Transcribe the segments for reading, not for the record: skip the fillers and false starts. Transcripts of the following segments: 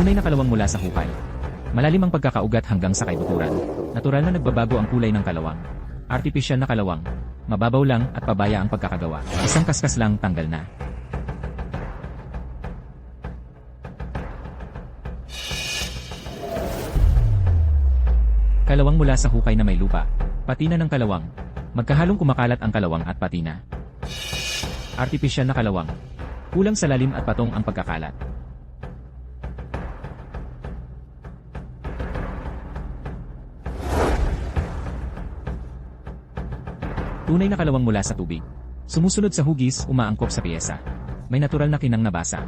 Tunay na kalawang mula sa hukay. Malalim ang pagkakaugat hanggang sa kaibuturan. Natural na nagbabago ang kulay ng kalawang. Artipisyal na kalawang. Mababaw lang at pabaya ang pagkakagawa. Isang kaskas lang, tanggal na. Kalawang mula sa hukay na may lupa. Patina ng kalawang. Magkahalong kumakalat ang kalawang at patina. Artipisyal na kalawang. Kulang sa lalim at patong ang pagkakalat. Tunay na kalawang mula sa tubig. Sumusunod sa hugis, umaangkop sa piyesa. May natural na kinang nabasa.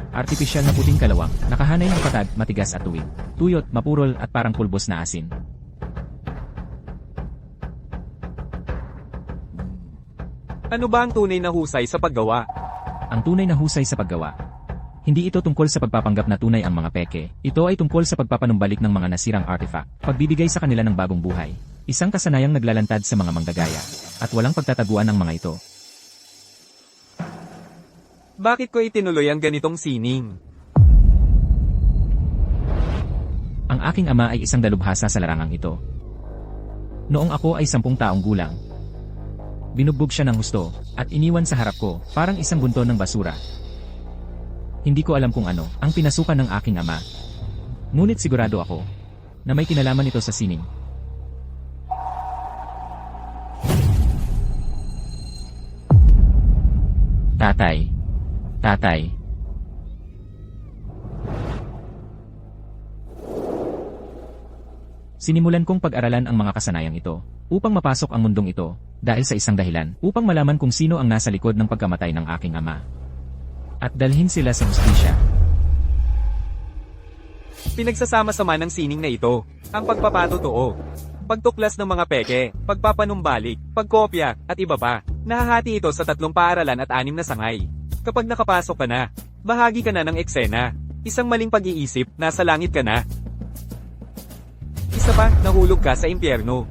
Artipisyal na puting kalawang, nakahanay ng patag, matigas at tuwid. Tuyot, mapurol at parang pulbos na asin. Ano ba ang tunay na husay sa paggawa? Ang tunay na husay sa paggawa. Hindi ito tungkol sa pagpapanggap na tunay ang mga peke. Ito ay tungkol sa pagpapanumbalik ng mga nasirang artifact. Pagbibigay sa kanila ng bagong buhay. Isang kasanayang naglalantad sa mga manggagaya. At walang pagtataguan ng mga ito. Bakit ko itinuloy ang ganitong sining? Ang aking ama ay isang dalubhasa sa larangang ito. Noong ako ay 10 taong gulang. Binugbog siya ng husto, at iniwan sa harap ko, parang isang bunton ng basura. Hindi ko alam kung ano, ang pinasukan ng aking ama. Ngunit sigurado ako, na may kinalaman ito sa sining. Tatay. Tatay. Sinimulan kong pag-aralan ang mga kasanayang ito, upang mapasok ang mundong ito, dahil sa isang dahilan, upang malaman kung sino ang nasa likod ng pagkamatay ng aking ama. At dalhin sila sa hustisya. Pinagsasama-sama ng sining na ito, ang pagpapatotoo, pagtuklas ng mga peke, pagpapanumbalik, pagkopya, at iba pa. Nahahati ito sa 3 paaralan at 6 na sangay. Kapag nakapasok ka na, bahagi ka na ng eksena. Isang maling pag-iisip, nasa langit ka na. Isa pa, nahulog ka sa impyerno.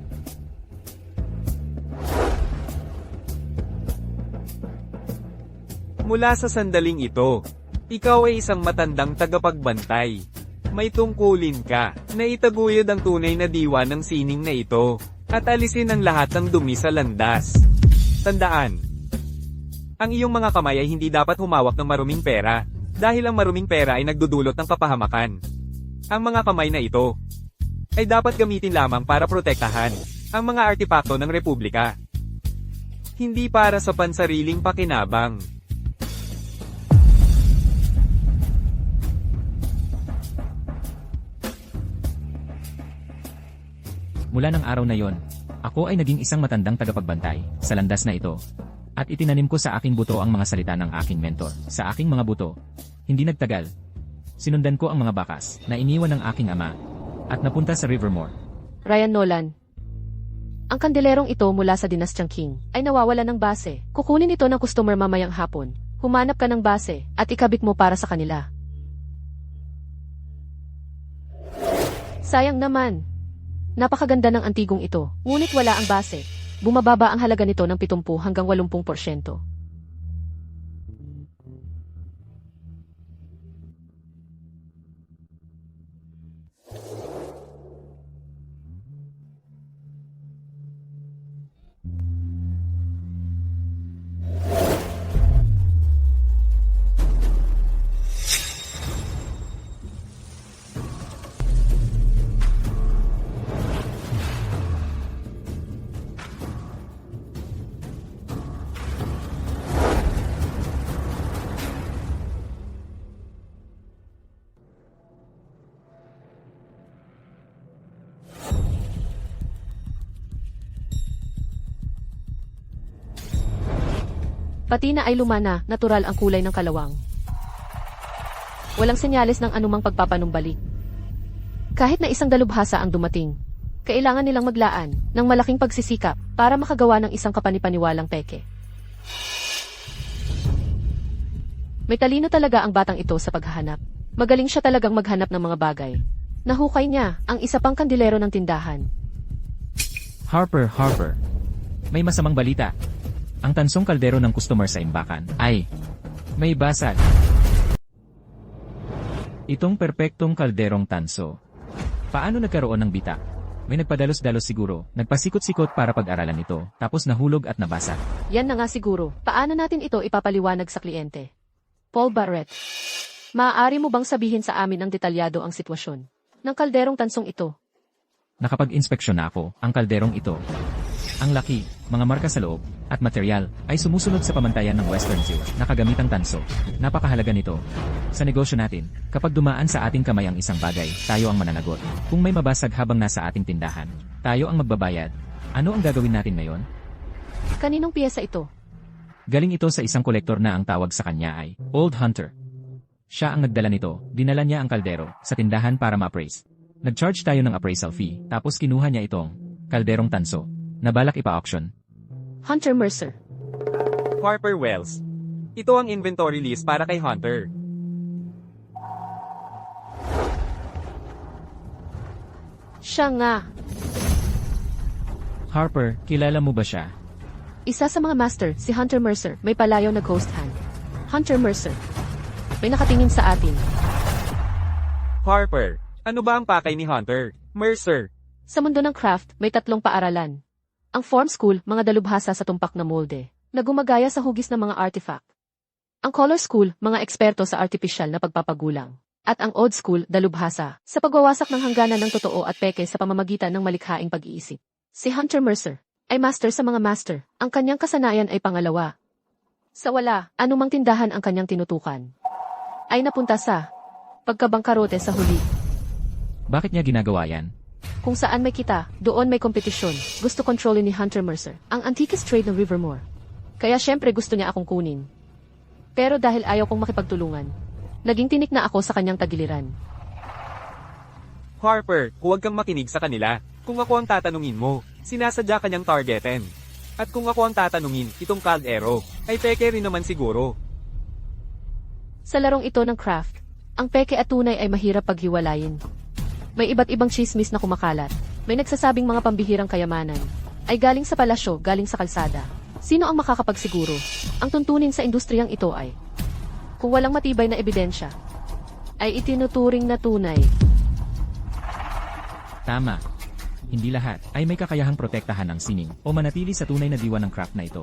Mula sa sandaling ito, ikaw ay isang matandang tagapagbantay. May tungkulin ka, na itaguyod ang tunay na diwa ng sining na ito, at alisin ang lahat ng dumi sa landas. Tandaan, ang iyong mga kamay ay hindi dapat humawak ng maruming pera, dahil ang maruming pera ay nagdudulot ng kapahamakan. Ang mga kamay na ito, ay dapat gamitin lamang para protektahan, ang mga artipakto ng Republika. Hindi para sa pansariling pakinabang. Mula ng araw na yon, ako ay naging isang matandang tagapagbantay sa landas na ito. At itinanim ko sa aking buto ang mga salita ng aking mentor. Sa aking mga buto, hindi nagtagal. Sinundan ko ang mga bakas na iniwan ng aking ama at napunta sa Rivermore. Ryan Nolan. Ang kandilerong ito mula sa Dinastyang Qing ay nawawala ng base. Kukunin ito ng customer mamayang hapon. Humanap ka ng base at ikabit mo para sa kanila. Sayang naman. Napakaganda ng antigong ito, ngunit wala ang base. Bumababa ang halaga nito ng 70 hanggang 80%. Patina ay lumana, natural ang kulay ng kalawang. Walang senyales ng anumang pagpapanumbalik. Kahit na isang dalubhasa ang dumating, kailangan nilang maglaan ng malaking pagsisikap para makagawa ng isang kapanipaniwalang peke. May talino talaga ang batang ito sa paghahanap. Magaling siya talagang maghanap ng mga bagay. Nahukay niya ang isa pang kandilero ng tindahan. Harper, may masamang balita. Ang tansong kaldero ng customer sa imbakan ay may basag. Itong perpektong kalderong tanso. Paano nagkaroon ng bitak? May nagpadalos-dalos siguro, nagpasikot-sikot para pag-aralan ito, tapos nahulog at nabasa. Yan na nga siguro. Paano natin ito ipapaliwanag sa kliyente? Paul Barrett. Maaari mo bang sabihin sa amin ang detalyado ang sitwasyon ng kalderong tansong ito? Nakapag-inspeksyon na ako, ang kalderong ito. Ang laki, mga marka sa loob, at material, ay sumusunod sa pamantayan ng Western Zero na kagamitang tanso. Napakahalaga nito. Sa negosyo natin, kapag dumaan sa ating kamay ang isang bagay, tayo ang mananagot. Kung may mabasag habang nasa ating tindahan, tayo ang magbabayad. Ano ang gagawin natin ngayon? Kaninong piyesa ito? Galing ito sa isang kolektor na ang tawag sa kanya ay Old Hunter. Siya ang nagdala nito, dinala niya ang kaldero sa tindahan para ma-appraise. Nag-charge tayo ng appraisal fee, tapos kinuha niya itong kalderong tanso na balak ipa-auction. Hunter Mercer. Harper Wells. Ito ang inventory list para kay Hunter. Siya nga. Harper, kilala mo ba siya? Isa sa mga master, si Hunter Mercer, may palayaw na ghost hand. Hunter Mercer. May nakatingin sa atin. Harper, ano ba ang pakay ni Hunter? Mercer. Sa mundo ng craft, may 3 paaralan. Ang form school, mga dalubhasa sa tumpak na molde, na gumagaya sa hugis ng mga artifact. Ang color school, mga eksperto sa artificial na pagpapagulang. At ang old school, dalubhasa, sa pagwawasak ng hangganan ng totoo at peke sa pamamagitan ng malikhaing pag-iisip. Si Hunter Mercer ay master sa mga master. Ang kanyang kasanayan ay pangalawa. Sa wala, anumang tindahan ang kanyang tinutukan. Ay napunta sa pagkabangkarote sa huli. Bakit niya ginagawa yan? Kung saan may kita, doon may kompetisyon. Gusto kontrolin ni Hunter Mercer ang antiques trade ng Rivermore. Kaya syempre gusto niya akong kunin. Pero dahil ayaw kong makipagtulungan, naging tinik na ako sa kanyang tagiliran. Harper, huwag kang makinig sa kanila. Kung ako ang tatanungin mo, sinasadya kanyang targetin. At kung ako ang tatanungin, itong kaldero, ay peke rin naman siguro. Sa larong ito ng craft, ang peke at tunay ay mahirap paghiwalayin. May iba't ibang chismis na kumakalat. May nagsasabing mga pambihirang kayamanan ay galing sa palasyo, galing sa kalsada. Sino ang makakapagsiguro? Ang tuntunin sa industriyang ito ay, kung walang matibay na ebidensya, ay itinuturing na tunay. Tama. Hindi lahat ay may kakayahang protektahan ng sining o manatili sa tunay na diwa ng craft na ito.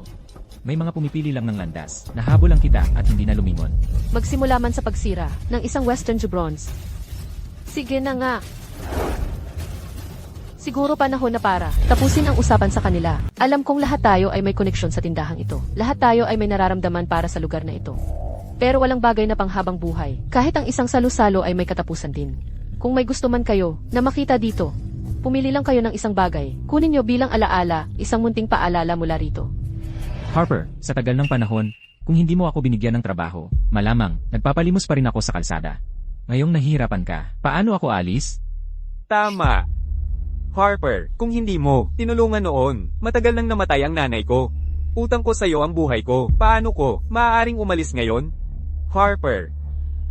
May mga pumipili lang ng landas, nahabol ang kita at hindi na lumingon. Magsimula man sa pagsira ng isang Western Bronze. Sige na nga. Siguro panahon na para tapusin ang usapan sa kanila. Alam kong lahat tayo ay may koneksyon sa tindahang ito. Lahat tayo ay may nararamdaman para sa lugar na ito. Pero walang bagay na panghabang buhay. Kahit ang isang salo-salo ay may katapusan din. Kung may gusto man kayo na makita dito, pumili lang kayo ng isang bagay. Kunin nyo bilang alaala, isang munting paalala mula rito. Harper, sa tagal ng panahon, kung hindi mo ako binigyan ng trabaho, malamang, nagpapalimos pa rin ako sa kalsada. Ngayong nahihirapan ka, paano ako alis? Tama. Harper, kung hindi mo, tinulungan noon, matagal nang namatay ang nanay ko. Utang ko sa'yo ang buhay ko, paano ko, maaaring umalis ngayon? Harper.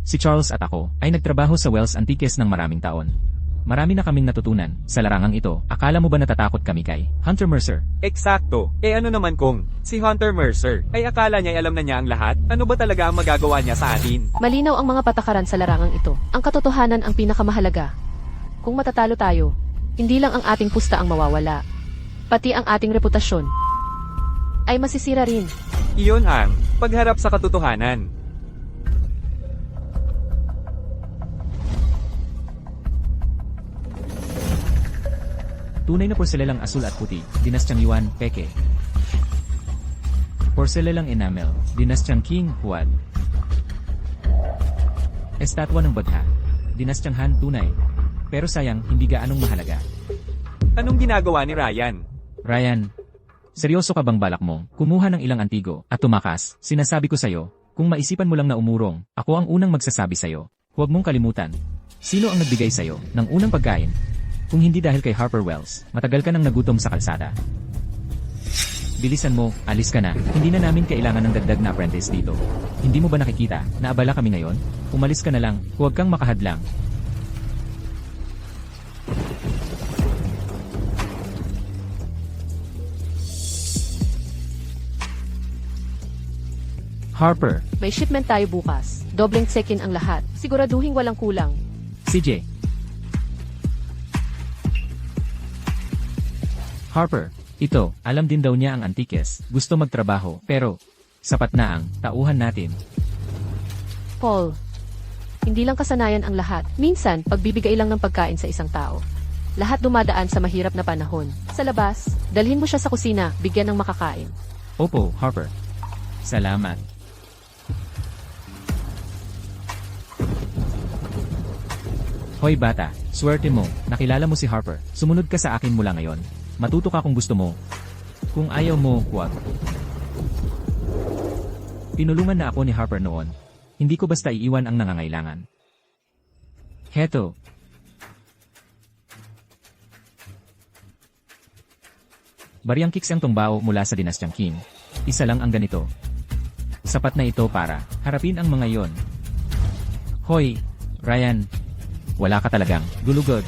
Si Charles at ako ay nagtrabaho sa Wells Antiques ng maraming taon. Marami na kaming natutunan sa larangang ito. Akala mo ba natatakot kami kay Hunter Mercer? Eksakto. Ano naman kung si Hunter Mercer ay akala niya alam na niya ang lahat? Ano ba talaga ang magagawa niya sa atin? Malinaw ang mga patakaran sa larangang ito. Ang katotohanan ang pinakamahalaga. Kung matatalo tayo, hindi lang ang ating pusta ang mawawala. Pati ang ating reputasyon ay masisira rin. Iyon ang pagharap sa katotohanan. Tunay na porselelang asul at puti, dinastyang Yuan, Peke. Porselelang enamel, dinastyang King, Huad. Estatwa ng Badha, dinastyang Han, tunay. Pero sayang, hindi gaanong mahalaga. Anong ginagawa ni Ryan? Ryan, seryoso ka bang balak mo? Kumuha ng ilang antigo at tumakas. Sinasabi ko sa'yo, kung maisipan mo lang na umurong, ako ang unang magsasabi sa'yo. Huwag mong kalimutan. Sino ang nagbigay sa'yo ng unang pagkain? Kung hindi dahil kay Harper Wells, matagal ka nang nagutom sa kalsada. Bilisan mo, alis ka na. Hindi na namin kailangan ng dagdag na apprentice dito. Hindi mo ba nakikita na abala kami ngayon? Umalis ka na lang, huwag kang makahadlang. Harper, May shipment tayo bukas. Dobleng check-in ang lahat. Siguraduhin walang kulang. CJ. Harper, ito, alam din daw niya ang Antikes, gusto magtrabaho, pero, sapat na ang tauhan natin. Paul, hindi lang kasanayan ang lahat. Minsan, pagbibigay lang ng pagkain sa isang tao. Lahat dumadaan sa mahirap na panahon. Sa labas, dalhin mo siya sa kusina, bigyan ng makakain. Opo, Harper. Salamat. Hoy bata, swerte mo, nakilala mo si Harper. Sumunod ka sa akin mula ngayon. Matuto ka kung gusto mo. Kung ayaw mo, huwag. Tinulungan na ako ni Harper noon. Hindi ko basta iiwan ang nangangailangan. Heto. Baryang kicks ang tumbao mula sa dinastyang Qin. Isa lang ang ganito. Sapat na ito para harapin ang mga yon. Hoy, Ryan. Wala ka talagang gulugod.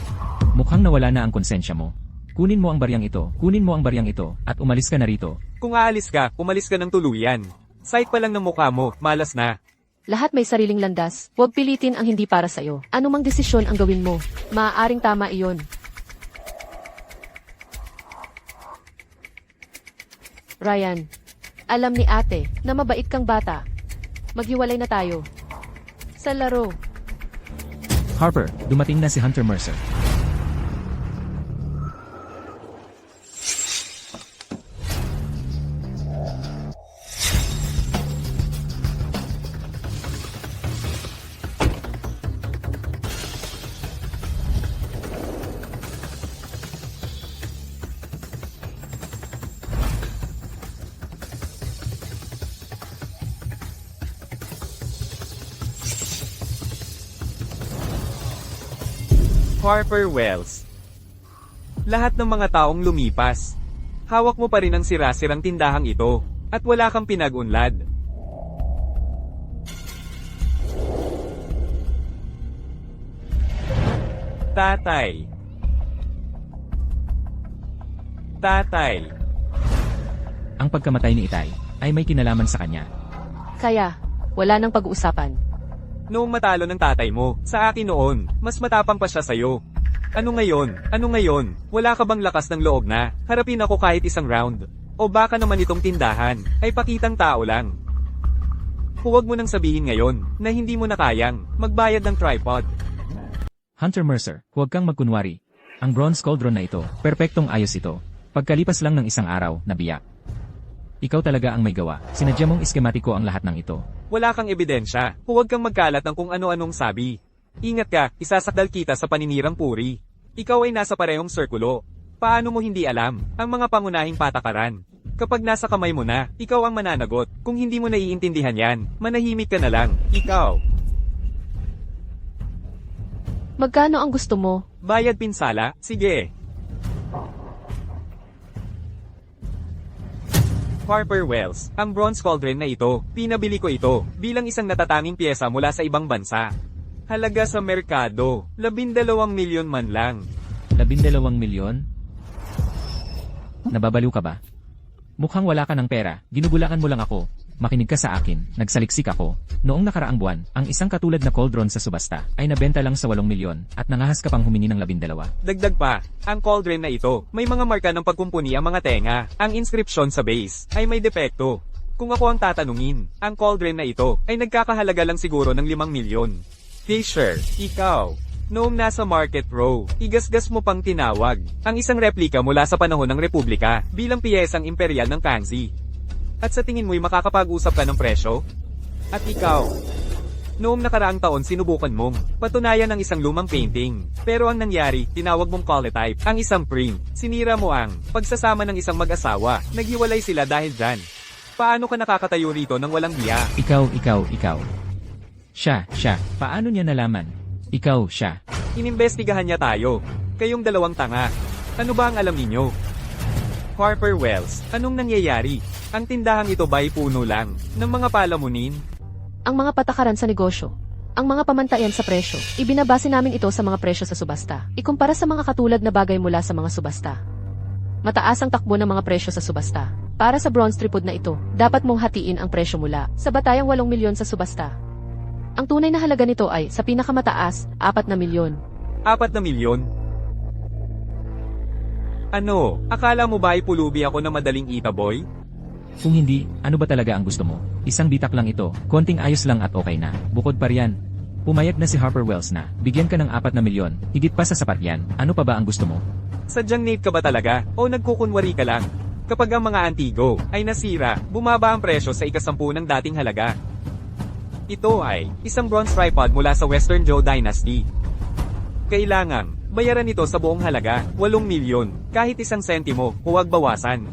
Mukhang nawala na ang konsensya mo. Kunin mo ang baryang ito, at umalis ka na rito. Kung aalis ka, umalis ka ng tuluyan. Sight pa lang ng mukha mo, malas na. Lahat may sariling landas. Huwag pilitin ang hindi para sa'yo. Anumang desisyon ang gawin mo, maaaring tama iyon. Ryan, alam ni ate na mabait kang bata. Maghiwalay na tayo. Sa laro. Harper, dumating na si Hunter Mercer. Harper Wells. Lahat ng mga taong lumipas. Hawak mo pa rin ang sira-sirang tindahang ito, at wala kang pinag-unlad. Tatay. Tatay. Ang pagkamatay ni Itay ay may kinalaman sa kanya. Kaya, wala nang pag-uusapan. Noong matalo ng tatay mo, sa akin noon, mas matapang pa siya sa'yo. Ano ngayon? Wala ka bang lakas ng loob na harapin ako kahit isang round? O baka naman itong tindahan ay pakitang tao lang? Huwag mo nang sabihin ngayon na hindi mo na kayang magbayad ng tripod. Hunter Mercer, huwag kang magkunwari. Ang bronze cauldron na ito, perpektong ayos ito. Pagkalipas lang ng isang araw, nabiyak. Ikaw talaga ang may gawa. Sinadya mong iskematiko ang lahat ng ito. Wala kang ebidensya. Huwag kang magkalat ng kung ano-anong sabi. Ingat ka, isasakdal kita sa paninirang puri. Ikaw ay nasa parehong sirkulo. Paano mo hindi alam ang mga pangunahing patakaran? Kapag nasa kamay mo na, ikaw ang mananagot. Kung hindi mo naiintindihan yan, manahimik ka na lang. Ikaw. Magkano ang gusto mo? Bayad pinsala? Sige. Harper Wells, ang bronze cauldron na ito, pinabili ko ito bilang isang natatanging piyesa mula sa ibang bansa. Halaga sa merkado, 12 milyon man lang. 12 milyon? Nababaliw ka ba? Mukhang wala ka ng pera, ginugulangan mo lang ako. Makinig ka sa akin, nagsaliksik ako. Noong nakaraang buwan, ang isang katulad na cauldron sa subasta ay nabenta lang sa 8 milyon at nangahas ka pang humingi ng 12. Dagdag pa, ang cauldron na ito, may mga marka ng pagkumpuni ang mga tenga. Ang inscription sa base ay may depekto. Kung ako ang tatanungin, ang cauldron na ito ay nagkakahalaga lang siguro ng 5 milyon. Fisher, ikaw. Noong nasa Market Row, igasgas mo pang tinawag ang isang replika mula sa panahon ng Republika bilang piyesang imperial ng Kangxi. At sa tingin mo'y makakapag-usap ka ng presyo? At ikaw, noong nakaraang taon sinubukan mong patunayan ang isang lumang painting. Pero ang nangyari, tinawag mong colletype, ang isang print. Sinira mo ang pagsasama ng isang mag-asawa. Naghiwalay sila dahil dyan. Paano ka nakakatayo rito ng walang biya? Ikaw. Siya. Paano niya nalaman? Ikaw, siya. Inimbestigahan niya tayo. Kayong dalawang tanga. Ano ba ang alam ninyo? Harper Wells, anong nangyayari? Ang tindahang ito ba'y puno lang ng mga palamunin? Ang mga patakaran sa negosyo. Ang mga pamantayan sa presyo. Ibinabase namin ito sa mga presyo sa subasta. Ikumpara sa mga katulad na bagay mula sa mga subasta. Mataas ang takbo ng mga presyo sa subasta. Para sa bronze tripod na ito, dapat mong hatiin ang presyo mula sa batayang 8 milyon sa subasta. Ang tunay na halaga nito ay, sa pinakamataas, 4 na milyon. 4 na milyon? Ano, akala mo ba ay pulubi ako na madaling itaboy? Kung hindi, ano ba talaga ang gusto mo? Isang bitak lang ito, konting ayos lang at okay na. Bukod pa riyan, pumayag na si Harper Wells na, bigyan ka ng 4 na milyon, higit pa sa sapat yan, ano pa ba ang gusto mo? Sadyang nate ka ba talaga? O nagkukunwari ka lang? Kapag ang mga antigo ay nasira, bumaba ang presyo sa ika-10 ng dating halaga. Ito ay isang bronze tripod mula sa Western Zhou Dynasty. Kailangang bayaran ito sa buong halaga, 8 milyon, kahit 1 sentimo, huwag bawasan.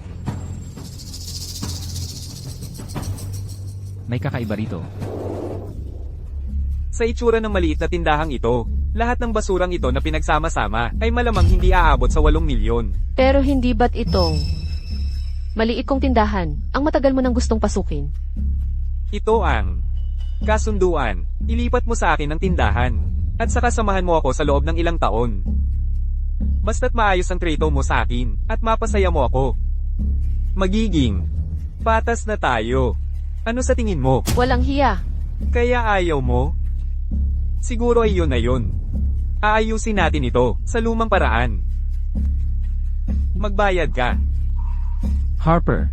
May kakaiba rito. Sa itsura ng maliit na tindahang ito, lahat ng basurang ito na pinagsama-sama ay malamang hindi aabot sa 8 milyon. Pero hindi ba't itong maliit kong tindahan, ang matagal mo nang gustong pasukin? Ito ang kasunduan. Ilipat mo sa akin ang tindahan. At saka samahan mo ako sa loob ng ilang taon. Basta't maayos ang trato mo sa akin, at mapasaya mo ako. Magiging patas na tayo. Ano sa tingin mo? Walang hiya. Kaya ayaw mo? Siguro ay yun na yun. Aayusin natin ito sa lumang paraan. Magbayad ka. Harper.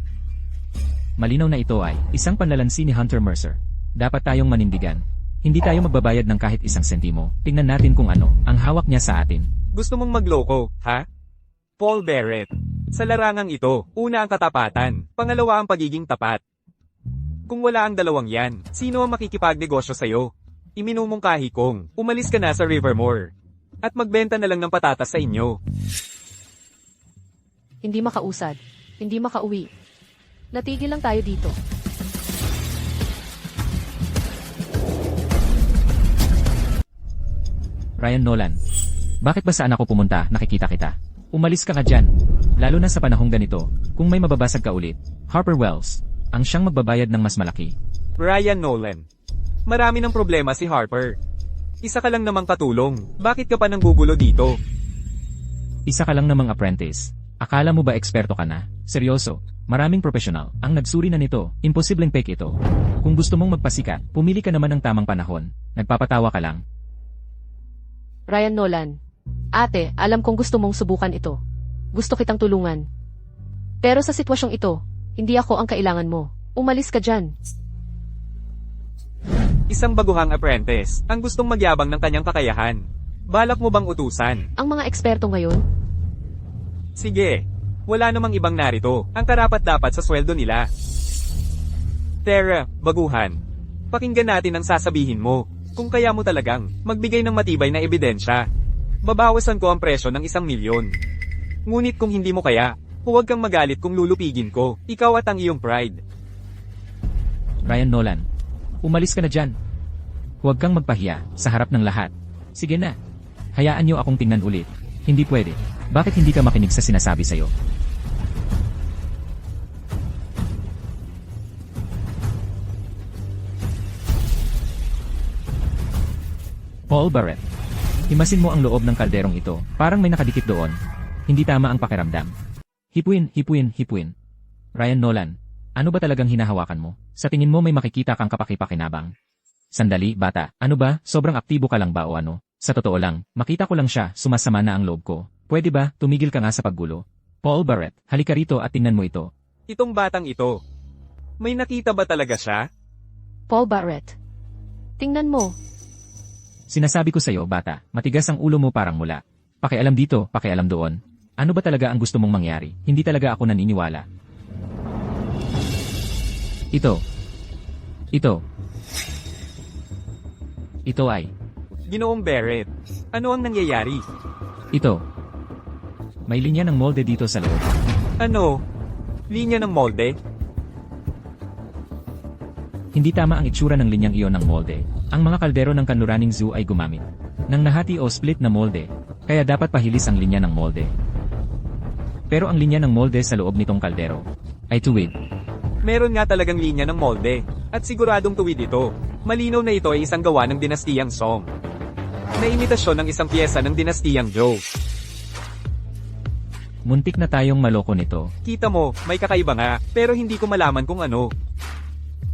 Malinaw na ito ay isang panlalansi ni Hunter Mercer. Dapat tayong manindigan. Hindi tayo magbabayad ng kahit 1 sentimo. Tingnan natin kung ano ang hawak niya sa atin. Gusto mong magloko, ha? Paul Barrett. Sa larangang ito, una ang katapatan, pangalawa ang pagiging tapat. Kung wala ang dalawang yan, sino ang makikipagnegosyo sa'yo? Iminumungkahi kong, umalis ka na sa Rivermore. At magbenta na lang ng patatas sa inyo. Hindi makausad. Hindi makauwi. Natigil lang tayo dito. Ryan Nolan. Bakit ba saan ako pumunta, nakikita kita? Umalis ka nga dyan. Lalo na sa panahong ganito, kung may mababasag ka ulit. Harper Wells, ang siyang magbabayad ng mas malaki. Ryan Nolan. Marami ng problema si Harper. Isa ka lang namang katulong, bakit ka pa nanggugulo dito? Isa ka lang namang apprentice. Akala mo ba eksperto ka na? Seryoso, maraming profesional ang nagsuri na nito, imposibleng fake ito. Kung gusto mong magpasikat, pumili ka naman ng tamang panahon. Nagpapatawa ka lang. Ryan Nolan. Ate, alam kong gusto mong subukan ito. Gusto kitang tulungan. Pero sa sitwasyong ito, hindi ako ang kailangan mo. Umalis ka dyan. Isang baguhang apprentice, ang gustong magyabang ng kanyang kakayahan. Balak mo bang utusan? Ang mga eksperto ngayon, Sige, wala namang ibang narito, ang karapat-dapat sa sweldo nila. Tara, baguhan. Pakinggan natin ang sasabihin mo. Kung kaya mo talagang magbigay ng matibay na ebidensya. Babawasan ko ang presyo ng 1 milyon. Ngunit kung hindi mo kaya, huwag kang magalit kung lulupigin ko. Ikaw at ang iyong pride. Ryan Nolan, umalis ka na dyan. Huwag kang magpahiya sa harap ng lahat. Sige na. Hayaan niyo akong tingnan ulit. Hindi pwede. Bakit hindi ka makinig sa sinasabi sa'yo? Paul Barrett. Himasin mo ang loob ng kalderong ito. Parang may nakadikit doon. Hindi tama ang pakiramdam. Hipuin, hipuin, hipuin. Ryan Nolan, ano ba talagang hinahawakan mo? Sa tingin mo may makikita kang kapakipakinabang? Sandali, bata. Ano ba? Sobrang aktibo ka lang ba o ano? Sa totoo lang, makita ko lang siya, sumasama na ang loob ko. Pwede ba, tumigil ka nga sa paggulo? Paul Barrett, halika rito at tingnan mo ito. Itong batang ito. May nakita ba talaga siya? Paul Barrett. Tingnan mo. Sinasabi ko sa'yo, bata, matigas ang ulo mo parang mula. Pakialam dito, pakialam doon. Ano ba talaga ang gusto mong mangyari? Hindi talaga ako naniniwala. Ito. Ito ay. Ginoong Barrett, ano ang nangyayari? Ito. May linya ng molde dito sa loob. Ano? Linya ng molde? Hindi tama ang itsura ng linyang iyon ng molde. Ang mga kaldero ng Kanluraning Zoo ay gumamit ng nahati o split na molde, kaya dapat pahilis ang linya ng molde. Pero ang linya ng molde sa loob nitong kaldero ay tuwid. Meron nga talagang linya ng molde, at siguradong tuwid ito. Malinaw na ito ay isang gawa ng dinastiyang Song. Na imitasyon ng isang piyesa ng dinastiyang Zhou. Muntik na tayong maloko nito. Kita mo, may kakaiba nga, pero hindi ko malaman kung ano.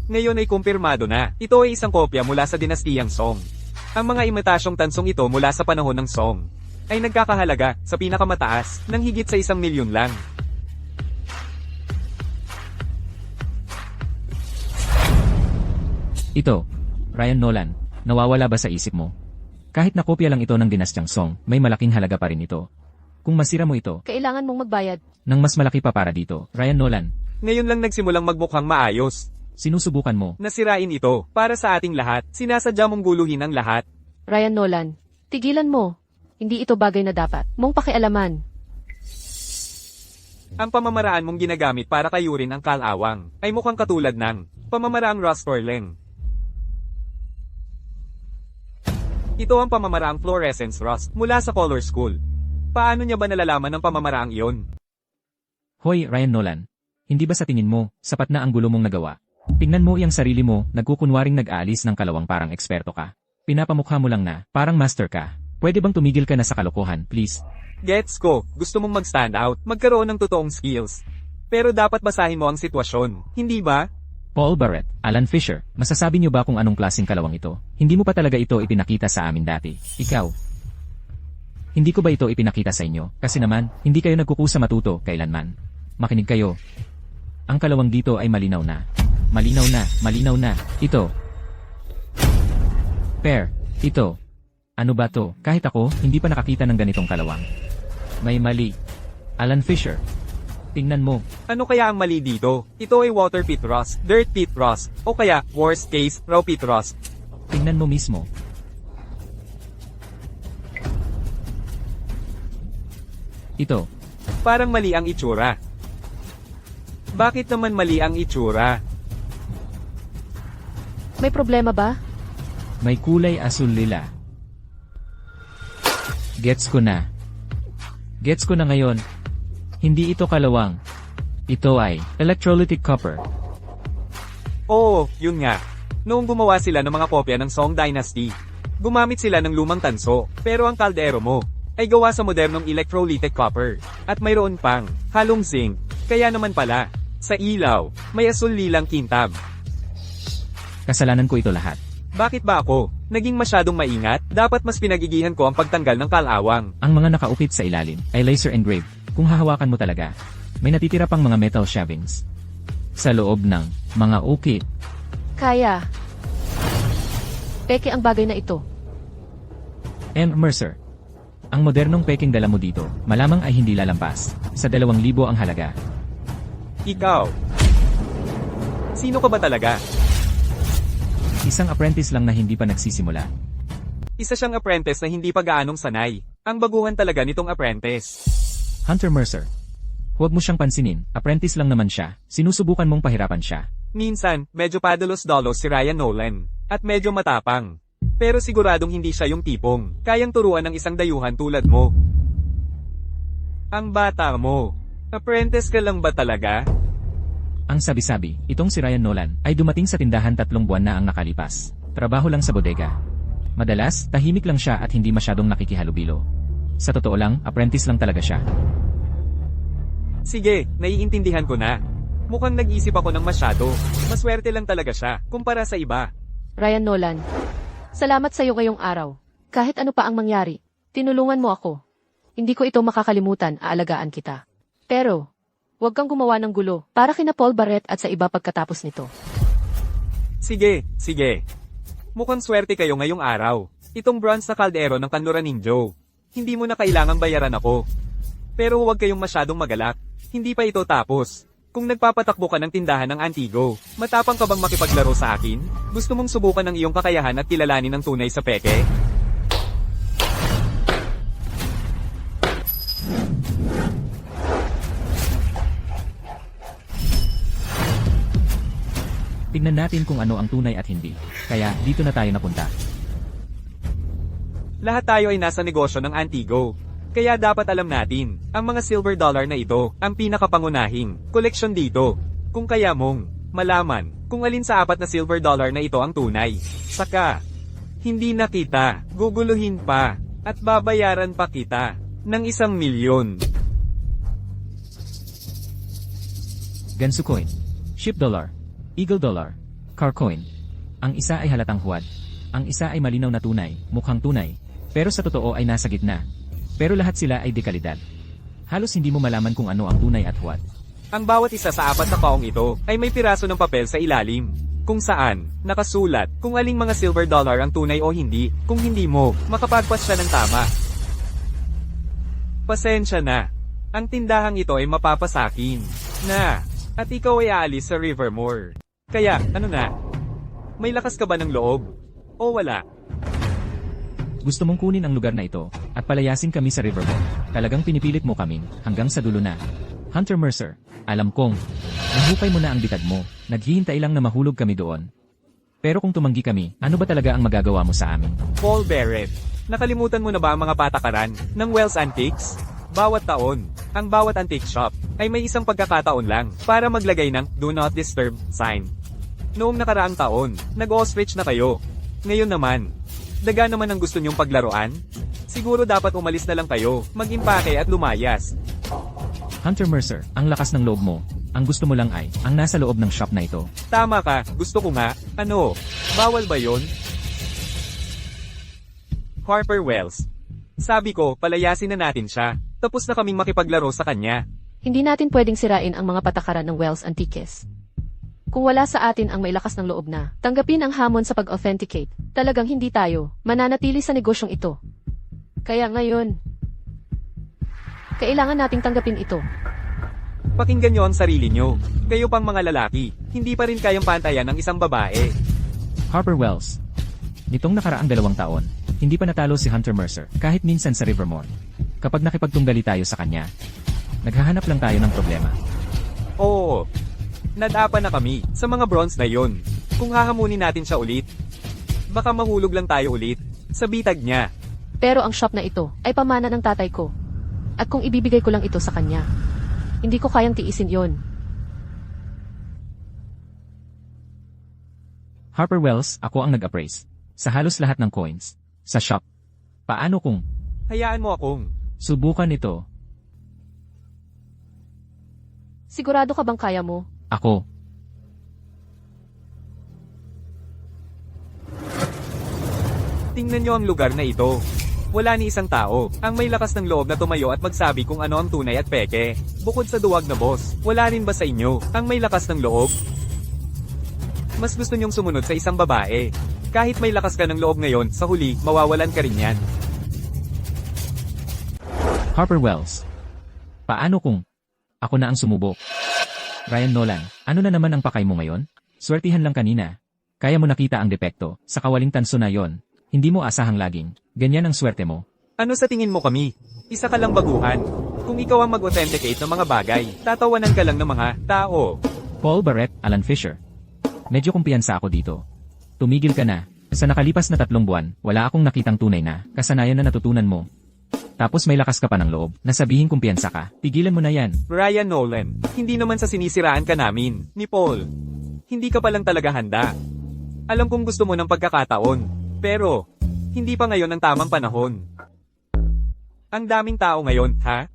Ngayon ay kumpirmado na, ito ay isang kopya mula sa dinastiyang Song. Ang mga imitasyong tansong ito mula sa panahon ng Song ay nagkakahalaga sa pinakamataas ng higit sa 1,000,000 lang. Ito, Ryan Nolan, nawawala ba sa isip mo? Kahit na kopya lang ito ng dinastyang Song, may malaking halaga pa rin ito. Kung masira mo ito, Kailangan mong magbayad. nang mas malaki pa para dito, Ryan Nolan, Ngayon lang nagsimulang magmukhang maayos. sinusubukan mo. Nasirain ito, para sa ating lahat, sinasadya mong guluhin ang lahat. Ryan Nolan, tigilan mo. Hindi ito bagay na dapat mong pakialaman. Ang pamamaraan mong ginagamit para kayurin ang kalawang ay mukhang katulad ng pamamaraang Rust-Orleng. Ito ang pamamaraang Fluorescence Rust mula sa Color School. Paano niya ba nalalaman ang pamamaraang iyon? Hoy, Ryan Nolan, hindi ba sa tingin mo, sapat na ang gulo mong nagawa? Tingnan mo iyang sarili mo, nagkukunwaring nag-aalis ng kalawang parang eksperto ka. Pinapamukha mo lang na, parang master ka. Pwede bang tumigil ka na sa kalokohan, please? Gets ko, gusto mong mag-stand out, magkaroon ng totoong skills. Pero dapat basahin mo ang sitwasyon, hindi ba? Paul Barrett, Alan Fisher, masasabi niyo ba kung anong klaseng kalawang ito? Hindi mo pa talaga ito ipinakita sa amin dati. Ikaw. Hindi ko ba ito ipinakita sa inyo? Kasi naman, hindi kayo nagkukusa matuto kailanman. Makinig kayo. Ang kalawang dito ay malinaw na. Malinaw na, malinaw na. Ito. Pair. Ito. Ano ba to? Kahit ako, hindi pa nakakita ng ganitong kalawang. May mali. Alan Fisher. Tingnan mo. Ano kaya ang mali dito? Ito ay water pit rust, dirt pit rust, o kaya, worst case, raw pit rust. Tingnan mo mismo. Ito. Parang mali ang itsura. Bakit naman mali ang itsura? May problema ba? May kulay asul lila. Gets ko na. Gets ko na ngayon. Hindi ito kalawang. Ito ay electrolytic copper. Oo, yun nga. Noong gumawa sila ng mga kopya ng Song Dynasty, gumamit sila ng lumang tanso, pero ang kaldero mo ay gawa sa modernong electrolytic copper. At mayroon pang halong zinc. Kaya naman pala, sa ilaw, may asul lilang kintab. Kasalanan ko ito lahat. Bakit ba ako? Naging masyadong maingat, dapat mas pinagigihan ko ang pagtanggal ng kalawang. Ang mga nakaukit sa ilalim ay laser engraved. Kung hahawakan mo talaga, may natitira pang mga metal shavings sa loob ng mga ukit. Kaya. Peke ang bagay na ito. M. Mercer. Ang modernong peking dala mo dito, malamang ay hindi lalampas sa 2,000 ang halaga. Ikaw. Sino ka ba talaga? Isang apprentice lang na hindi pa nagsisimula. Isa siyang apprentice na hindi pa gaanong sanay. Ang baguhan talaga nitong apprentice. Hunter Mercer. Huwag mo siyang pansinin, apprentice lang naman siya, sinusubukan mong pahirapan siya. Minsan, medyo padalos-dalos si Ryan Nolan. At medyo matapang. Pero siguradong hindi siya yung tipong kayang turuan ng isang dayuhan tulad mo. Ang bata mo. Apprentice ka lang ba talaga? Ang sabi-sabi, itong si Ryan Nolan ay dumating sa tindahan 3 buwan na ang nakalipas. Trabaho lang sa bodega. Madalas, tahimik lang siya at hindi masyadong nakikihalubilo. Sa totoo lang, apprentice lang talaga siya. Sige, naiintindihan ko na. Mukhang nag-isip ako ng masyado. Maswerte lang talaga siya, kumpara sa iba. Ryan Nolan, salamat sa iyo ngayong araw. Kahit ano pa ang mangyari, tinulungan mo ako. Hindi ko ito makakalimutan, aalagaan kita. Pero, huwag kang gumawa ng gulo para kina Paul Barrett at sa iba pagkatapos nito. Sige, sige. Mukhang swerte kayo ngayong araw. Itong bronze na kaldero ng Kanluran Ninjo. Hindi mo na kailangang bayaran ako. Pero huwag kayong masyadong magalak. Hindi pa ito tapos. Kung nagpapatakbo ka ng tindahan ng Antigo, matapang ka bang makipaglaro sa akin? Gusto mong subukan ng iyong kakayahan at kilalanin ng tunay sa peke? Tingnan natin kung ano ang tunay at hindi. Kaya, dito na tayo napunta. Lahat tayo ay nasa negosyo ng Antigo. Kaya dapat alam natin, ang mga silver dollar na ito, ang pinakapangunahing koleksyon dito. Kung kaya mong malaman kung alin sa 4 na silver dollar na ito ang tunay. Saka, hindi na kita guguluhin pa at babayaran pa kita ng 1,000,000. Gansu coin, ship dollar, eagle dollar, car coin. Ang isa ay halatang huwad. Ang isa ay malinaw na tunay, mukhang tunay. Pero sa totoo ay nasa gitna. Pero lahat sila ay dekalidad. Halos hindi mo malaman kung ano ang tunay at huwad. Ang bawat isa sa 4 na paong ito ay may piraso ng papel sa ilalim. Kung saan, nakasulat kung aling mga silver dollar ang tunay o hindi. Kung hindi mo, makapagpas siya ng tama. Pasensya na. Ang tindahang ito ay mapapasakin. Na, at ikaw ay aalis sa Rivermore. Kaya, ano na? May lakas ka ba ng loob? O wala? Gusto mong kunin ang lugar na ito, at palayasin kami sa Rivermore. Talagang pinipilit mo kaming, hanggang sa dulo na. Hunter Mercer, alam kong, nahukay mo na ang bitad mo, naghihintay lang na mahulog kami doon. Pero kung tumanggi kami, ano ba talaga ang magagawa mo sa amin? Paul Barrett, nakalimutan mo na ba ang mga patakaran ng Wells Antiques? Bawat taon, ang bawat antique shop ay may isang pagkakataon lang para maglagay ng Do Not Disturb sign. Noong nakaraang taon, nag-ostrich na kayo. Ngayon naman, daga naman ang gusto niyong paglaruan? Siguro dapat umalis na lang kayo, mag-impake at lumayas. Hunter Mercer, ang lakas ng loob mo. Ang gusto mo lang ay, ang nasa loob ng shop na ito. Tama ka, gusto ko nga. Ano? Bawal ba yon? Harper Wells. Sabi ko, palayasin na natin siya. Tapos na kaming makipaglaro sa kanya. Hindi natin pwedeng sirain ang mga patakaran ng Wells Antiques. Kung wala sa atin ang may lakas ng loob na tanggapin ang hamon sa pag-authenticate, talagang hindi tayo mananatili sa negosyong ito. Kaya ngayon, kailangan nating tanggapin ito. Pakinggan niyo ang sarili niyo. Kayo pang mga lalaki, hindi pa rin kayang pantayan ng isang babae. Harper Wells. Nitong nakaraang 2 taon, hindi pa natalo si Hunter Mercer kahit minsan sa Rivermore. Kapag nakipagtunggali tayo sa kanya, naghahanap lang tayo ng problema. Oo, nadapa na kami sa mga bronze na yon. Kung hahamunin natin siya ulit, baka mahulog lang tayo ulit sa bitag niya. Pero ang shop na ito ay pamana ng tatay ko. At kung ibibigay ko lang ito sa kanya, hindi ko kayang tiisin yon. Harper Wells, ako ang nag-appraise. Sa halos lahat ng coins. Sa shop. Paano kung Hayaan mo akong. subukan ito? Sigurado ka bang kaya mo? Ako. Tingnan niyo ang lugar na ito. Wala ni isang tao ang may lakas ng loob na tumayo at magsabi kung ano ang tunay at peke. Bukod sa duwag na boss, wala rin ba sa inyo ang may lakas ng loob? Mas gusto niyong sumunod sa isang babae. Kahit may lakas ka ng loob ngayon, sa huli, mawawalan ka rin yan. Harper Wells. Paano kung ako na ang sumubok? Ryan Nolan, ano na naman ang pakay mo ngayon? Swertihan lang kanina. Kaya mo nakita ang depekto, sa kawaling tanso na yon. Hindi mo asahang laging, ganyan ang swerte mo. Ano sa tingin mo kami? Isa ka lang baguhan. Kung ikaw ang mag-authenticate ng mga bagay, tatawanan ka lang ng mga tao. Paul Barrett, Alan Fisher. Medyo kumpiyansa ako dito. Tumigil ka na. Sa nakalipas na 3 buwan, wala akong nakitang tunay na kasanayan na natutunan mo. Tapos may lakas ka pa ng loob na sabihin kumpiyansa ka. Tigilan mo na yan. Ryan Nolan, hindi naman sa sinisiraan ka namin, ni Paul. Hindi ka pa lang talaga handa. Alam kong gusto mo ng pagkakataon. Pero, hindi pa ngayon ang tamang panahon. Ang daming tao ngayon, ha?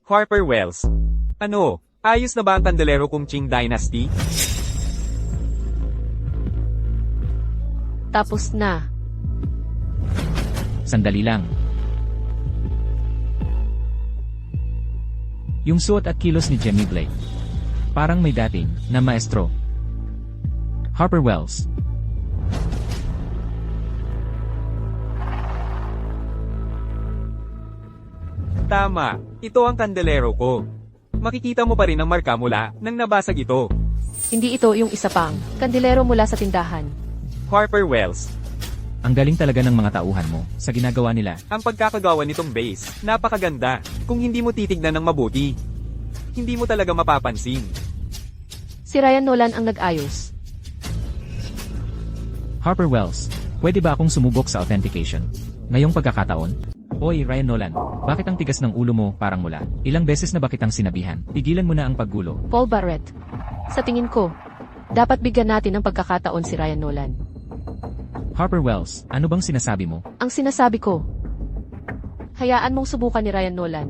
Harper Wells. Ano, ayos na ba ang kandelero kong Qing Dynasty? Tapos na. Sandali lang. Yung suot at kilos ni Jimmy Blake. Parang may dating na maestro. Harper Wells. Tama, ito ang kandelero ko. Makikita mo pa rin ang marka mula nang nabasag ito. Hindi ito yung isa pang kandilero mula sa tindahan. Harper Wells. Ang galing talaga ng mga tauhan mo sa ginagawa nila. Ang pagkakagawa nitong base, napakaganda. Kung hindi mo titignan ng mabuti, hindi mo talaga mapapansin. Si Ryan Nolan ang nag-ayos. Harper Wells, pwede ba akong sumubok sa authentication? Ngayong pagkakataon? Oy, Ryan Nolan, bakit ang tigas ng ulo mo parang mula? Ilang beses na ba kitang sinabihan? Tigilan mo na ang paggulo. Paul Barrett. Sa tingin ko, dapat bigyan natin ng pagkakataon si Ryan Nolan. Harper Wells, ano bang sinasabi mo? Ang sinasabi ko, hayaan mong subukan ni Ryan Nolan.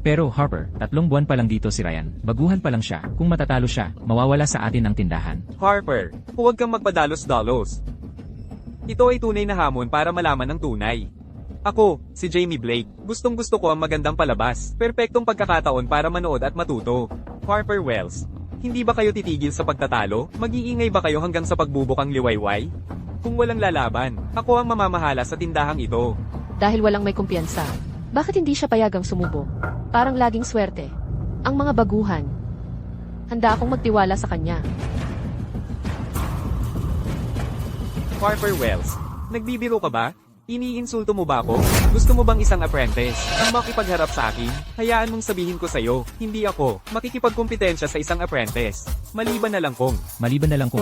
Pero Harper, 3 buwan pa lang dito si Ryan. Baguhan pa lang siya. Kung matatalo siya, mawawala sa atin ang tindahan. Harper, huwag kang magpadalos-dalos. Ito ay tunay na hamon para malaman ang tunay. Ako, si Jamie Blake, gustong-gusto ko ang magandang palabas. Perpektong pagkakataon para manood at matuto. Harper Wells, hindi ba kayo titigil sa pagtatalo? Mag-iingay ba kayo hanggang sa pagbubukang liwayway? Kung walang lalaban, ako ang mamamahala sa tindahang ito. Dahil walang may kumpiyansa. Bakit hindi siya payagang sumubok? Parang laging swerte. Ang mga baguhan. Handa akong magtiwala sa kanya. Harper Wells, nagbibiro ka ba? Iniinsulto mo ba ako? Gusto mo bang isang apprentice ang makipagharap sa akin? Hayaan mong sabihin ko sa'yo, hindi ako makikipagkumpetensya sa isang apprentice. Maliban na lang kung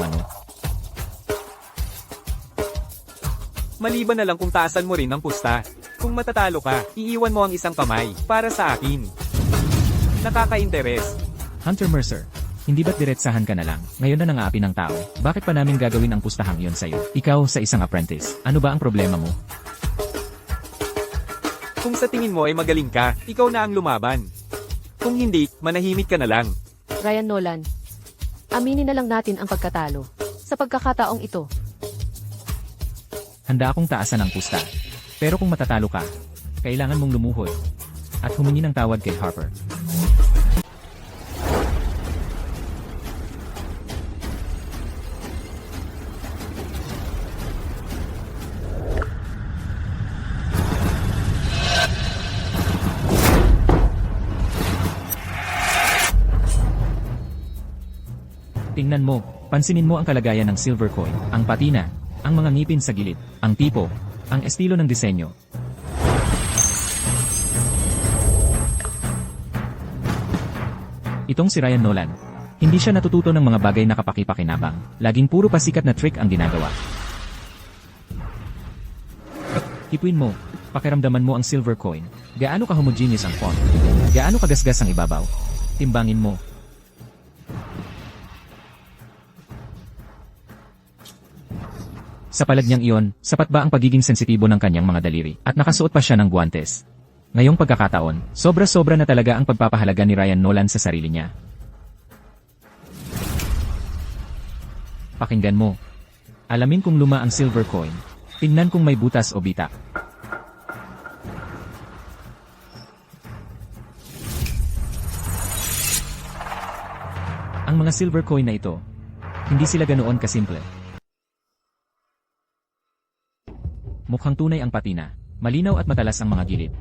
ano. Maliban na lang kung taasan mo rin ng pusta. Kung matatalo ka, iiwan mo ang isang kamay para sa akin. Nakaka-interes. Hunter Mercer, hindi ba't diretsahan ka na lang? Ngayon na nang-aapi ng tao. Bakit pa namin gagawin ang pustahang yon sa'yo? Ikaw sa isang apprentice. Ano ba ang problema mo? Kung sa tingin mo ay magaling ka, ikaw na ang lumaban. Kung hindi, manahimik ka na lang. Ryan Nolan, aminin na lang natin ang pagkatalo. Sa pagkakataong ito, Handa akong taasan ang pusta. Pero kung matatalo ka, kailangan mong lumuhod at humingi ng tawad kay Harper. Tingnan mo, pansinin mo ang kalagayan ng silver coin, ang patina, ang mga ngipin sa gilid, ang tipo, ang estilo ng disenyo. Itong si Ryan Nolan. Hindi siya natututo ng mga bagay na kapaki-pakinabang. Laging puro pasikat na trick ang ginagawa. Tipuin mo, pakiramdaman mo ang silver coin. Gaano ka homogeneous ang font? Gaano kagasgas ang ibabaw? Timbangin mo. Sa palad niyang iyon, sapat ba ang pagiging sensitibo ng kanyang mga daliri? At nakasuot pa siya ng guwantes. Ngayong pagkakataon, sobra-sobra na talaga ang pagpapahalaga ni Ryan Nolan sa sarili niya. Pakinggan mo. Alamin kung luma ang silver coin. Tingnan kung may butas o bitak. Ang mga silver coin na ito, hindi sila ganoon kasimple. Mukhang tunay ang patina. Malinaw at matalas ang mga gilid.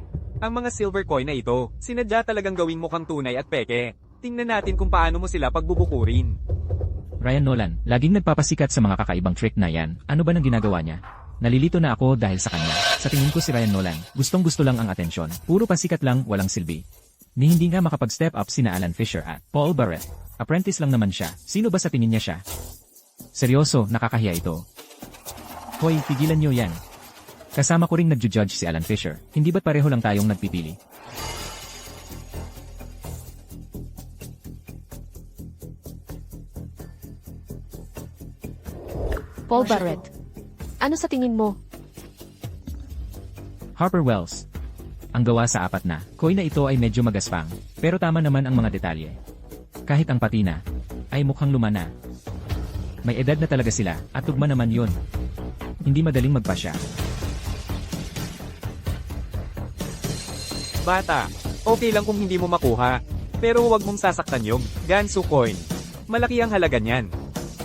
Ang mga silver coin na ito, sinadya talagang gawing mukhang tunay at peke. Tingnan natin kung paano mo sila pagbubukurin. Ryan Nolan, laging nagpapasikat sa mga kakaibang trick na yan. Ano ba nang ginagawa niya? Nalilito na ako dahil sa kanya. Sa tingin ko si Ryan Nolan, gustong-gusto lang ang atensyon. Puro pasikat lang, walang silbi. Ni hindi nga makapag-step up sina Alan Fisher at Paul Barrett. Apprentice lang naman siya. Sino ba sa tingin niya siya? Seryoso, nakakahiya ito. Hoy, tigilan niyo yan. Kasama ko ring nagjo-judge si Alan Fisher. Hindi ba't pareho lang tayong nagpipili? Paul Barrett. Ano sa tingin mo? Harper Wells. Ang gawa sa apat na coin na ito ay medyo magaspang, pero tama naman ang mga detalye. Kahit ang patina, ay mukhang luma na. May edad na talaga sila, at tugma naman yun. Hindi madaling magpasya. Bata, okay lang kung hindi mo makuha. Pero huwag mong sasaktan yung Gansu coin. Malaki ang halaga niyan.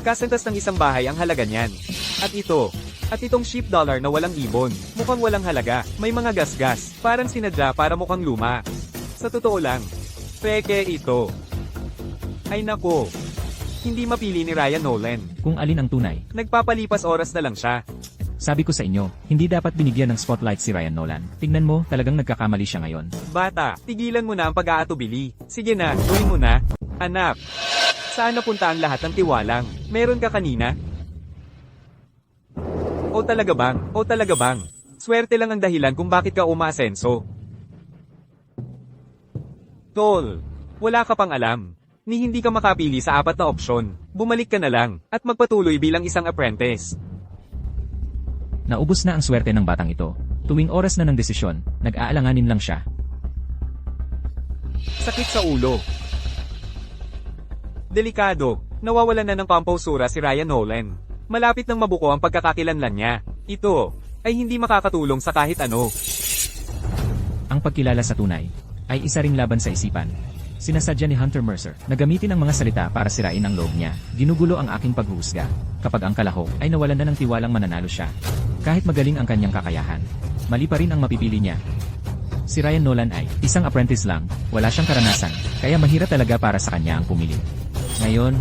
Kasantas ng isang bahay ang halaga niyan. At itong sheep dollar na walang ibon, mukhang walang halaga, may mga gasgas, parang sinadya para mukhang luma. Sa totoo lang, peke ito. Ay nako, hindi mapili ni Ryan Nolan. Kung alin ang tunay. Nagpapalipas oras na lang siya. Sabi ko sa inyo, hindi dapat binigyan ng spotlight si Ryan Nolan. Tingnan mo, talagang nagkakamali siya ngayon. Bata, tigilan mo na ang pag-aatubili. Sige na, gawin mo na. Anak, saan napunta ang lahat ng tiwalang? Meron ka kanina? O talaga bang? Swerte lang ang dahilan kung bakit ka umaasenso. Tol, wala ka pang alam. Ni hindi ka makapili sa apat na opsyon. Bumalik ka na lang, at magpatuloy bilang isang apprentice. Naubos na ang swerte ng batang ito. Tuwing oras na ng desisyon, nag-aalanganin lang siya. Sakit sa ulo. Delikado. Nawawalan na ng pampausura si Ryan Nolan. Malapit nang mabuko ang pagkakakilanlan niya. Ito ay hindi makakatulong sa kahit ano. Ang pagkilala sa tunay ay isa ring laban sa isipan. Sinasadya ni Hunter Mercer na gamitin ang mga salita para sirain ang loob niya. Ginugulo ang aking paghuhusga. Kapag ang kalahok ay nawalan na ng tiwalang mananalo siya. Kahit magaling ang kanyang kakayahan, mali pa rin ang mapipili niya. Si Ryan Nolan ay isang apprentice lang, wala siyang karanasan, kaya mahirap talaga para sa kanya ang pumili. Ngayon,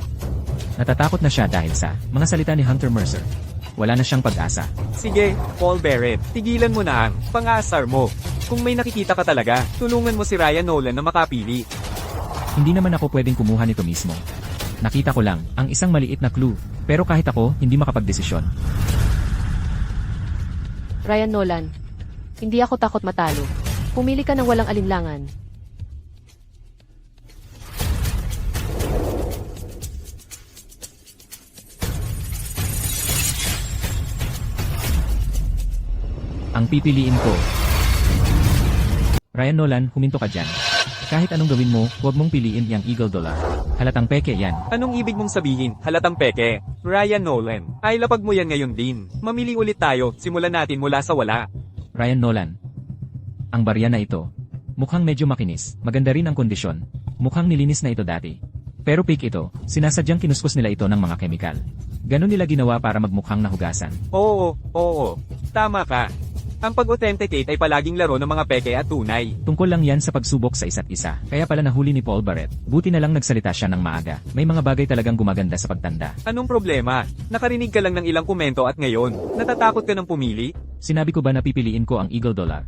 natatakot na siya dahil sa mga salita ni Hunter Mercer. Wala na siyang pag-asa. Sige, Paul Barrett, tigilan mo na ang pang-aasar mo. Kung may nakikita ka talaga, tulungan mo si Ryan Nolan na makapili. Hindi naman ako pwedeng kumuha nito mismo. Nakita ko lang ang isang maliit na clue, pero kahit ako, hindi makapagdesisyon. Ryan Nolan, hindi ako takot matalo. Pumili ka ng walang alinlangan. Ang pipiliin ko. Ryan Nolan, huminto ka dyan. Kahit anong gawin mo, huwag mong piliin yung Eagle Dollar. Halatang peke yan. Anong ibig mong sabihin? Halatang peke. Ryan Nolan, ay lapag mo yan ngayon din. Mamili ulit tayo, simulan natin mula sa wala. Ryan Nolan. Ang barya na ito. Mukhang medyo makinis, maganda rin ang kondisyon. Mukhang nilinis na ito dati. Pero fake ito, sinasadyang kinuskus nila ito ng mga kemikal. Ganon nila ginawa para magmukhang nahugasan. Oo. Tama ka. Ang pag-authenticate ay palaging laro ng mga peke at tunay. Tungkol lang yan sa pagsubok sa isa't isa. Kaya pala nahuli ni Paul Barrett. Buti na lang nagsalita siya ng maaga. May mga bagay talagang gumaganda sa pagtanda. Anong problema? Nakarinig ka lang ng ilang komento at ngayon, natatakot ka ng pumili? Sinabi ko ba na pipiliin ko ang Eagle Dollar?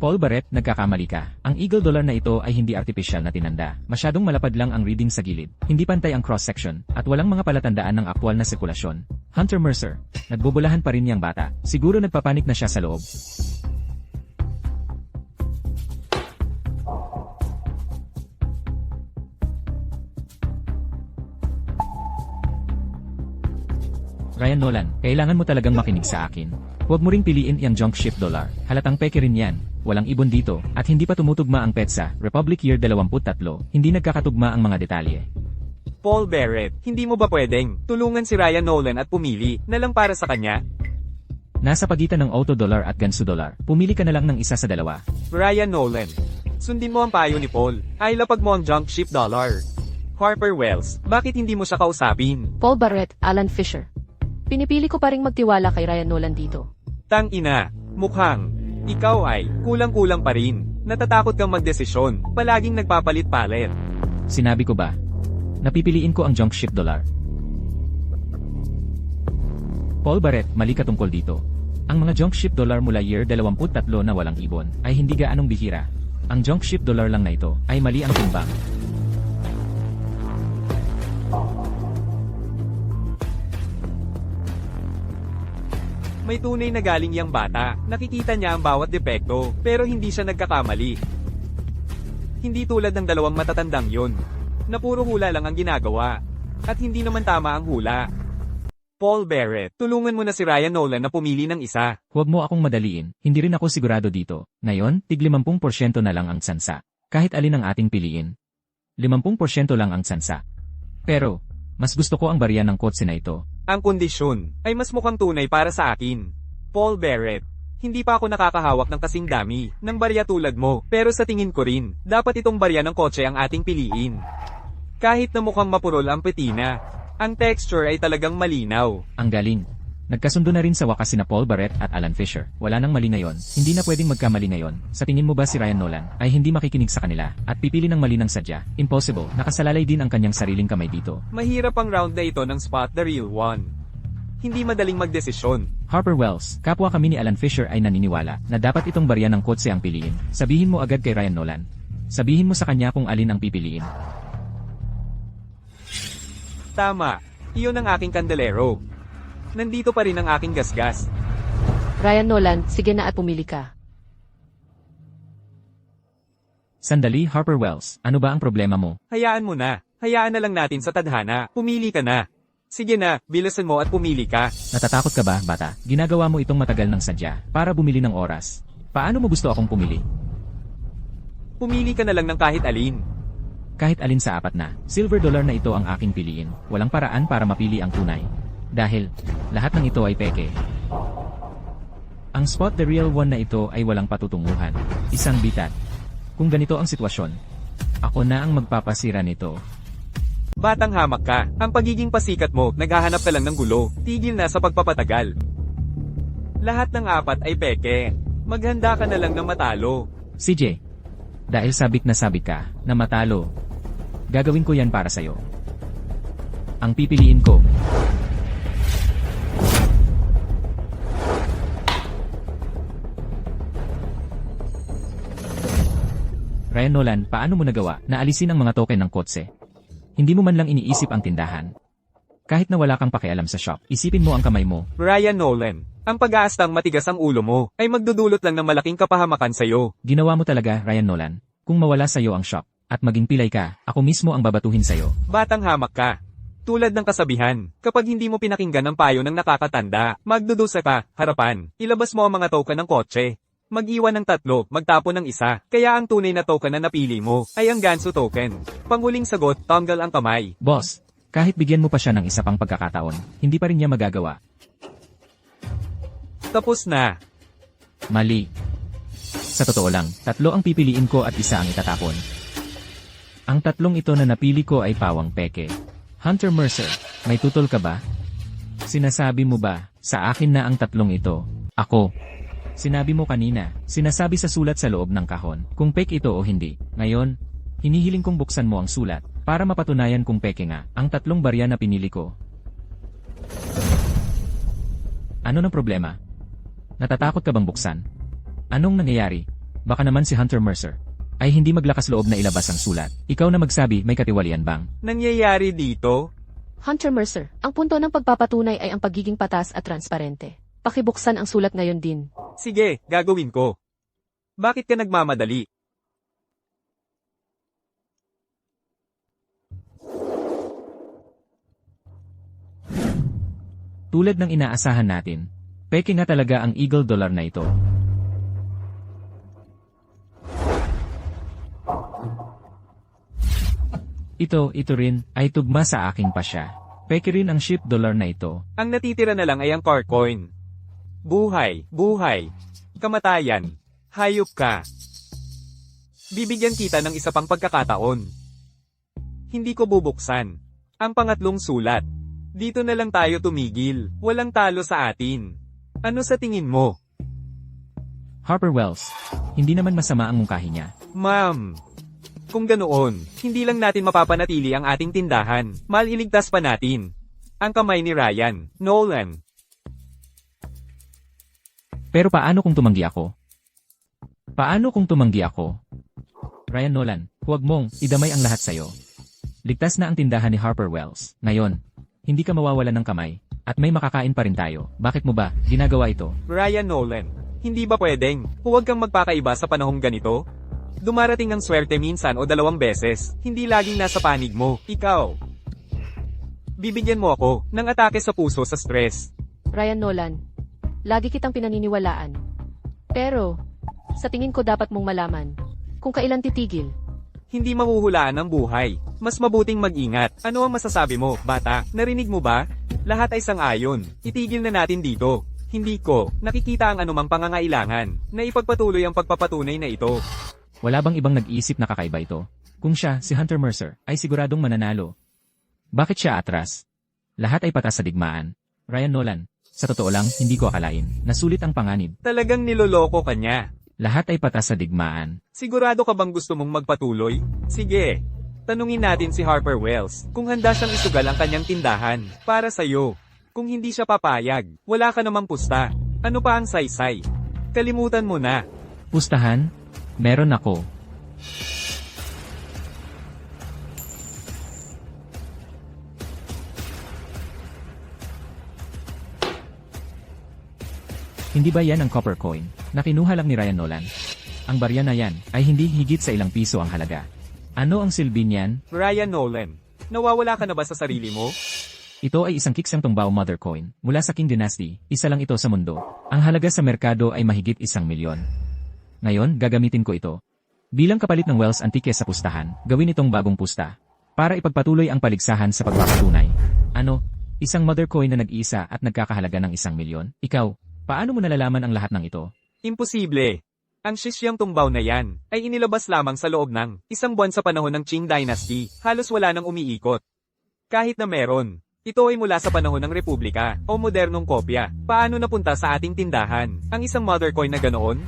Paul Barrett, nagkakamali ka. Ang Eagle Dollar na ito ay hindi artificial na tinanda. Masyadong malapad lang ang reading sa gilid. Hindi pantay ang cross-section, at walang mga palatandaan ng aktwal na sirkulasyon. Hunter Mercer, nagbubulahan pa rin niyang bata. Siguro nagpapanik na siya sa loob. Ryan Nolan, kailangan mo talagang makinig sa akin. Huwag mo ring piliin yung junk ship dollar. Halatang peke rin yan. Walang ibon dito, at hindi pa tumutugma ang petsa, Republic Year 23, hindi nagkakatugma ang mga detalye. Paul Barrett, hindi mo ba pwedeng tulungan si Ryan Nolan at pumili na lang para sa kanya? Nasa pagitan ng auto dollar at gansu dollar, pumili ka na lang ng isa sa dalawa. Ryan Nolan, sundin mo ang payo ni Paul. Ay lapag mo ang junk ship dollar. Harper Wells, bakit hindi mo siya kausapin? Paul Barrett, Alan Fisher. Pinipili ko pa ring magtiwala kay Ryan Nolan dito. Tang ina, mukhang ikaw ay kulang-kulang pa rin. Natatakot kang magdesisyon, palaging nagpapalit-palit. Sinabi ko ba? Napipiliin ko ang junk ship dollar. Paul Barrett, mali ka tungkol dito. Ang mga junk ship dollar mula year 23 na walang ibon ay hindi gaanong bihira. Ang junk ship dollar lang na ito ay mali ang timbang. May tunay na galing yang bata, nakikita niya ang bawat depekto, pero hindi siya nagkakamali. Hindi tulad ng dalawang matatandang yun, na puro hula lang ang ginagawa, at hindi naman tama ang hula. Paul Barrett, tulungan mo na si Ryan Nolan na pumili ng isa. Huwag mo akong madaliin, hindi rin ako sigurado dito. Ngayon, tig 50% na lang ang tsansa. Kahit alin ang ating piliin. 50% lang ang tsansa. Pero, mas gusto ko ang barya ng kotse na ito. Ang kondisyon ay mas mukhang tunay para sa akin. Paul Barrett, hindi pa ako nakakahawak ng kasing dami ng barya tulad mo, pero sa tingin ko rin, dapat itong barya ng kotse ang ating piliin. Kahit na mukhang mapurol ang petina, ang texture ay talagang malinaw. Ang galing. Nagkasundo na rin sa wakas sina Paul Barrett at Alan Fisher. Wala nang mali ngayon. Hindi na pwedeng magkamali ngayon. Sa tingin mo ba si Ryan Nolan ay hindi makikinig sa kanila at pipili ng mali ng sadya? Impossible. Nakasalalay din ang kanyang sariling kamay dito. Mahirap ang round na ito ng Spot the Real One. Hindi madaling magdesisyon. Harper Wells, kapwa kami ni Alan Fisher ay naniniwala na dapat itong barya ng kotse ang piliin. Sabihin mo agad kay Ryan Nolan. Sabihin mo sa kanya kung alin ang pipiliin. Tama. Iyon ang aking kandelero. Nandito pa rin ang aking gasgas. Ryan Nolan, sige na at pumili ka. Sandali, Harper Wells, ano ba ang problema mo? Hayaan mo na. Hayaan na lang natin sa tadhana. Pumili ka na. Sige na, bilisan mo at pumili ka. Natatakot ka ba, bata? Ginagawa mo itong matagal ng sadya para bumili ng oras. Paano mo gusto akong pumili? Pumili ka na lang ng kahit alin. Kahit alin sa apat na silver dollar na ito ang aking piliin, walang paraan para mapili ang tunay. Dahil, lahat ng ito ay peke. Ang spot the real one na ito ay walang patutunguhan. Isang bitat. Kung ganito ang sitwasyon, ako na ang magpapasira nito. Batang hamak ka, ang pagiging pasikat mo, naghahanap ka lang ng gulo, tigil na sa pagpapatagal. Lahat ng apat ay peke. Maghanda ka na lang na matalo. CJ, dahil sabik ka na matalo, gagawin ko yan para sa'yo. Ang pipiliin ko, Ryan Nolan, paano mo nagawa na alisin ang mga token ng kotse? Hindi mo man lang iniisip ang tindahan. Kahit na wala kang pakialam sa shop, isipin mo ang kamay mo. Ryan Nolan, ang pag-aastang matigas ang ulo mo, ay magdudulot lang ng malaking kapahamakan sa'yo. Ginawa mo talaga, Ryan Nolan. Kung mawala sa'yo ang shop, at maging pilay ka, ako mismo ang babatuhin sa'yo. Batang hamak ka. Tulad ng kasabihan, kapag hindi mo pinakinggan ang payo ng nakakatanda, magdudusa ka, harapan, ilabas mo ang mga token ng kotse. Mag-iwan ng 3, magtapon ng 1. Kaya ang tunay na token na napili mo ay ang Gansu token. Panghuling sagot, tanggal ang kamay. Boss, kahit bigyan mo pa siya ng isa pang pagkakataon, hindi pa rin niya magagawa. Tapos na. Mali. Sa totoo lang, 3 ang pipiliin ko at 1 ang itatapon. Ang 3 ito na napili ko ay pawang peke. Hunter Mercer, may tutol ka ba? Sinasabi mo ba, sa akin na ang 3 ito? Ako. Sinabi mo kanina, sinasabi sa sulat sa loob ng kahon, kung fake ito o hindi. Ngayon, hinihiling kong buksan mo ang sulat, para mapatunayan kung peke nga, ang 3 barya na pinili ko. Ano ng problema? Natatakot ka bang buksan? Anong nangyayari? Baka naman si Hunter Mercer ay hindi maglakas loob na ilabas ang sulat. Ikaw na magsabi, may katiwalian bang? Nangyayari dito? Hunter Mercer, ang punto ng pagpapatunay ay ang pagiging patas at transparente. Pakibuksan ang sulat ngayon din. Sige, gagawin ko. Bakit ka nagmamadali? Tulad ng inaasahan natin, peke nga talaga ang Eagle dollar na ito. Ito rin, ay tugma sa aking pasya. Peke rin ang ship dollar na ito. Ang natitira na lang ay ang car coin. Buhay, kamatayan, hayop ka. Bibigyan kita ng isa pang pagkakataon. Hindi ko bubuksan. Ang pangatlong sulat. Dito na lang tayo tumigil, walang talo sa atin. Ano sa tingin mo? Harper Wells, hindi naman masama ang mungkahi niya. Ma'am, kung ganoon, hindi lang natin mapapanatili ang ating tindahan, maliligtas pa natin. Ang kamay ni Ryan Nolan. Pero paano kung tumanggi ako? Paano kung tumanggi ako? Ryan Nolan, huwag mong idamay ang lahat sa'yo. Ligtas na ang tindahan ni Harper Wells. Ngayon, hindi ka mawawalan ng kamay, at may makakain pa rin tayo. Bakit mo ba ginagawa ito? Ryan Nolan, hindi ba pwedeng, huwag kang magpakaiba sa panahong ganito? Dumarating ang swerte minsan o 2 beses, hindi laging nasa panig mo, ikaw. Bibigyan mo ako ng atake sa puso sa stress. Ryan Nolan, lagi kitang pinaniniwalaan. Pero, sa tingin ko dapat mong malaman, kung kailan titigil. Hindi mahuhulaan ang buhay. Mas mabuting mag-ingat. Ano ang masasabi mo, bata? Narinig mo ba? Lahat ay sang-ayon. Itigil na natin dito. Hindi ko nakikita ang anumang pangangailangan na ipagpatuloy ang pagpapatunay na ito. Wala bang ibang nag-iisip na kakaiba ito? Kung siya, si Hunter Mercer, ay siguradong mananalo. Bakit siya atras? Lahat ay patas sa digmaan. Ryan Nolan, sa totoo lang, hindi ko akalain na sulit ang panganib. Talagang niloloko ka niya. Lahat ay patas sa digmaan. Sigurado ka bang gusto mong magpatuloy? Sige. Tanungin natin si Harper Wells kung handa siyang isugal ang kanyang tindahan para sa'yo. Kung hindi siya papayag, wala ka namang pusta. Ano pa ang saysay? Kalimutan mo na. Pustahan? Meron ako. Hindi ba yan ang copper coin na kinuha lang ni Ryan Nolan? Ang barya na yan ay hindi higit sa ilang piso ang halaga. Ano ang silbi niyan? Ryan Nolan, nawawala ka na ba sa sarili mo? Ito ay isang kiksang tumbao mother coin mula sa Qing Dynasty, isa lang ito sa mundo. Ang halaga sa merkado ay mahigit 1 milyon. Ngayon, gagamitin ko ito. Bilang kapalit ng Wells Antique sa pustahan, gawin itong bagong pusta. Para ipagpatuloy ang paligsahan sa pagpapatunay. Ano? Isang mother coin na nag-iisa at nagkakahalaga ng 1,000,000? Ikaw, paano mo nalalaman ang lahat ng ito? Imposible. Ang Shishyang tumbaw na yan ay inilabas lamang sa loob ng 1 buwan sa panahon ng Qing Dynasty. Halos wala nang umiikot. Kahit na meron, ito ay mula sa panahon ng Republika o modernong kopya. Paano napunta sa ating tindahan ang isang mother coin na ganoon?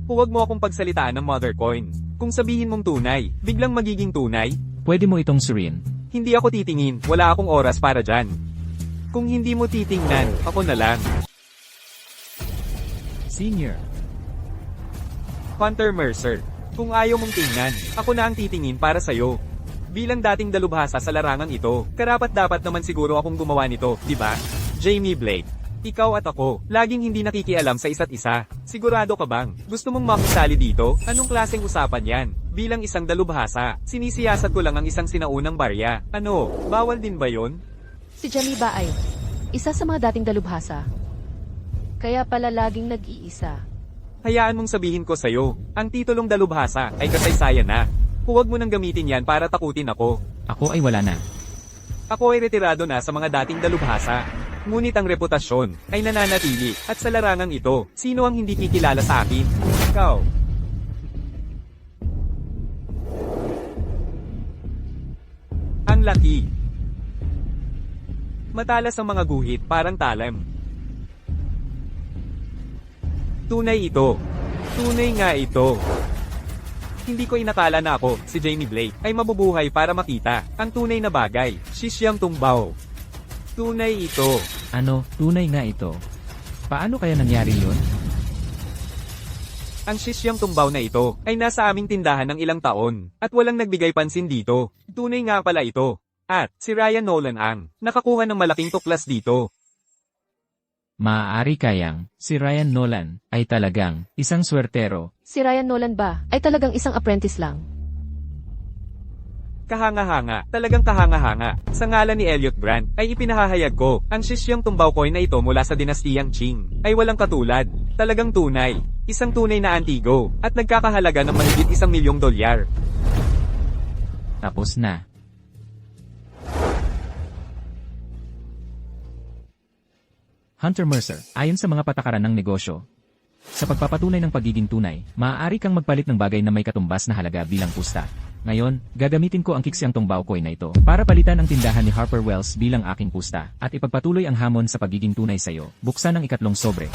Huwag mo akong pagsalitaan ng mother coin. Kung sabihin mong tunay, biglang magiging tunay? Pwede mo itong suriin. Hindi ako titingin, wala akong oras para dyan. Kung hindi mo titingnan, ako na lang. Senior. Hunter Mercer, kung ayaw mong tingnan, ako na ang titingin para sa'yo. Bilang dating dalubhasa sa larangang ito, karapat-dapat naman siguro akong gumawa nito, di ba? Jamie Blake, ikaw at ako, laging hindi nakikialam sa isa't isa. Sigurado ka bang gusto mong makisali dito? Anong klaseng usapan yan? Bilang isang dalubhasa, sinisiyasat ko lang ang isang sinaunang barya. Ano, bawal din ba yon? Si Jamie ba ay isa sa mga dating dalubhasa? Kaya pala laging nag-iisa. Hayaan mong sabihin ko sa'yo, ang titulong dalubhasa ay kasaysayan na. Huwag mo nang gamitin yan para takutin ako. Ako ay wala na. Ako ay retirado na sa mga dating dalubhasa. Ngunit ang reputasyon ay nananatili at sa larangang ito, sino ang hindi kikilala sa akin? Ikaw. Ang laki. Matalas ang mga guhit parang talam. Tunay ito. Tunay nga ito. Hindi ko inakala na ako, si Jamie Blake, ay mabubuhay para makita ang tunay na bagay, Shishyang tumbaw. Tunay ito. Ano, tunay nga ito. Paano kaya nangyari yun? Ang Shishyang tumbaw na ito ay nasa aming tindahan ng ilang taon at walang nagbigay pansin dito. Tunay nga pala ito. At si Ryan Nolan ang nakakuha ng malaking tuklas dito. Maaari kayang, si Ryan Nolan, ay talagang, isang swertero. Si Ryan Nolan ba ay talagang isang apprentice lang? Kahanga-hanga, talagang kahanga-hanga. Sa ngalan ni Elliot Grant, ay ipinahahayag ko, ang Shishyang tumbaw coin na ito mula sa dinastiyang Qing, ay walang katulad. Talagang tunay. Isang tunay na antigo, at nagkakahalaga ng mahigit $1,000,000. Tapos na. Hunter Mercer, ayon sa mga patakaran ng negosyo, sa pagpapatunay ng pagiging tunay, maaari kang magpalit ng bagay na may katumbas na halaga bilang pusta. Ngayon, gagamitin ko ang Shishyang tumbaw coin na ito para palitan ang tindahan ni Harper Wells bilang aking pusta at ipagpatuloy ang hamon sa pagiging tunay sa iyo. Buksan ang ikatlong sobre.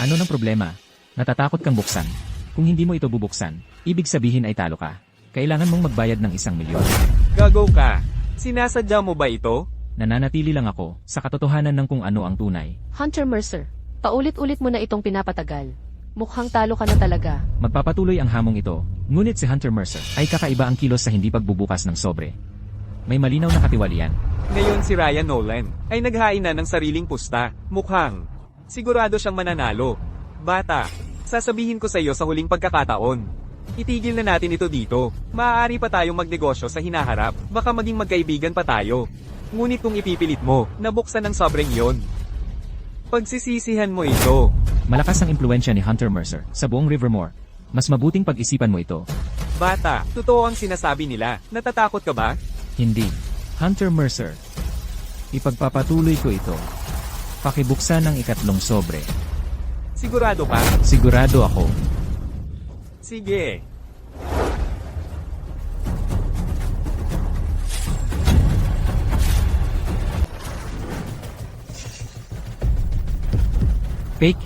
Ano ng problema? Natatakot kang buksan. Kung hindi mo ito bubuksan, ibig sabihin ay talo ka. Kailangan mong magbayad ng 1,000,000. Gago ka. Sinasadya mo ba ito? Nananatili lang ako sa katotohanan ng kung ano ang tunay. Hunter Mercer, paulit-ulit mo na itong pinapatagal. Mukhang talo ka na talaga. Magpapatuloy ang hamong ito, ngunit si Hunter Mercer ay kakaiba ang kilos sa hindi pagbubukas ng sobre. May malinaw na katiwalian. Ngayon si Ryan Nolan ay naghain na ng sariling pusta. Mukhang sigurado siyang mananalo. Bata, sasabihin ko sa iyo sa huling pagkakataon. Itigil na natin ito dito. Maaari pa tayong magnegosyo sa hinaharap. Baka maging magkaibigan pa tayo. Ngunit kung ipipilit mo, nabuksan ng sobrang yon. Pagsisisihan mo ito. Malakas ang impluensya ni Hunter Mercer sa buong Rivermore. Mas mabuting pag-isipan mo ito. Bata, totoo ang sinasabi nila. Natatakot ka ba? Hindi. Hunter Mercer. Ipagpapatuloy ko ito. Pakibuksan ang ikatlong sobre. Sigurado ka? Sigurado ako. Sige. Fake.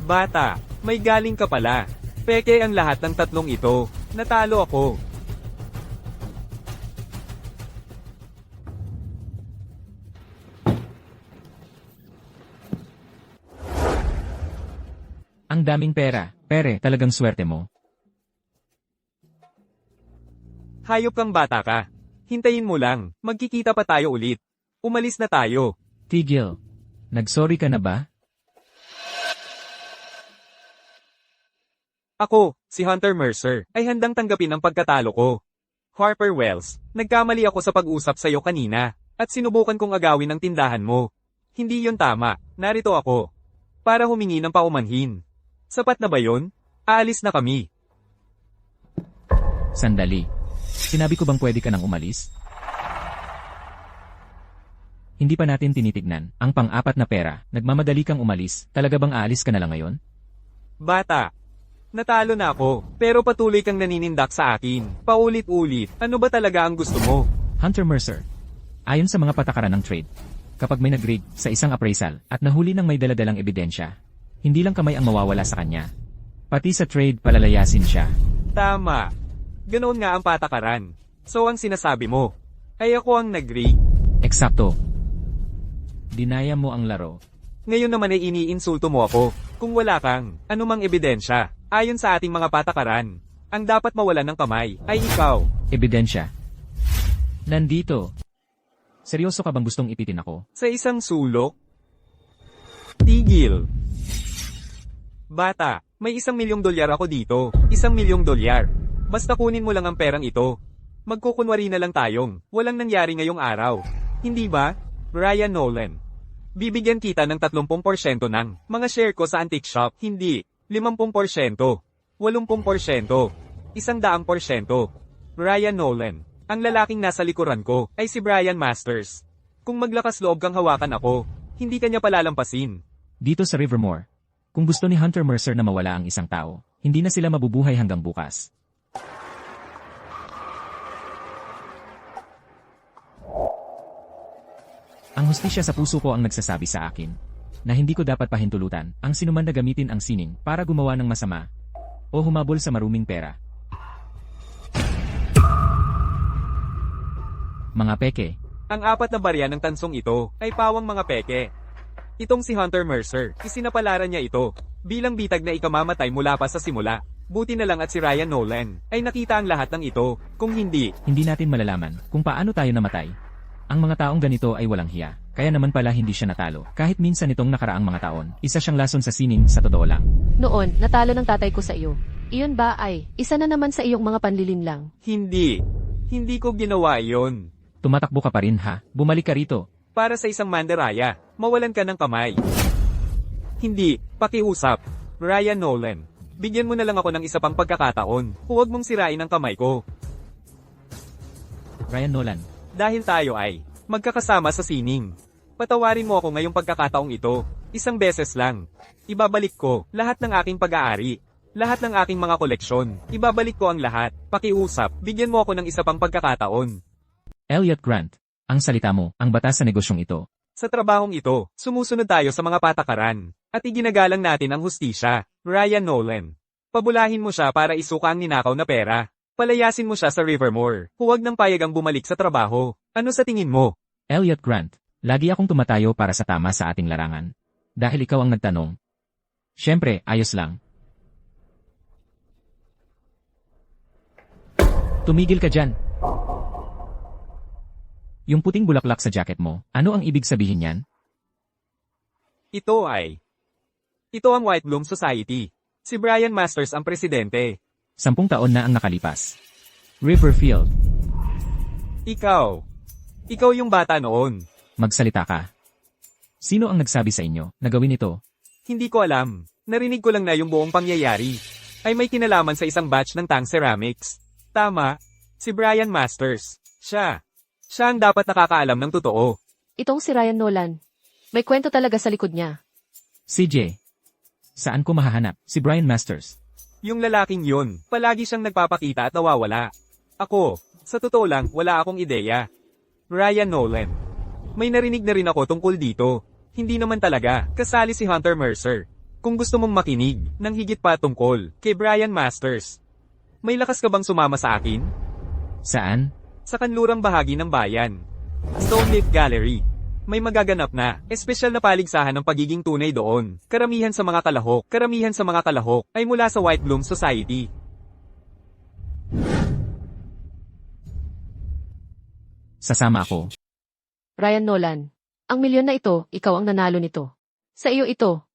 Bata, may galing ka pala. Peke ang lahat ng tatlong ito. Natalo ako. Ang daming pera. Pere, talagang swerte mo. Hayop kang bata ka. Hintayin mo lang. Magkikita pa tayo ulit. Umalis na tayo. Tigil. Nagsorry ka na ba? Ako, si Hunter Mercer, ay handang tanggapin ang pagkatalo ko. Harper Wells, nagkamali ako sa pag-usap sa iyo kanina, at sinubukan kong agawin ang tindahan mo. Hindi yon tama. Narito ako. para humingi ng paumanhin. Sapat na ba yon? Aalis na kami. Sandali. Sinabi ko bang pwede ka nang umalis? Hindi pa natin tinitignan ang pang-apat na pera. Nagmamadali kang umalis. Talaga bang aalis ka na lang ngayon? Bata, natalo na ako, pero patuloy kang naninindak sa akin. Paulit-ulit, ano ba talaga ang gusto mo? Hunter Mercer. Ayon sa mga patakaran ng trade, kapag may nag-grade sa isang appraisal at nahuli ng may daladalang ebidensya, hindi lang kamay ang mawawala sa kanya. Pati sa trade palalayasin siya. Tama. Ganoon nga ang patakaran. So ang sinasabi mo, ay ako ang nag-grade? Eksakto. Dinaya mo ang laro. Ngayon naman ay iniinsulto mo ako. Kung wala kang anumang ebidensya, ayon sa ating mga patakaran, ang dapat mawalan ng kamay ay ikaw. Ebidensya. Nandito. Seryoso ka bang gustong ipitin ako? Sa isang sulok? Tigil. Bata, may $1,000,000 ako dito. $1,000,000. Basta kunin mo lang ang perang ito. Magkukunwari na lang tayong walang nangyari ngayong araw. Hindi ba, Brian Nolan? Bibigyan kita ng 30% ng mga share ko sa antique shop. Hindi, 50%, 80%, 100%. Brian Nolan. Ang lalaking nasa likuran ko ay si Brian Masters. Kung maglakas loob kang hawakan ako, hindi kanya palalampasin. Dito sa Rivermore. Kung gusto ni Hunter Mercer na mawala ang isang tao, hindi na sila mabubuhay hanggang bukas. Ang hustisya sa puso ko ang nagsasabi sa akin na hindi ko dapat pahintulutan ang sinuman na gamitin ang sining para gumawa ng masama o humabol sa maruming pera. Mga peke. Ang 4 na barya ng tansong ito ay pawang mga peke. Itong si Hunter Mercer, isinapalaran niya ito bilang bitag na ikamamatay mula pa sa simula. Buti na lang at si Ryan Nolan ay nakita ang lahat ng ito. Kung hindi, Hindi natin malalaman kung paano tayo namatay. Ang mga taong ganito ay walang hiya, kaya naman pala hindi siya natalo. Kahit minsan itong nakaraang mga taon, isa siyang lason sa sining sa totoo lang. Noon, natalo ng tatay ko sa iyo. Iyon ba ay, isa na naman sa iyong mga panlilinlang? hindi. Hindi ko ginawa iyon. Tumatakbo ka pa rin ha, bumalik ka rito. Para sa isang mandaraya, mawalan ka ng kamay. Hindi, pakiusap. Ryan Nolan, bigyan mo na lang ako ng isa pang pagkakataon. Huwag mong sirain ang kamay ko. Ryan Nolan, Dahil tayo ay magkakasama sa sining. Patawarin mo ako ngayong pagkakataong ito. Isang beses lang. Ibabalik ko lahat ng aking pag-aari. Lahat ng aking mga koleksyon. Ibabalik ko ang lahat. Pakiusap, bigyan mo ako ng isa pang pagkakataon. Elliot Grant, ang salita mo, ang batas sa negosyong ito. Sa trabahong ito, sumusunod tayo sa mga patakaran. At iginagalang natin ang hustisya. Ryan Nolan. Pabulahin mo siya para isuka ang ninakaw na pera. Palayasin mo siya sa Rivermore. Huwag nang payagang bumalik sa trabaho. Ano sa tingin mo? Elliot Grant, lagi akong tumatayo para sa tama sa ating larangan. Dahil ikaw ang nagtanong. Siyempre, ayos lang. Tumigil ka dyan. Yung puting bulaklak sa jacket mo, ano ang ibig sabihin yan? Ito ang White Bloom Society. Si Brian Masters ang presidente. 10 taon na ang nakalipas. Riverfield, Ikaw yung bata noon. magsalita ka. Sino ang nagsabi sa inyo na gawin ito? Hindi ko alam. Narinig ko lang na yung buong pangyayari ay may kinalaman sa isang batch ng Tang Ceramics. Tama, si Brian Masters. Siya ang dapat nakakaalam ng totoo. Itong si Ryan Nolan. May kwento talaga sa likod niya. CJ, saan ko mahahanap si Brian Masters? Yung lalaking yun, palagi siyang nagpapakita at nawawala. Ako, sa totoo lang, wala akong ideya. Ryan Nolan. May narinig na rin ako tungkol dito. Hindi naman talaga, kasali si Hunter Mercer. Kung gusto mong makinig, ng higit pa tungkol, kay Brian Masters. May lakas ka bang sumama sa akin? Saan? Sa kanlurang bahagi ng bayan. Stoneleaf Gallery. May magaganap na, espesyal na paligsahan ng pagiging tunay doon. Karamihan sa mga kalahok ay mula sa White Bloom Society. Sasama ako. Ryan Nolan. Ang milyon na ito, ikaw ang nanalo nito. Sa iyo ito.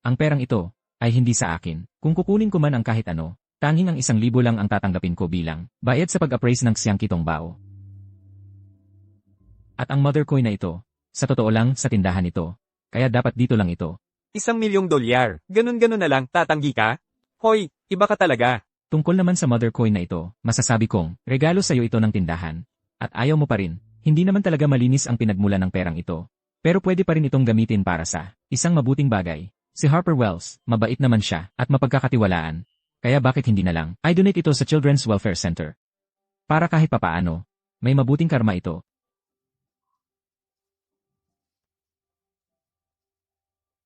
Ang perang ito ay hindi sa akin. Kung kukunin ko man ang kahit ano, Tanging ang 1,000 lang ang tatanggapin ko bilang bayad sa pag-appraise ng siyang kitong bao. At ang mother coin na ito, sa totoo lang sa tindahan ito, kaya dapat dito lang ito. $1,000,000. Ganun-ganun na lang, tatanggi ka? Hoy, iba ka talaga. Tungkol naman sa mother coin na ito, masasabi kong, regalo sa'yo ito ng tindahan. At ayaw mo pa rin, hindi naman talaga malinis ang pinagmula ng perang ito. Pero pwede pa rin itong gamitin para sa isang mabuting bagay. Si Harper Wells, mabait naman siya, at mapagkakatiwalaan. Kaya bakit hindi na lang, i-donate ito sa Children's Welfare Center. Para kahit papaano, may mabuting karma ito.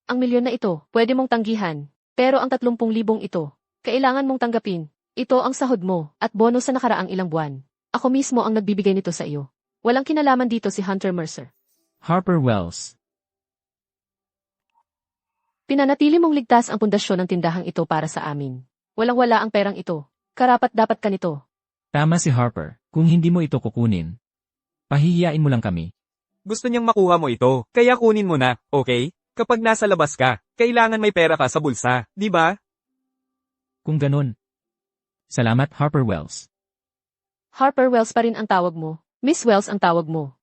Ang milyon na ito, pwede mong tanggihan. Pero ang 30,000 ito, kailangan mong tanggapin. Ito ang sahod mo, at bonus sa nakaraang ilang buwan. Ako mismo ang nagbibigay nito sa iyo. Walang kinalaman dito si Hunter Mercer. Harper Wells. Pinanatili mong ligtas ang pundasyon ng tindahang ito para sa amin. Walang-wala ang perang ito. Karapat-dapat ka nito. Tama si Harper, kung hindi mo ito kukunin, pahihiyain mo lang kami. Gusto niyang makuha mo ito, kaya kunin mo na, okay? Kapag nasa labas ka, kailangan may pera ka sa bulsa, di ba? Kung ganun. Salamat Harper Wells. Harper Wells pa rin ang tawag mo. Miss Wells ang tawag mo.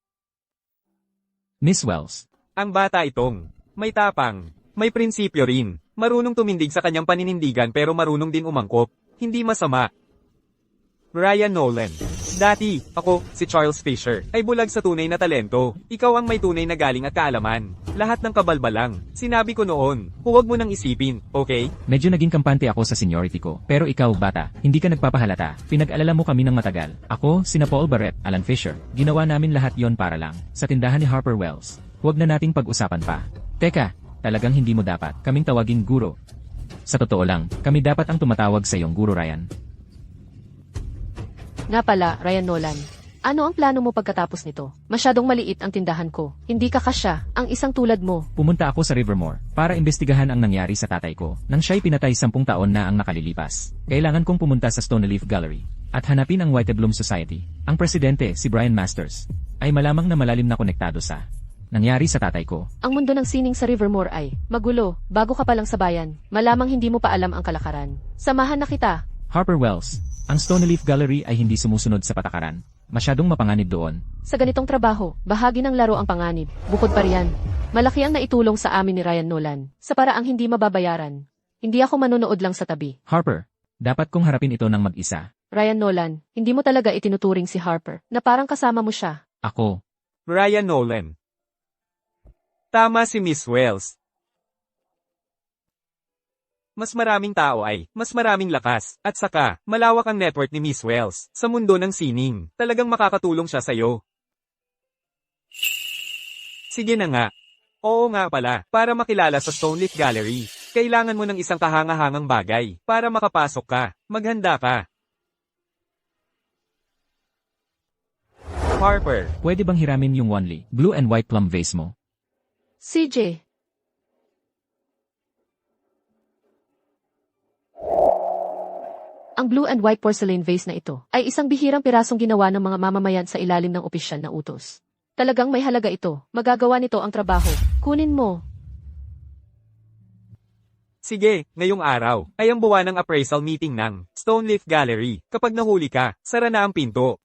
Miss Wells. Ang bata itong may tapang, may prinsipyo rin, marunong tumindig sa kanyang paninindigan pero marunong din umangkop. Hindi masama. Ryan Nolan. Dati, ako, si Charles Fisher, ay bulag sa tunay na talento. Ikaw ang may tunay na galing at kaalaman. Lahat ng kabalbalang. Sinabi ko noon, huwag mo nang isipin, okay? Medyo naging kampante ako sa seniority ko. Pero ikaw, bata, hindi ka nagpapahalata. Pinag-alala mo kami ng matagal. Ako, sina Paul Barrett, Alan Fisher. Ginawa namin lahat yon para lang. Sa tindahan ni Harper Wells. Huwag na nating pag-usapan pa. Teka, talagang hindi mo dapat kaming tawagin guro. Sa totoo lang, kami dapat ang tumatawag sa iyong guro Ryan. Nga pala, Ryan Nolan. Ano ang plano mo pagkatapos nito? Masyadong maliit ang tindahan ko. Hindi ka kasya, ang isang tulad mo. Pumunta ako sa Rivermore para imbestigahan ang nangyari sa tatay ko nang siya'y pinatay 10 taon na ang nakalilipas. Kailangan kong pumunta sa Stoneleaf Gallery at hanapin ang White Bloom Society. Ang presidente, si Brian Masters, ay malamang na malalim na konektado sa nangyari sa tatay ko. Ang mundo ng sining sa Rivermore ay magulo. Bago ka pa lang sa bayan, malamang hindi mo pa alam ang kalakaran. Samahan na kita. Harper Wells, ang Stoneleaf Gallery ay hindi sumusunod sa patakaran. Masyadong mapanganib doon. Sa ganitong trabaho, bahagi ng laro ang panganib. Bukod pa riyan, malaki ang naitulong sa amin ni Ryan Nolan, sa paraang hindi mababayaran. Hindi ako manonood lang sa tabi. Harper, dapat kong harapin ito ng mag-isa. Ryan Nolan, hindi mo talaga itinuturing si Harper, na parang kasama mo siya. Ako. Ryan Nolan. Tama si Miss Wells. Mas maraming tao ay, mas maraming lakas, at saka, malawak ang network ni Miss Wells, sa mundo ng sining. Talagang makakatulong siya sa'yo. Sige na nga. Oo nga pala, para makilala sa Stoneleaf Gallery, kailangan mo ng isang kahangahangang bagay, para makapasok ka. Maghanda ka. Harper. Pwede bang hiramin yung Wanli, blue and white plum vase mo? CJ. Ang blue and white porcelain vase na ito ay isang bihirang pirasong ginawa ng mga mamamayan sa ilalim ng opisyal na utos. Talagang may halaga ito. Magagawa nito ang trabaho. Kunin mo. Sige, ngayong araw, ay ang buwan ng appraisal meeting ng Stoneleaf Gallery. Kapag nahuli ka, sara na ang pinto.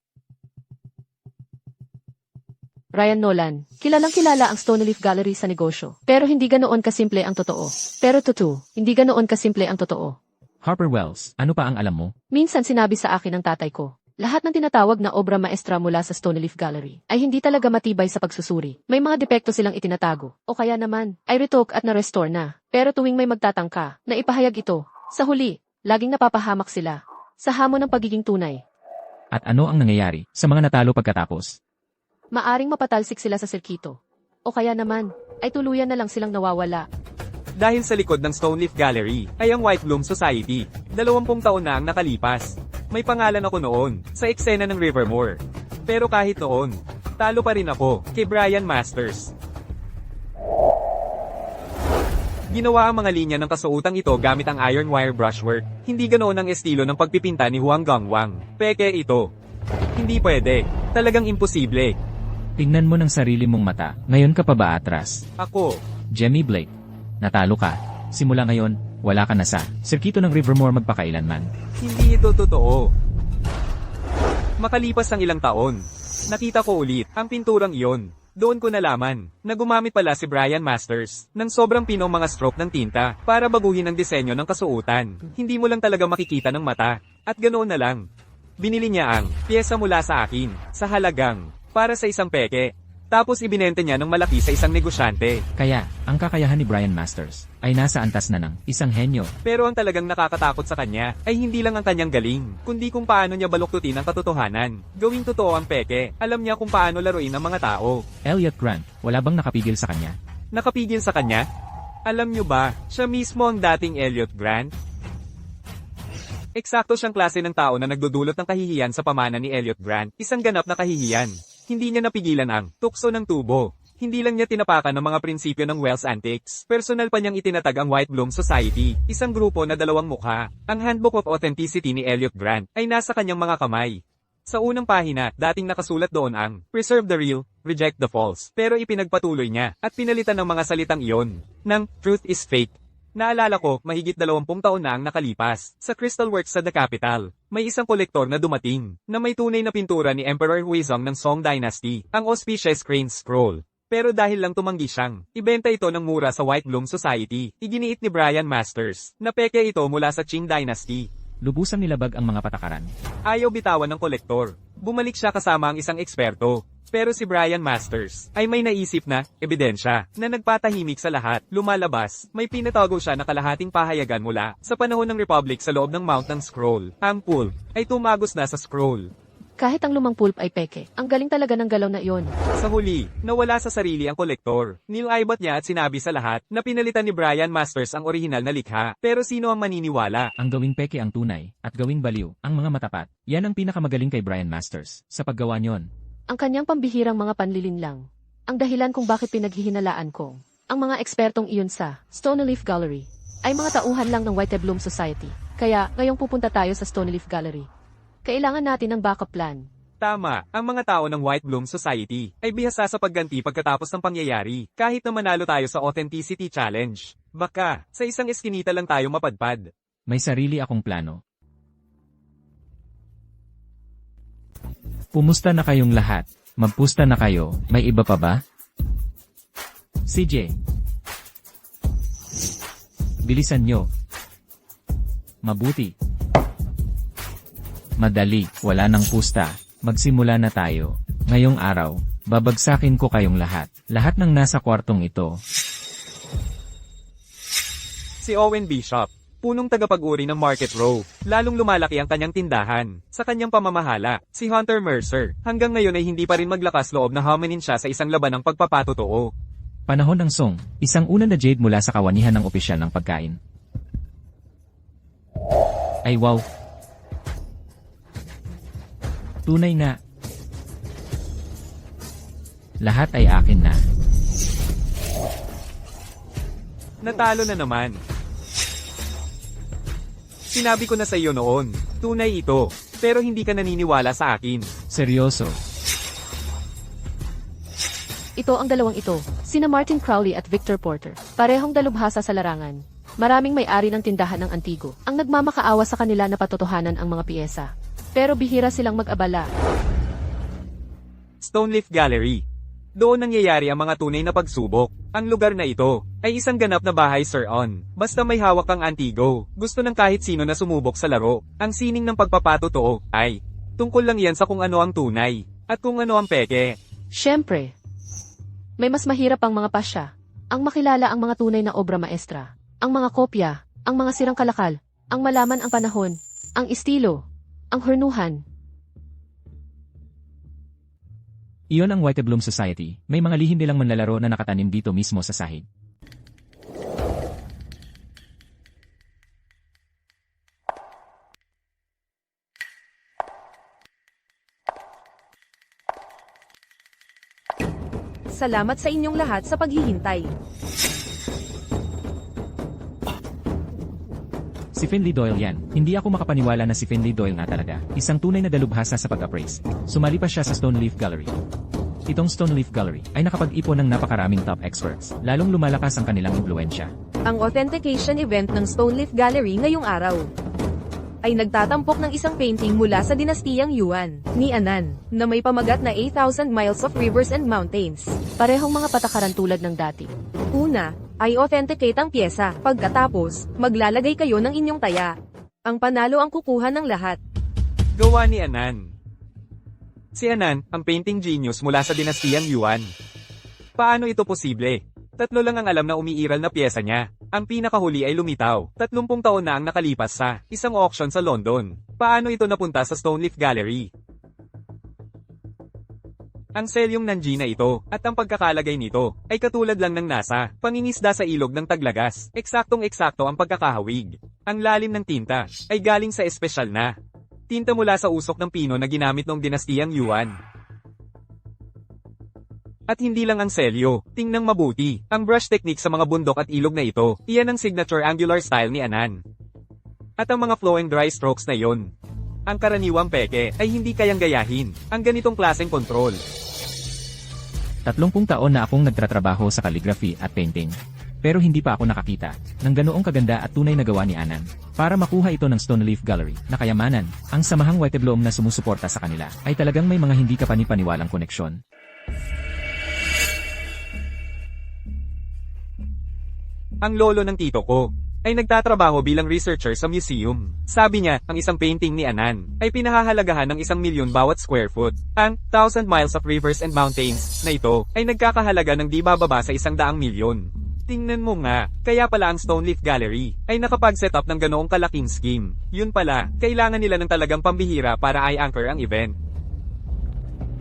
Ryan Nolan, kilalang-kilala ang Stoneleaf Gallery sa negosyo. Pero hindi ganoon kasimple ang totoo. Pero hindi ganoon kasimple ang totoo. Harper Wells, ano pa ang alam mo? Minsan sinabi sa akin ng tatay ko, lahat ng tinatawag na obra maestra mula sa Stoneleaf Gallery ay hindi talaga matibay sa pagsusuri. May mga depekto silang itinatago. O kaya naman, ay retoke at na-restore na. Pero tuwing may magtatangka, na ipahayag ito, sa huli, laging napapahamak sila. Sa hamon ng pagiging tunay. At ano ang nangyayari sa mga natalo pagkatapos? Maaring mapatalsik sila sa sirkito. O kaya naman, ay tuluyan na lang silang nawawala. Dahil sa likod ng Stoneleaf Gallery, ay ang White Bloom Society. 20 taon na ang nakalipas. May pangalan ako noon, sa eksena ng Rivermore. Pero kahit noon, talo pa rin ako, kay Brian Masters. Ginawa ang mga linya ng kasuotang ito gamit ang iron wire brushwork. Hindi ganoon ang estilo ng pagpipinta ni Huang Gangwang. Peke ito. Hindi pwede. Talagang imposible. Tingnan mo ng sarili mong mata. Ngayon ka pa ba atras? Ako. Jemmy Blake. Natalo ka. Simula ngayon, wala ka na sa sirkito ng Rivermore magpakailanman. Hindi ito totoo. Makalipas ang ilang taon, nakita ko ulit ang pinturang iyon. Doon ko nalaman na gumamit pala si Brian Masters ng sobrang pinong mga stroke ng tinta para baguhin ang disenyo ng kasuotan. Hindi mo lang talaga makikita ng mata. At ganoon na lang. Binili niya ang pyesa mula sa akin sa halagang para sa isang peke. Tapos ibinenta niya ng malaki sa isang negosyante. Kaya, ang kakayahan ni Brian Masters ay nasa antas na ng isang henyo. Pero ang talagang nakakatakot sa kanya ay hindi lang ang kanyang galing, kundi kung paano niya baluktutin ang katotohanan. Gawing totoo ang peke, alam niya kung paano laruin ang mga tao. Elliot Grant, wala bang nakapigil sa kanya? Nakapigil sa kanya? Alam niyo ba, siya mismo ang dating Elliot Grant? Eksakto siyang klase ng tao na nagdudulot ng kahihiyan sa pamana ni Elliot Grant, isang ganap na kahihiyan. Hindi niya napigilan ang tukso ng tubo. Hindi lang niya tinapakan ng mga prinsipyo ng Wells Antiques. Personal pa niyang itinatag ang White Bloom Society, isang grupo na dalawang mukha. Ang Handbook of Authenticity ni Elliot Grant ay nasa kanyang mga kamay. Sa unang pahina, dating nakasulat doon ang Preserve the Real, Reject the False. Pero ipinagpatuloy niya at pinalitan ng mga salitang iyon ng Truth is Fake. Naalala ko, mahigit 20 taon na ang nakalipas. Sa Crystal Works sa The Capital, may isang kolektor na dumating, na may tunay na pintura ni Emperor Huizong ng Song Dynasty, ang Auspicious Crane Scroll. Pero dahil lang tumanggi siyang ibenta ito ng mura sa White Bloom Society, iginiit ni Brian Masters, na peke ito mula sa Qing Dynasty. Lubusang nilabag ang mga patakaran. Ayaw bitawan ng kolektor. Bumalik siya kasama ang isang eksperto. Pero si Brian Masters ay may naisip na ebidensya na nagpatahimik sa lahat. Lumalabas, may pinatago siya na kalahating pahayagan mula sa panahon ng Republic sa loob ng Mount ng Scroll. Ang pulp ay tumagos na sa scroll. Kahit ang lumang pulp ay peke, ang galing talaga ng galaw na iyon. Sa huli, nawala sa sarili ang kolektor. Nilaibat niya at sinabi sa lahat na pinalitan ni Brian Masters ang orihinal na likha. Pero sino ang maniniwala? Ang gawing peke ang tunay, at gawing baliw ang mga matapat. Yan ang pinakamagaling kay Brian Masters. Sa paggawa niyon, Ang kanyang pambihirang mga panlilinlang. Ang dahilan kung bakit pinaghihinalaan ko. Ang mga ekspertong iyon sa Stoneleaf Gallery ay mga tauhan lang ng White Bloom Society. Kaya, ngayong pupunta tayo sa Stoneleaf Gallery. Kailangan natin ng backup plan. Tama, ang mga tao ng White Bloom Society ay bihasa sa pagganti pagkatapos ng pangyayari, kahit na manalo tayo sa Authenticity Challenge. Baka, sa isang eskinita lang tayo mapadpad. may sarili akong plano. Pumusta na kayong lahat? Magpusta na kayo, may iba pa ba? CJ. Bilisan nyo. Mabuti. Madali, wala nang pusta. Magsimula na tayo. Ngayong araw, babagsakin ko kayong lahat. Lahat ng nasa kwartong ito. Si Owen Bishop, punong tagapag-uri ng Market Row. Lalong lumalaki ang kanyang tindahan. Sa kanyang pamamahala, si Hunter Mercer, hanggang ngayon ay hindi pa rin maglakas loob na huminin siya sa isang laban ng pagpapatotoo. Panahon ng Song, isang una na jade mula sa kawanihan ng opisyal ng pagkain. Ay wow! Tunay nga. Lahat ay akin na. Natalo na naman. Sinabi ko na sa iyo noon, tunay ito, pero hindi ka naniniwala sa akin. Seryoso. Ito ang dalawang ito, sina Martin Crowley at Victor Porter. Parehong dalubhasa sa larangan. Maraming may-ari ng tindahan ng Antigo ang nagmamakaawa sa kanila na patotohanan ang mga piyesa. Pero bihira silang mag-abala. Stoneleaf Gallery. Doon nangyayari ang mga tunay na pagsubok. Ang lugar na ito ay isang ganap na bahay, Sir On. Basta may hawak kang Antigo, gusto ng kahit sino na sumubok sa laro. Ang sining ng pagpapatotoo ay tungkol lang yan sa kung ano ang tunay at kung ano ang peke. Siyempre, may mas mahirap pang mga pasya. Ang makilala ang mga tunay na obra maestra. Ang mga kopya, ang mga sirang kalakal, ang malaman ang panahon, ang estilo, ang hornuhan. Iyon ang White Bloom Society, may mga lihim nilang manlalaro na nakatanim dito mismo sa sahig. Salamat sa inyong lahat sa paghihintay. Si Finley Doyle yan. Hindi ako makapaniwala na si Finley Doyle nga talaga. Isang tunay na dalubhasa sa pag-appraise. Sumali pa siya sa Stoneleaf Gallery. Itong Stoneleaf Gallery ay nakapag-ipon ng napakaraming top experts. Lalong lumalakas ang kanilang impluensya. Ang authentication event ng Stoneleaf Gallery ngayong araw ay nagtatampok ng isang painting mula sa dinastiyang Yuan, ni Anan, na may pamagat na 8,000 miles of rivers and mountains. Parehong mga patakaran tulad ng dati. Una, ay authenticate ang pyesa. Pagkatapos, maglalagay kayo ng inyong taya. Ang panalo ang kukuha ng lahat. Gawa ni Anan. Si Anan, ang painting genius mula sa dinastiyang Yuan. Paano ito posible? 3 lang ang alam na umiiral na pyesa niya. Ang pinakahuli ay lumitaw. 30 taon na ang nakalipas sa isang auction sa London. Paano ito napunta sa Stoneleaf Gallery? Ang selyong nanji na ito, at ang pagkakalagay nito, ay katulad lang ng nasa pangingisda sa ilog ng Taglagas. Eksaktong-eksakto ang pagkakahawig. Ang lalim ng tinta, ay galing sa espesyal na tinta mula sa usok ng pino na ginamit noong dinastiyang Yuan. At hindi lang ang selyo, tingnang mabuti, ang brush technique sa mga bundok at ilog na ito, iyan ang signature angular style ni Anan. At ang mga flow and dry strokes na yon. Ang karaniwang peke ay hindi kayang gayahin ang ganitong klaseng kontrol. 30 taon na akong nagtatrabaho sa calligraphy at painting. Pero hindi pa ako nakakita ng ganoong kaganda at tunay na gawa ni Anan. Para makuha ito ng Stoneleaf Gallery na kayamanan, ang samahang White Bloom na sumusuporta sa kanila ay talagang may mga hindi kapanipaniwalang koneksyon. Ang lolo ng tito ko ay nagtatrabaho bilang researcher sa museum. Sabi niya, ang isang painting ni Anan ay pinahahalagahan ng 1,000,000 bawat square foot. Ang 1,000 miles of rivers and mountains na ito ay nagkakahalaga ng di bababa sa 100,000,000. Tingnan mo nga, kaya pala ang Stoneleaf Gallery ay nakapag-set up ng ganoong kalaking scheme. Yun pala, kailangan nila ng talagang pambihira para i-anchor ang event.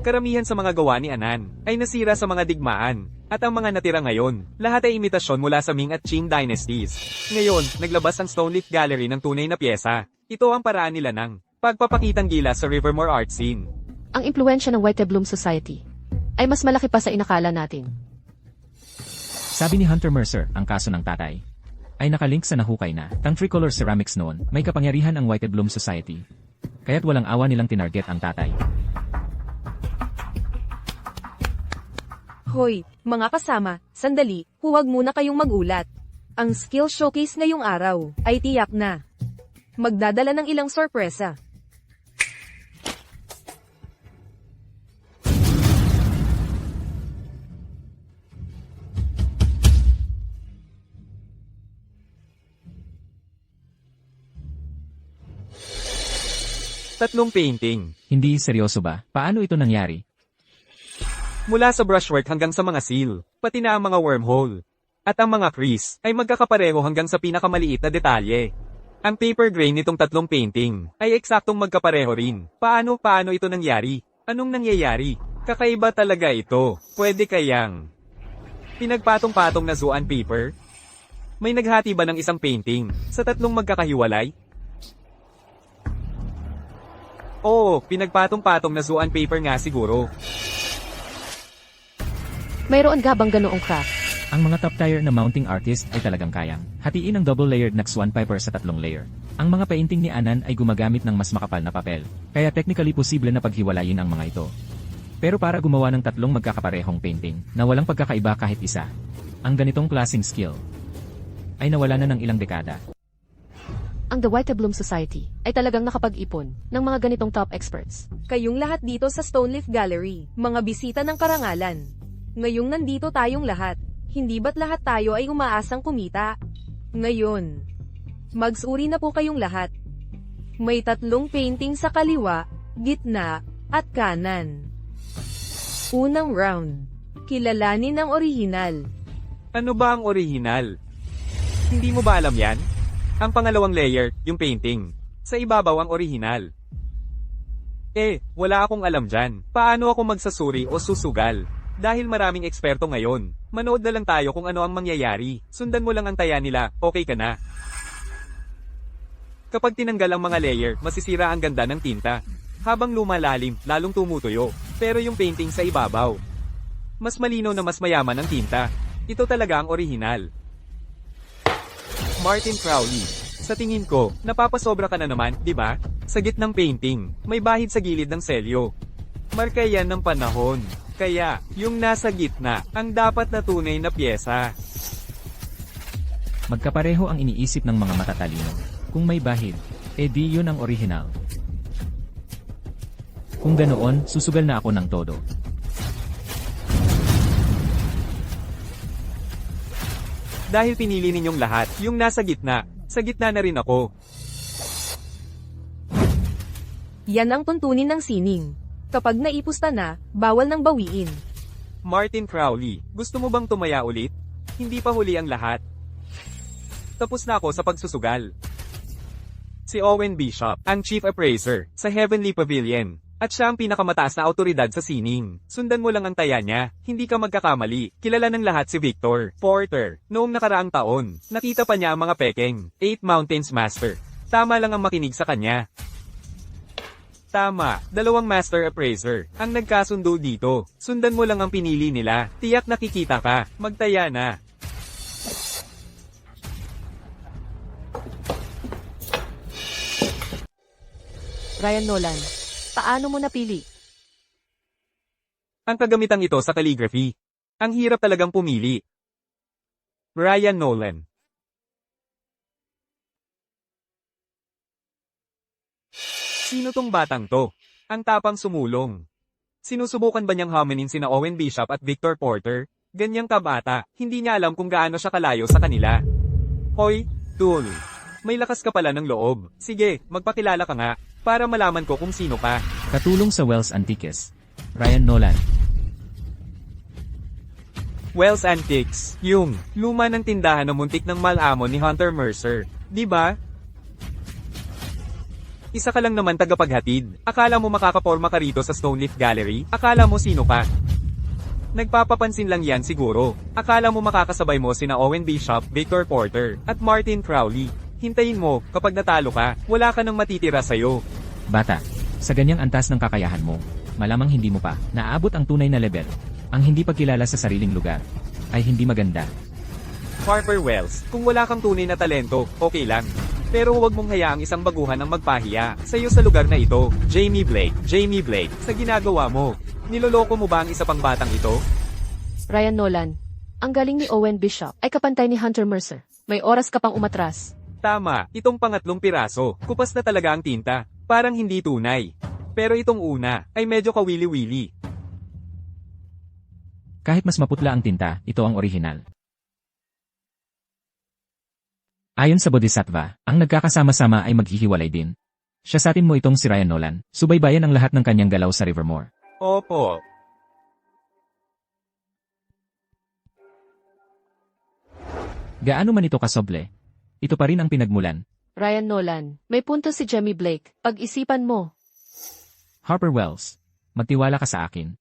Karamihan sa mga gawa ni Anan ay nasira sa mga digmaan. At ang mga natira ngayon, lahat ay imitasyon mula sa Ming at Qing dynasties. Ngayon, naglabas ang Stoneleaf Gallery ng tunay na pyesa. Ito ang paraan nila ng pagpapakitang gilas sa Rivermore art scene. Ang impluensya ng White Bloom Society ay mas malaki pa sa inakala natin. Sabi ni Hunter Mercer, ang kaso ng tatay ay nakalink sa nahukay na tang tricolor ceramics noon, may kapangyarihan ang White Bloom Society. Kaya't walang awa nilang tinarget ang tatay. Hoy, mga kasama, sandali, huwag muna kayong magulat. Ang skill showcase ngayong araw ay tiyak na magdadala ng ilang sorpresa. Tatlong painting. Hindi seryoso ba? Paano ito nangyari? Mula sa brushwork hanggang sa mga seal, pati na ang mga wormhole. At ang mga crease ay magkakapareho hanggang sa pinakamaliit na detalye. Ang paper grain nitong tatlong painting ay eksaktong magkapareho rin. Paano ito nangyari? Anong nangyayari? Kakaiba talaga ito. Pwede kayang pinagpatong-patong na zuan paper? May naghati ba ng isang painting sa tatlong magkakahiwalay? Oo, pinagpatong-patong na zuan paper nga siguro. Mayroon ga bang ganoong craft? Ang mga top-tier na mounting artist ay talagang kayang hatiin ang double-layered na swan paper sa 3 layer. Ang mga painting ni Anan ay gumagamit ng mas makapal na papel, kaya technically posible na paghiwalayin ang mga ito. Pero para gumawa ng 3 magkakaparehong painting na walang pagkakaiba kahit isa, ang ganitong klaseng skill ay nawala na ng ilang dekada. Ang The White Bloom Society ay talagang nakapag-ipon ng mga ganitong top experts. Kayong lahat dito sa Stoneleaf Gallery, mga bisita ng karangalan. Ngayong nandito tayong lahat, hindi ba't lahat tayo ay umaasang kumita? Ngayon, magsuri na po kayong lahat. May 3 painting sa kaliwa, gitna, at kanan. Unang round, kilalanin ang orihinal. Ano ba ang orihinal? Hindi mo ba alam yan? Ang pangalawang layer, yung painting. Sa ibabaw ang orihinal. Wala akong alam dyan. Paano ako magsasuri o susugal? Dahil maraming eksperto ngayon, manood na lang tayo kung ano ang mangyayari. Sundan mo lang ang taya nila, okay ka na. Kapag tinanggal ang mga layer, masisira ang ganda ng tinta. Habang lumalalim, lalong tumutuyo. Pero yung painting sa ibabaw, mas malinaw na mas mayaman ang tinta. Ito talaga ang orihinal. Martin Crowley. Sa tingin ko, napapasobra ka na naman, di ba? Sa gitnang painting, may bahid sa gilid ng selyo. Marka yan ng panahon. Kaya, yung nasa gitna, ang dapat na tunay na pyesa. Magkapareho ang iniisip ng mga matatalino. Kung may bahid, di yun ang orihinal. Kung ganoon, susugal na ako ng todo. Dahil pinili ninyong lahat, yung nasa gitna, sa gitna na rin ako. Yan ang tuntunin ng sining. Kapag naipusta na, bawal nang bawiin. Martin Crowley, gusto mo bang tumaya ulit? Hindi pa huli ang lahat. Tapos na ako sa pagsusugal. Si Owen Bishop, ang Chief Appraiser, sa Heavenly Pavilion. At siya ang pinakamataas na autoridad sa sining. Sundan mo lang ang taya niya, hindi ka magkakamali. Kilala ng lahat si Victor Porter. Noong nakaraang taon, nakita pa niya ang mga pekeng, 8 Mountains Master. Tama lang ang makinig sa kanya. Tama, 2 Master Appraiser ang nagkasundo dito. Sundan mo lang ang pinili nila. Tiyak nakikita ka, magtaya na. Ryan Nolan, paano mo napili? Ang kagamitang ito sa calligraphy. Ang hirap talagang pumili. Ryan Nolan. Sino tong batang to? Ang tapang sumulong. Sinusubukan ba niyang haminin sina Owen Bishop at Victor Porter? Ganyang kabata, hindi niya alam kung gaano siya kalayo sa kanila. Hoy, Tool. May lakas ka pala ng loob. Sige, magpakilala ka nga, para malaman ko kung sino ka. Katulong sa Wells Antiques. Ryan Nolan. Wells Antiques, yung luma ng tindahan ng muntik ng malamon ni Hunter Mercer. Di ba? Isa ka lang naman tagapaghatid. Akala mo makakaporma ka rito sa Stoneleaf Gallery? Akala mo sino ka? Nagpapapansin lang yan siguro. Akala mo makakasabay mo sina Owen Bishop, Victor Porter, at Martin Crowley. Hintayin mo, kapag natalo ka, wala ka nang matitira sa'yo. Bata, sa ganyang antas ng kakayahan mo, malamang hindi mo pa naabot ang tunay na level. Ang hindi pagkilala sa sariling lugar ay hindi maganda. Harper Wells, kung wala kang tunay na talento, okay lang. Pero huwag mong hayaang isang baguhan ang magpahiya sa'yo sa lugar na ito. Jamie Blake, sa ginagawa mo. Niloloko mo ba ang isa pang batang ito? Ryan Nolan, ang galing ni Owen Bishop ay kapantay ni Hunter Mercer. May oras ka pang umatras. Tama, itong pangatlong piraso, kupas na talaga ang tinta. Parang hindi tunay. Pero itong una, ay medyo kawili-wili. Kahit mas maputla ang tinta, ito ang orihinal. Ayon sa Bodhisattva, ang nagkakasama-sama ay maghihiwalay din. Siyasatin mo itong si Ryan Nolan, subaybayan ang lahat ng kanyang galaw sa Rivermore. Opo. Gaano man ito kasoble, ito pa rin ang pinagmulan. Ryan Nolan, may punto si Jamie Blake. Pag-isipan mo. Harper Wells, magtiwala ka sa akin.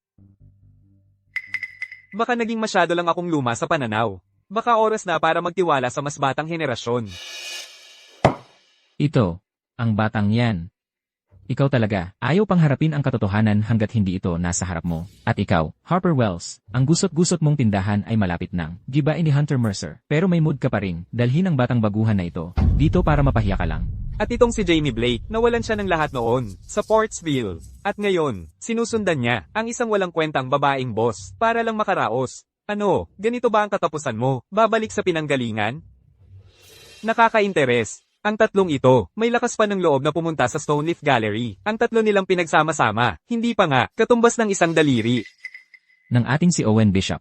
Baka naging masyado lang akong luma sa pananaw. Baka oras na para magtiwala sa mas batang henerasyon. Ito, ang batang yan. Ikaw talaga, ayaw pang harapin ang katotohanan hanggat hindi ito nasa harap mo. At ikaw, Harper Wells, ang gusot-gusot mong tindahan ay malapit nang gibain ni Hunter Mercer. Pero may mood ka pa rin, dalhin ang batang baguhan na ito, dito para mapahiya ka lang. At itong si Jamie Blake, nawalan siya ng lahat noon, sa Portsville. At ngayon, sinusundan niya, ang isang walang kwentang babaeng boss, para lang makaraos. Ano, ganito ba ang katapusan mo? Babalik sa pinanggalingan? Nakaka-interes. Ang tatlong ito, may lakas pa ng loob na pumunta sa Stoneleaf Gallery. Ang tatlo nilang pinagsama-sama, hindi pa nga, katumbas ng isang daliri. Ng ating si Owen Bishop.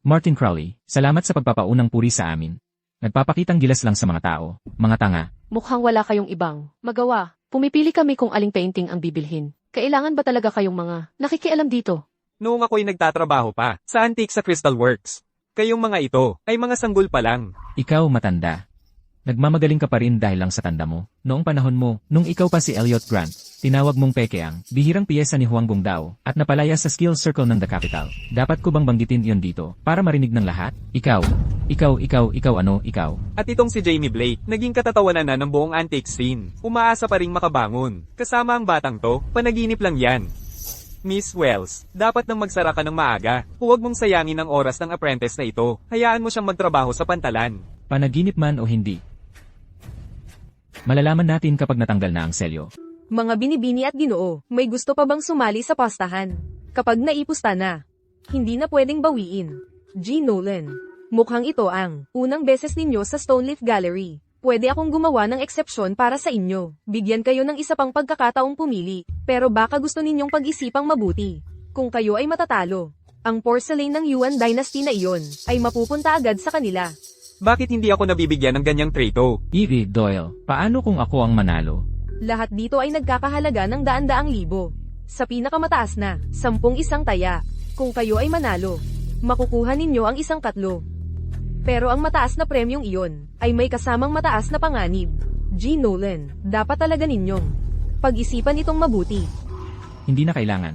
Martin Crowley, salamat sa pagpapaunang puri sa amin. Nagpapakitang gilas lang sa mga tao, mga tanga. Mukhang wala kayong ibang magawa. Pumipili kami kung aling painting ang bibilhin. Kailangan ba talaga kayong mga nakikialam dito? Noong ako'y nagtatrabaho pa, sa Antique sa Crystal Works. Kayong mga ito, ay mga sanggol pa lang. Ikaw matanda. Nagmamagaling ka pa rin dahil lang sa tanda mo. Noong panahon mo, nung ikaw pa si Elliot Grant, tinawag mong peke ang bihirang piyesa ni Huang Gongdao at napalaya sa Skills Circle ng The Capital. Dapat ko bang banggitin yon dito para marinig ng lahat? Ikaw. At itong si Jamie Blake, naging katatawanan na ng buong antique scene. Umaasa pa ring makabangon. Kasama ang batang to, panaginip lang yan. Miss Wells, dapat nang magsara ka ng maaga. Huwag mong sayangin ang oras ng apprentice na ito. Hayaan mo siyang magtrabaho sa pantalan. Panaginip man o hindi. Malalaman natin kapag natanggal na ang selyo. Mga binibini at ginoo, may gusto pa bang sumali sa pastahan? Kapag naipusta na, hindi na pwedeng bawiin. G. Nolan. Mukhang ito ang unang beses ninyo sa Stoneleaf Gallery. Pwede akong gumawa ng eksepsyon para sa inyo. Bigyan kayo ng isa pang pagkakataong pumili. Pero baka gusto ninyong pag-isipang mabuti. Kung kayo ay matatalo, ang porcelain ng Yuan Dynasty na iyon ay mapupunta agad sa kanila. Bakit hindi ako nabibigyan ng ganyang trato? Evie, Doyle, paano kung ako ang manalo? Lahat dito ay nagkakahalaga ng daan-daang libo. Sa pinakamataas na, 10 isang taya. Kung kayo ay manalo, makukuha ninyo ang isang 3. Pero ang mataas na premyong iyon, ay may kasamang mataas na panganib. G. Nolan, dapat talaga ninyong pag-isipan itong mabuti. Hindi na kailangan.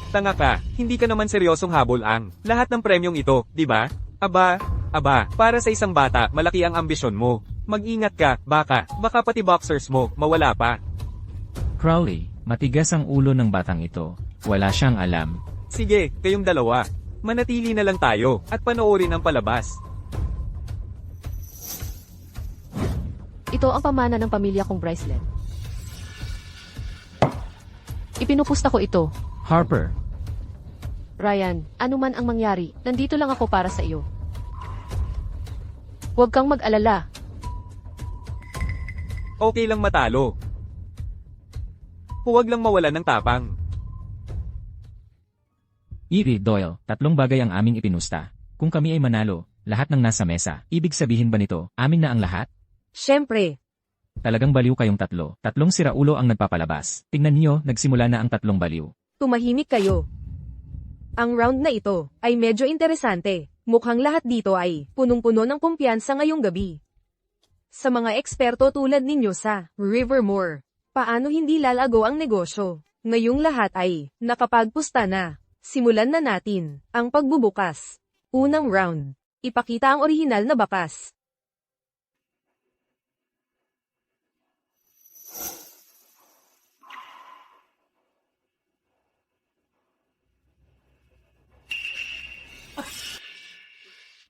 Tanga ka, hindi ka naman seryosong habol ang lahat ng premyong ito, di ba? Aba, para sa isang bata, malaki ang ambisyon mo. Mag-ingat ka, baka pati boxers mo, mawala pa. Crowley, matigas ang ulo ng batang ito. Wala siyang alam. Sige, kayong dalawa. Manatili na lang tayo, at panoorin ang palabas. Ito ang pamana ng pamilya kong Bryceland. Ipinupusta ko ito. Harper, Ryan, ano man ang mangyari, nandito lang ako para sa iyo. Huwag kang mag-alala. Okay lang matalo. Huwag lang mawalan ng tapang. Evie, Doyle, 3 bagay ang aming ipinusta. Kung kami ay manalo, lahat ng nasa mesa, ibig sabihin ba nito, amin na ang lahat? Siyempre, Talagang baliw kayong 3. 3 siraulo ang nagpapalabas. Tingnan niyo, nagsimula na ang 3 baliw. tumahimik kayo. Ang round na ito ay medyo interesante. Mukhang lahat dito ay punong-puno ng kumpiyansa ngayong gabi. Sa mga eksperto tulad ninyo sa Rivermore, paano hindi lalago ang negosyo? Ngayong lahat ay nakapagpusta na. Simulan na natin ang pagbubukas. Unang round. Ipakita ang orihinal na bakas.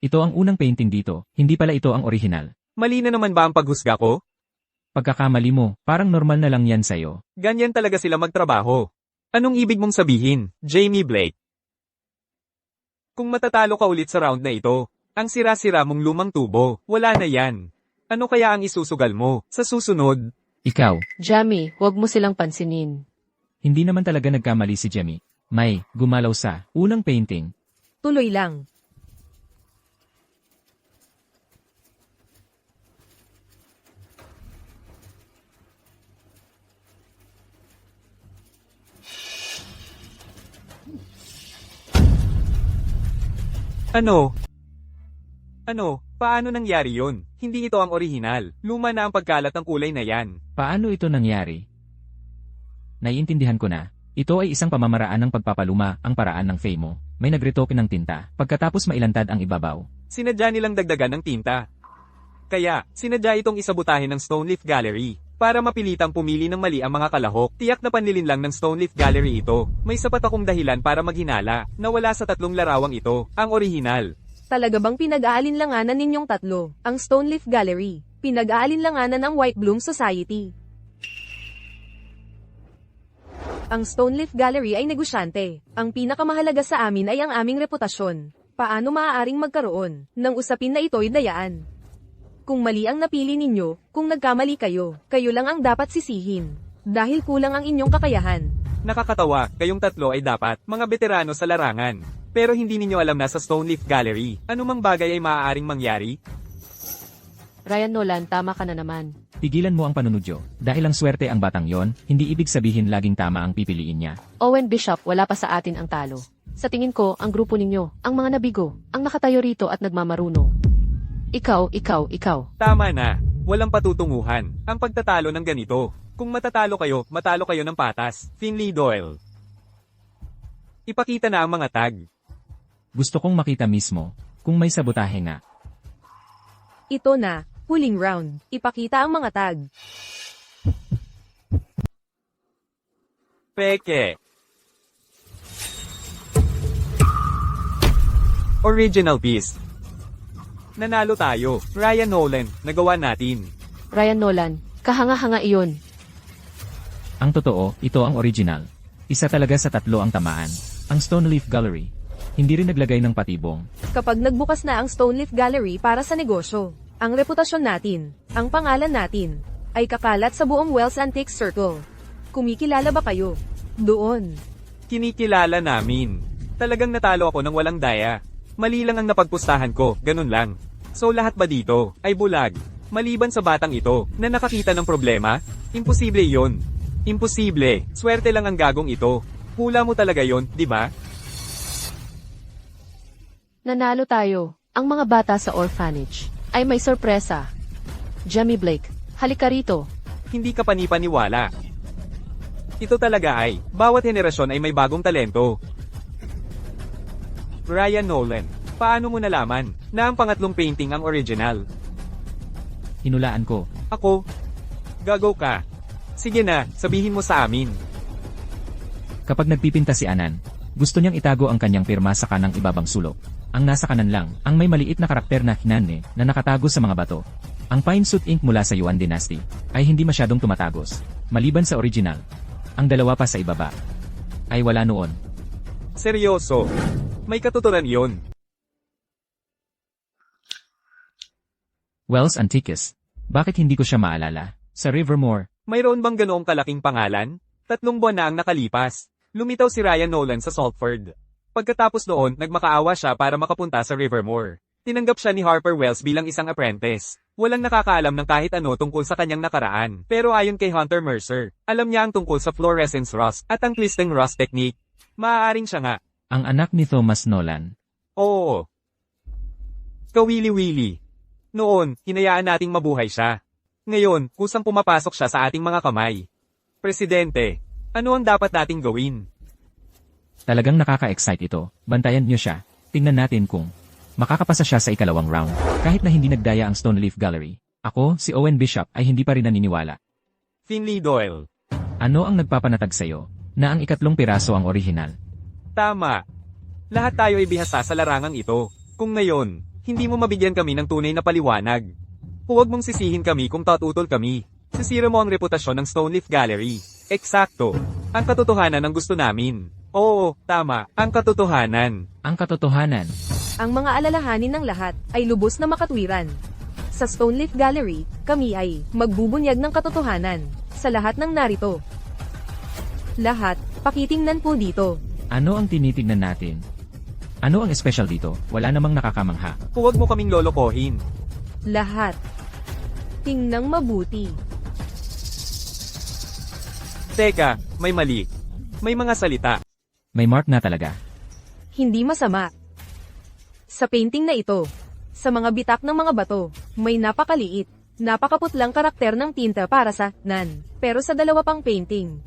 Ito ang unang painting dito, hindi pala ito ang orihinal. Mali na naman ba ang paghusga ko? Pagkakamali mo, parang normal na lang yan sa'yo. Ganyan talaga sila magtrabaho. Anong ibig mong sabihin, Jamie Blake? Kung matatalo ka ulit sa round na ito, ang sira-sira mong lumang tubo, wala na yan. Ano kaya ang isusugal mo sa susunod? Ikaw, Jamie, huwag mo silang pansinin. hindi naman talaga nagkamali si Jemmy. May, gumalaw sa, unang painting. Tuloy lang. Ano? Paano nangyari yon? Hindi ito ang orihinal. Luma na ang pagkalat ng kulay na yan. Paano ito nangyari? Naiintindihan ko na. Ito ay isang pamamaraan ng pagpapaluma, ang paraan ng Faye mo. May nagretoke ng tinta, pagkatapos mailantad ang ibabaw. Sinadya nilang dagdagan ng tinta. Kaya, sinadya itong isabutahin ng Stoneleaf Gallery. Para mapilitang pumili ng mali ang mga kalahok, tiyak na panlilin lang ng Stoneleaf Gallery ito. May sapat akong dahilan para maghinala, na wala sa 3 larawang ito, ang orihinal. Talaga bang pinag-aalinlanganan ninyong 3, ang Stoneleaf Gallery? Pinag-aalinlanganan ang White Bloom Society. Ang Stoneleaf Gallery ay negosyante. Ang pinakamahalaga sa amin ay ang aming reputasyon. Paano maaaring magkaroon ng usapin na ito'y dayaan? Kung mali ang napili ninyo, kung nagkamali kayo, kayo lang ang dapat sisihin. Dahil kulang ang inyong kakayahan. Nakakatawa, kayong 3 ay dapat mga veterano sa larangan. Pero hindi ninyo alam na sa Stoneleaf Gallery, anumang bagay ay maaaring mangyari. Ryan Nolan, tama ka na naman. Pigilan mo ang panunudyo. Dahil ang swerte ang batang yon, hindi ibig sabihin laging tama ang pipiliin niya. Owen Bishop, wala pa sa atin ang talo. Sa tingin ko, ang grupo ninyo, ang mga nabigo, ang nakatayo rito at nagmamarunong. Ikaw. Tama na, walang patutunguhan, ang pagtatalo ng ganito. Kung matatalo kayo, matalo kayo ng patas. Finley Doyle. Ipakita na ang mga tag. Gusto kong makita mismo, kung may sabotahe nga. Ito na, huling round. Ipakita ang mga tag. Peke. Original piece. Nanalo tayo. Ryan Nolan, nagawa natin. Ryan Nolan, kahanga-hanga iyon. Ang totoo, ito ang original. Isa talaga sa 3 ang tamaan. Ang Stoneleaf Gallery. Hindi rin naglagay ng patibong. Kapag nagbukas na ang Stoneleaf Gallery para sa negosyo, ang reputasyon natin, ang pangalan natin, ay kakalat sa buong Wells Antiques Circle. Kumikilala ba kayo? Doon. Kinikilala namin. Talagang natalo ako ng walang daya. Mali lang ang napagpustahan ko, ganun lang. So lahat ba dito, ay bulag? Maliban sa batang ito, na nakakita ng problema? Imposible yon. Imposible, swerte lang ang gagong ito. Hula mo talaga yon, di ba? Nanalo tayo. Ang mga bata sa orphanage ay may sorpresa. Jamie Blake, halika rito. Hindi ka panipaniwala. Ito talaga ay, bawat henerasyon ay may bagong talento. Ryan Nolan, paano mo nalaman na ang pangatlong painting ang original? Hinulaan ko. Ako? Gagaw ka. Sige na, sabihin mo sa amin. Kapag nagpipinta si Anan, gusto niyang itago ang kanyang pirma sa kanang ibabang sulok. Ang nasa kanan lang, ang may maliit na karakter na Hinane na nakatago sa mga bato. Ang Pine Suit ink mula sa Yuan Dynasty ay hindi masyadong tumatagos, maliban sa original. Ang dalawa pa sa ibaba ay wala noon. Seryoso. May katuturan yon. Wells Antiques. Bakit hindi ko siya maalala? Sa Rivermore, Mayroon bang ganoong kalaking pangalan? 3 buwan na ang nakalipas. Lumitaw si Ryan Nolan sa Saltford. Pagkatapos noon, nagmakaawa siya para makapunta sa Rivermore. Tinanggap siya ni Harper Wells bilang isang apprentice. Walang nakakaalam ng kahit ano tungkol sa kanyang nakaraan. Pero ayon kay Hunter Mercer, alam niya ang tungkol sa fluorescence rust at ang twisting rust technique. Maaaring siya nga. ang anak ni Thomas Nolan. Oo. Kawili-wili. Noon, hinayaan nating mabuhay siya. Ngayon, kusang pumapasok siya sa ating mga kamay. Presidente, ano ang dapat nating gawin? Talagang nakaka-excite ito. Bantayan niyo siya. Tingnan natin kung makakapasa siya sa ikalawang round. Kahit na hindi nagdaya ang Stoneleaf Gallery. Ako, si Owen Bishop, ay hindi pa rin naniniwala. Finley Doyle. Ano ang nagpapanatag sa'yo na ang ikatlong piraso ang orihinal? Tama. Lahat tayo ay bihasa sa larangang ito. Kung ngayon, hindi mo mabigyan kami ng tunay na paliwanag. Huwag mong sisihin kami kung tatutol kami. Sisira mo ang reputasyon ng Stoneleaf Gallery. Eksakto. Ang katotohanan ang gusto namin. Oo, tama. Ang katotohanan. Ang katotohanan. Ang mga alalahanin ng lahat ay lubos na makatwiran. Sa Stoneleaf Gallery, kami ay magbubunyag ng katotohanan sa lahat ng narito. Lahat, pakitingnan po dito. Ano ang tinitignan natin? Ano ang espesyal dito? Wala namang nakakamangha. Huwag mo kaming lolokohin. Lahat. Tingnang mabuti. Teka, may mali. May mga salita. May mark na talaga. Hindi masama. Sa painting na ito, sa mga bitak ng mga bato, may napakaliit, napakaputlang karakter ng tinta para sa nan. Pero sa dalawa pang painting,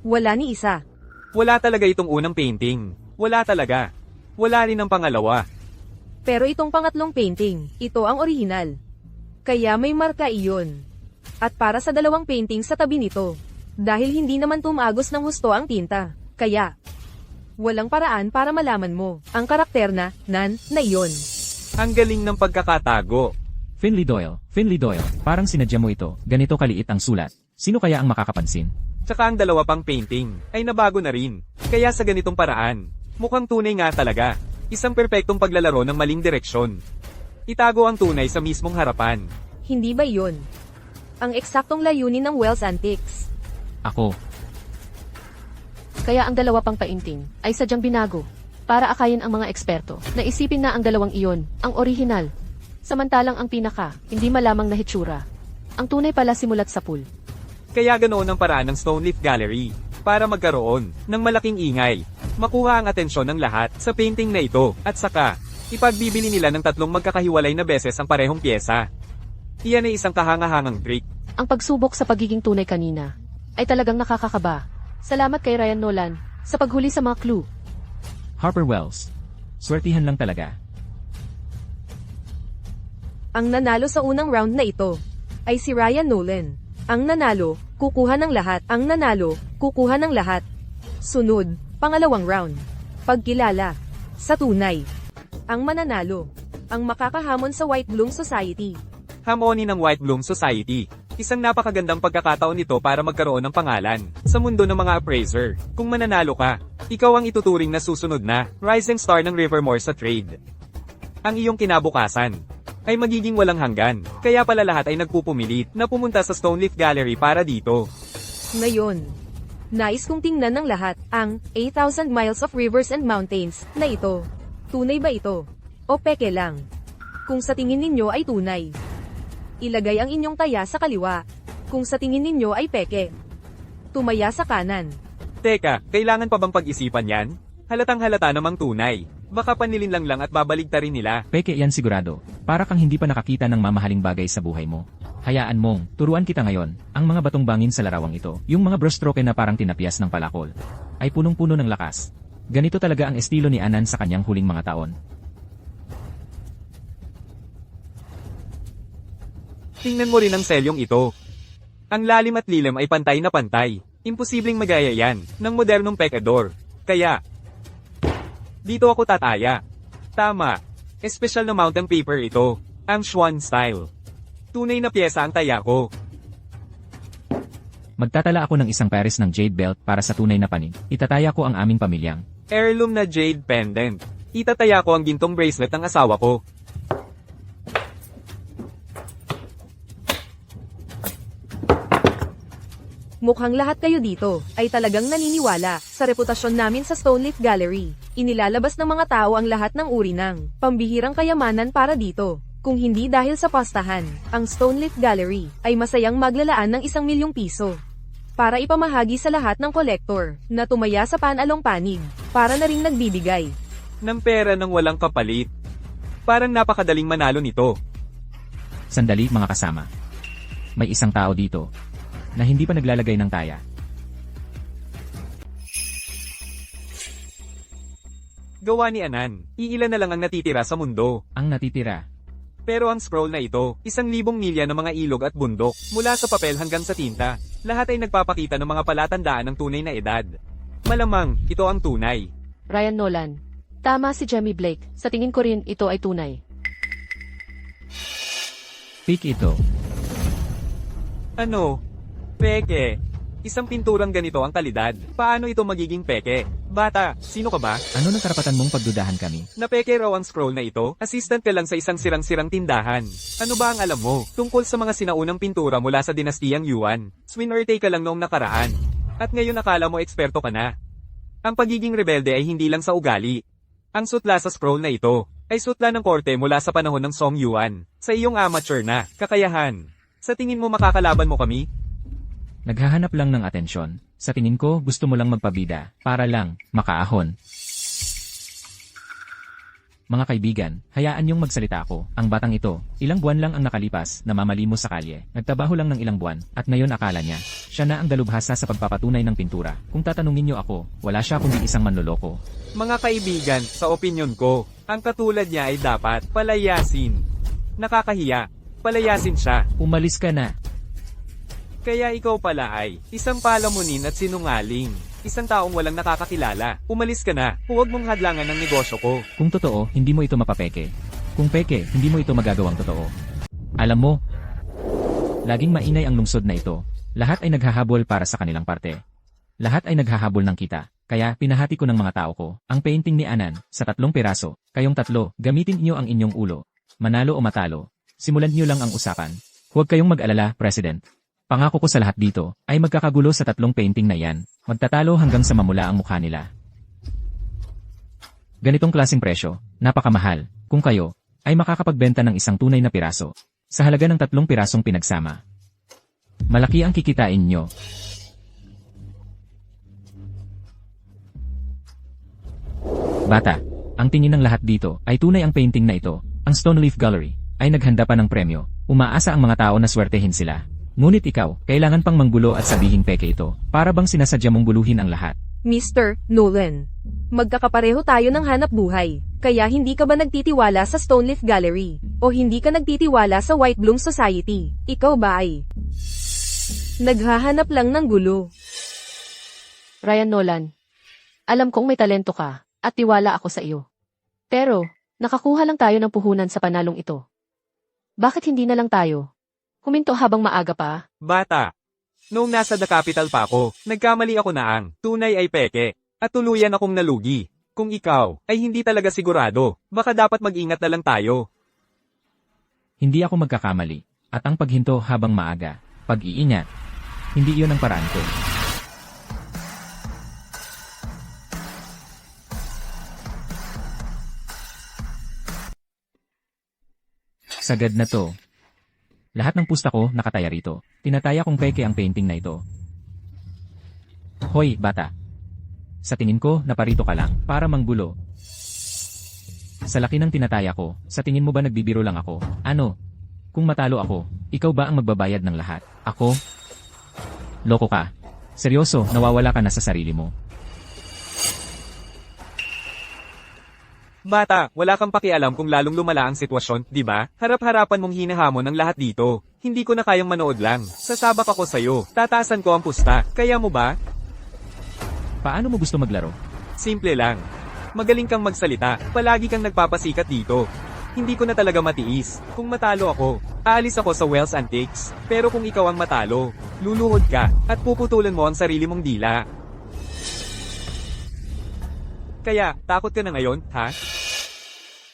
wala ni isa. Wala talaga itong unang painting. Wala talaga. Wala rin ang pangalawa. Pero itong pangatlong painting, ito ang orihinal. Kaya may marka iyon. At para sa dalawang painting sa tabi nito, dahil hindi naman tumagos ng husto ang tinta, kaya walang paraan para malaman mo ang karakter na nan na iyon. Ang galing ng pagkakatago. Finley Doyle, parang sinadya mo ito. Ganito kaliit ang sulat. Sino kaya ang makakapansin? Tsaka ang dalawa pang painting ay nabago na rin. Kaya sa ganitong paraan, mukhang tunay nga talaga. Isang perpektong paglalaro ng maling direksyon. Itago ang tunay sa mismong harapan. Hindi ba iyon ang eksaktong layunin ng Wells Antiques? Ako. Kaya ang dalawa pang painting ay sadyang binago para akayin ang mga eksperto na isipin na ang dalawang iyon ang orihinal. Samantalang ang pinaka, hindi malamang na hitsura. Ang tunay pala simulat sa pool. Kaya ganoon ang paraan ng Stoneleaf Gallery para magkaroon ng malaking ingay. Makuha ang atensyon ng lahat sa painting na ito at saka ipagbibili nila ng 3 magkakahiwalay na beses ang parehong pyesa. Iyan ay isang kahangahangang trick. Ang pagsubok sa pagiging tunay kanina ay talagang nakakakaba. Salamat kay Ryan Nolan sa paghuli sa mga clue. Harper Wells. Swertihan lang talaga. Ang nanalo sa unang round na ito ay si Ryan Nolan. Ang nanalo, kukuha ng lahat. Ang nanalo, kukuha ng lahat. Sunod, pangalawang round. Pagkilala. Sa tunay. Ang mananalo. Ang makakahamon sa White Bloom Society. Hamonin ng White Bloom Society. Isang napakagandang pagkakataon nito para magkaroon ng pangalan sa mundo ng mga appraiser. Kung mananalo ka, Ikaw ang ituturing na susunod na rising star ng Rivermore sa trade. Ang iyong kinabukasan ay magiging walang hanggan, kaya pala lahat ay nagpupumilit na pumunta sa Stoneleaf Gallery para dito. Ngayon, nais kong tingnan ng lahat ang 8,000 miles of rivers and mountains na ito. Tunay ba ito? O peke lang? Kung sa tingin ninyo ay tunay, ilagay ang inyong taya sa kaliwa. Kung sa tingin ninyo ay peke, tumaya sa kanan. Teka, kailangan pa bang pag-isipan yan? Halatang halata namang tunay. Baka panlilinlang lang at babaligtarin nila. Peke yan sigurado. Para kang hindi pa nakakita ng mamahaling bagay sa buhay mo. Hayaan mong, turuan kita ngayon, ang mga batong bangin sa larawang ito, yung mga brushstroke na parang tinapyas ng palakol, ay punong-puno ng lakas. Ganito talaga ang estilo ni Anan sa kanyang huling mga taon. Tingnan mo rin ang selyong ito. Ang lalim at lilim ay pantay na pantay. Imposibleng magaya yan ng modernong pekador. Kaya, dito ako tataya. Tama. Espesyal na mountain paper ito. Ang Schwann style. Tunay na pyesa ang taya ko. Magtatala ako ng isang pares ng jade belt para sa tunay na panig. Itataya ko ang aming pamilyang. Heirloom na jade pendant. Itataya ko ang gintong bracelet ng asawa ko. Mukhang lahat kayo dito ay talagang naniniwala sa reputasyon namin sa Stoneleaf Gallery. Inilalabas ng mga tao ang lahat ng uri ng pambihirang kayamanan para dito. Kung hindi dahil sa pastahan, ang Stoneleaf Gallery ay masayang maglalaan ng 1,000,000 piso para ipamahagi sa lahat ng kolektor na tumaya sa panalong panig para na ring nagbibigay Ng pera ng walang kapalit. Parang napakadaling manalo nito. Sandali mga kasama. May isang tao dito na hindi pa naglalagay ng taya. Gawa ni Anan. Iilan na lang ang natitira sa mundo. Ang natitira. Pero ang scroll na ito, 1,000 milya ng mga ilog at bundok, mula sa papel hanggang sa tinta, lahat ay nagpapakita ng mga palatandaan ng tunay na edad. Malamang, ito ang tunay. Ryan Nolan. Tama si Jemmy Blake. Sa tingin ko rin ito ay tunay. Fake ito. Ano? Peke. Isang pinturang ganito ang kalidad. Paano ito magiging peke? Bata, sino ka ba? Ano ng karapatan mong pagdudahan kami? Na peke raw ang scroll na ito? Assistant ka lang sa isang sirang-sirang tindahan. Ano ba ang alam mo tungkol sa mga sinaunang pintura mula sa dinastiyang Yuan? Swinerte ka lang noong nakaraan. At ngayon akala mo eksperto ka na. Ang pagiging rebelde ay hindi lang sa ugali. Ang sutla sa scroll na ito ay sutla ng korte mula sa panahon ng Song Yuan. Sa iyong amateur na kakayahan. Sa tingin mo makakalaban mo kami? Naghahanap lang ng atensyon. Sa tingin ko, gusto mo lang magpabida, para lang, makaahon. Mga kaibigan, hayaan niyong magsalita ako. Ang batang ito, ilang buwan lang ang nakalipas, namamalimos sa kalye. Nagtabaho lang ng ilang buwan, at ngayon akala niya, siya na ang dalubhasa sa pagpapatunay ng pintura. Kung tatanungin niyo ako, wala siya kundi isang manloloko. Mga kaibigan, sa opinyon ko, ang katulad niya ay dapat palayasin. Nakakahiya. Palayasin siya. Umalis ka na. Kaya ikaw pala ay isang palamunin at sinungaling. Isang taong walang nakakakilala. Umalis ka na. Huwag mong hadlangan ng negosyo ko. Kung totoo, hindi mo ito mapapeke. Kung peke, hindi mo ito magagawang totoo. Alam mo, laging mainay ang lungsod na ito. Lahat ay naghahabol para sa kanilang parte. Lahat ay naghahabol ng kita. Kaya pinahati ko ng mga tao ko ang painting ni Anan sa 3 piraso. Kayong 3, gamitin niyo ang inyong ulo. Manalo o matalo. Simulan niyo lang ang usapan. Huwag kayong mag-alala, President. Pangako ko sa lahat dito, ay magkakagulo sa 3 painting na yan. Magtatalo hanggang sa mamula ang mukha nila. Ganitong klaseng presyo, napakamahal, kung kayo, ay makakapagbenta ng isang tunay na piraso. Sa halaga ng 3 pirasong pinagsama. Malaki ang kikitain nyo. Bata, ang tingin ng lahat dito ay tunay ang painting na ito. Ang Stoneleaf Gallery ay naghanda pa ng premyo. Umaasa ang mga tao na swertehin sila. Ngunit ikaw, kailangan pang manggulo at sabihing peke ito, para bang sinasadya mong buluhin ang lahat. Mr. Nolan, magkakapareho tayo ng hanap buhay, kaya hindi ka ba nagtitiwala sa Stoneleaf Gallery? O hindi ka nagtitiwala sa White Bloom Society? Ikaw ba ay naghahanap lang ng gulo? Ryan Nolan. Alam kong may talento ka, at tiwala ako sa iyo. Pero, nakakuha lang tayo ng puhunan sa panalong ito. Bakit hindi na lang tayo huminto habang maaga pa? Bata. Noong nasa The Capital pa ako, nagkamali ako na ang tunay ay peke. At tuluyan akong nalugi. Kung ikaw ay hindi talaga sigurado, baka dapat mag-ingat na lang tayo. Hindi ako magkakamali. At ang paghinto habang maaga, pag-iingat. Hindi iyon ang paraan ko. Sagad na to. Lahat ng pusta ko nakataya rito. Tinataya kong peke ang painting na ito. Hoy, bata. Sa tingin ko, naparito ka lang, para manggulo. Sa laki ng tinataya ko, sa tingin mo ba nagbibiro lang ako? Ano? Kung matalo ako, ikaw ba ang magbabayad ng lahat? Ako? Loko ka. Seryoso, nawawala ka na sa sarili mo. Bata, wala kang pakialam kung lalong lumala ang sitwasyon, di ba? Harap-harapan mong hinahamon ang lahat dito. Hindi ko na kayang manood lang. Sasabak ako sa'yo. Tatasan ko ang pusta. Kaya mo ba? Paano mo gusto maglaro? Simple lang. Magaling kang magsalita. Palagi kang nagpapasikat dito. Hindi ko na talaga matiis. Kung matalo ako, aalis ako sa Wells Antiques. Pero kung ikaw ang matalo, luluhod ka at puputulan mo ang sarili mong dila. Kaya, takot ka na ngayon, ha?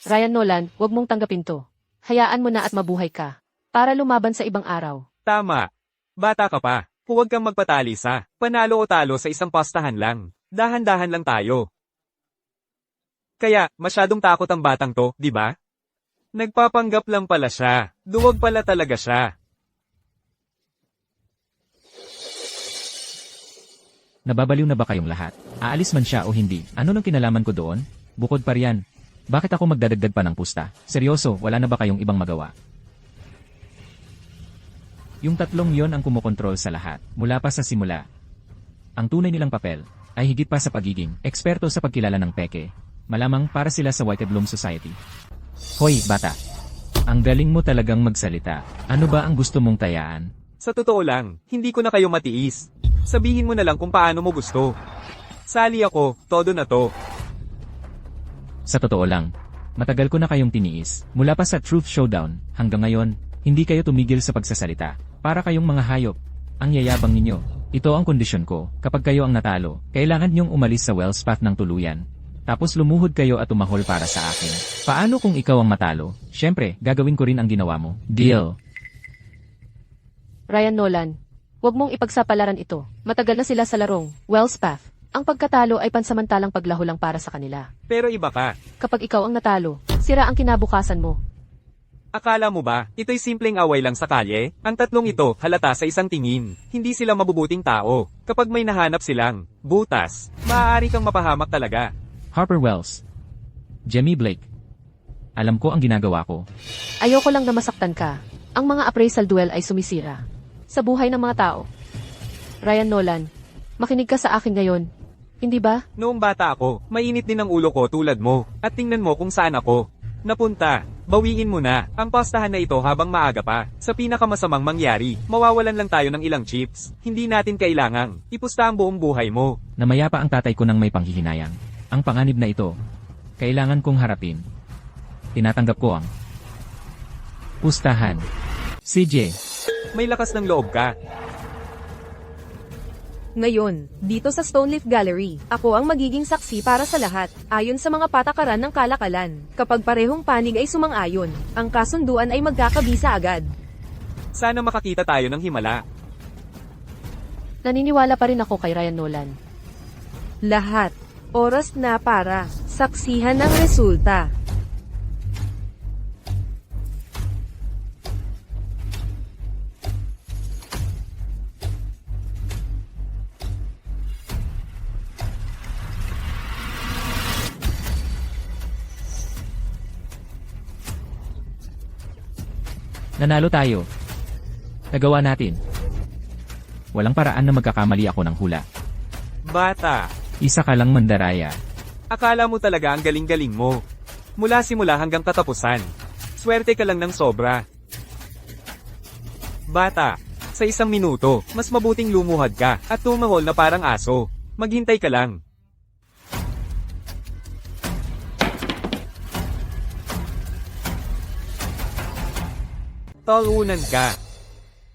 Ryan Nolan, huwag mong tanggapin to. Hayaan mo na at mabuhay ka. Para lumaban sa ibang araw. Tama. Bata ka pa. Huwag kang magpatalisa. Panalo o talo sa isang pastahan lang. Dahan-dahan lang tayo. Kaya, masyadong takot ang batang to, di ba? Nagpapanggap lang pala siya. Duwag pala talaga siya. Nababaliw na ba kayong lahat? Aalis man siya o hindi, ano nang kinalaman ko doon? Bukod pa riyan. Bakit ako magdadagdag pa ng pusta? Seryoso, wala na ba kayong ibang magawa? Yung tatlong yon ang kumokontrol sa lahat, mula pa sa simula. Ang tunay nilang papel, ay higit pa sa pagiging eksperto sa pagkilala ng peke. Malamang para sila sa White Bloom Society. Hoy, bata. Ang galing mo talagang magsalita. Ano ba ang gusto mong tayaan? Sa totoo lang, hindi ko na kayo matiis. Sabihin mo na lang kung paano mo gusto. Sali ako, todo na to. Sa totoo lang, matagal ko na kayong tiniis. Mula pa sa Truth Showdown, hanggang ngayon, hindi kayo tumigil sa pagsasalita. Para kayong mga hayop. Ang yayabang ninyo. Ito ang kondisyon ko. Kapag kayo ang natalo, kailangan niyong umalis sa Wells Path ng tuluyan. Tapos lumuhod kayo at umahol para sa akin. Paano kung ikaw ang matalo? Siyempre, gagawin ko rin ang ginawa mo. Deal. Ryan Nolan, huwag mong ipagsapalaran ito. Matagal na sila sa larong Wells Path. Ang pagkatalo ay pansamantalang paglaho lang para sa kanila. Pero iba ka. Kapag ikaw ang natalo, sira ang kinabukasan mo. Akala mo ba, ito'y simpleng away lang sa kalye? Ang tatlong ito, halata sa isang tingin. Hindi sila mabubuting tao. Kapag may nahanap silang butas, maaari kang mapahamak talaga. Harper Wells. Jemmy Blake. Alam ko ang ginagawa ko. Ayoko lang na masaktan ka. Ang mga appraisal duel ay sumisira sa buhay ng mga tao. Ryan Nolan, makinig ka sa akin ngayon. Hindi ba? Noong bata ako, mainit din ang ulo ko tulad mo. At tingnan mo kung saan ako napunta. Bawiin mo na ang pastahan na ito habang maaga pa. Sa pinakamasamang mangyari, mawawalan lang tayo ng ilang chips. Hindi natin kailangang ipusta ang buong buhay mo. Namaya pa ang tatay ko ng may panghihinayang. Ang panganib na ito, kailangan kong harapin. Tinatanggap ko ang pustahan. CJ. May lakas ng loob ka. Ngayon, dito sa Stoneleaf Gallery, ako ang magiging saksi para sa lahat, ayon sa mga patakaran ng kalakalan. Kapag parehong panig ay sumang-ayon, ang kasunduan ay magkakabisa agad. Sana makakita tayo ng himala. Naniniwala pa rin ako kay Ryan Nolan. Lahat. Oras na para saksihan ang resulta. Nanalo tayo. Nagawa natin. Walang paraan na magkakamali ako ng hula. Bata, Isa ka lang mandaraya. akala mo talaga ang galing-galing mo. Mula simula hanggang katapusan. Swerte ka lang ng sobra. Bata, sa isang minuto, mas mabuting lumuhad ka at tumahol na parang aso. Maghintay ka lang. Talunan ka.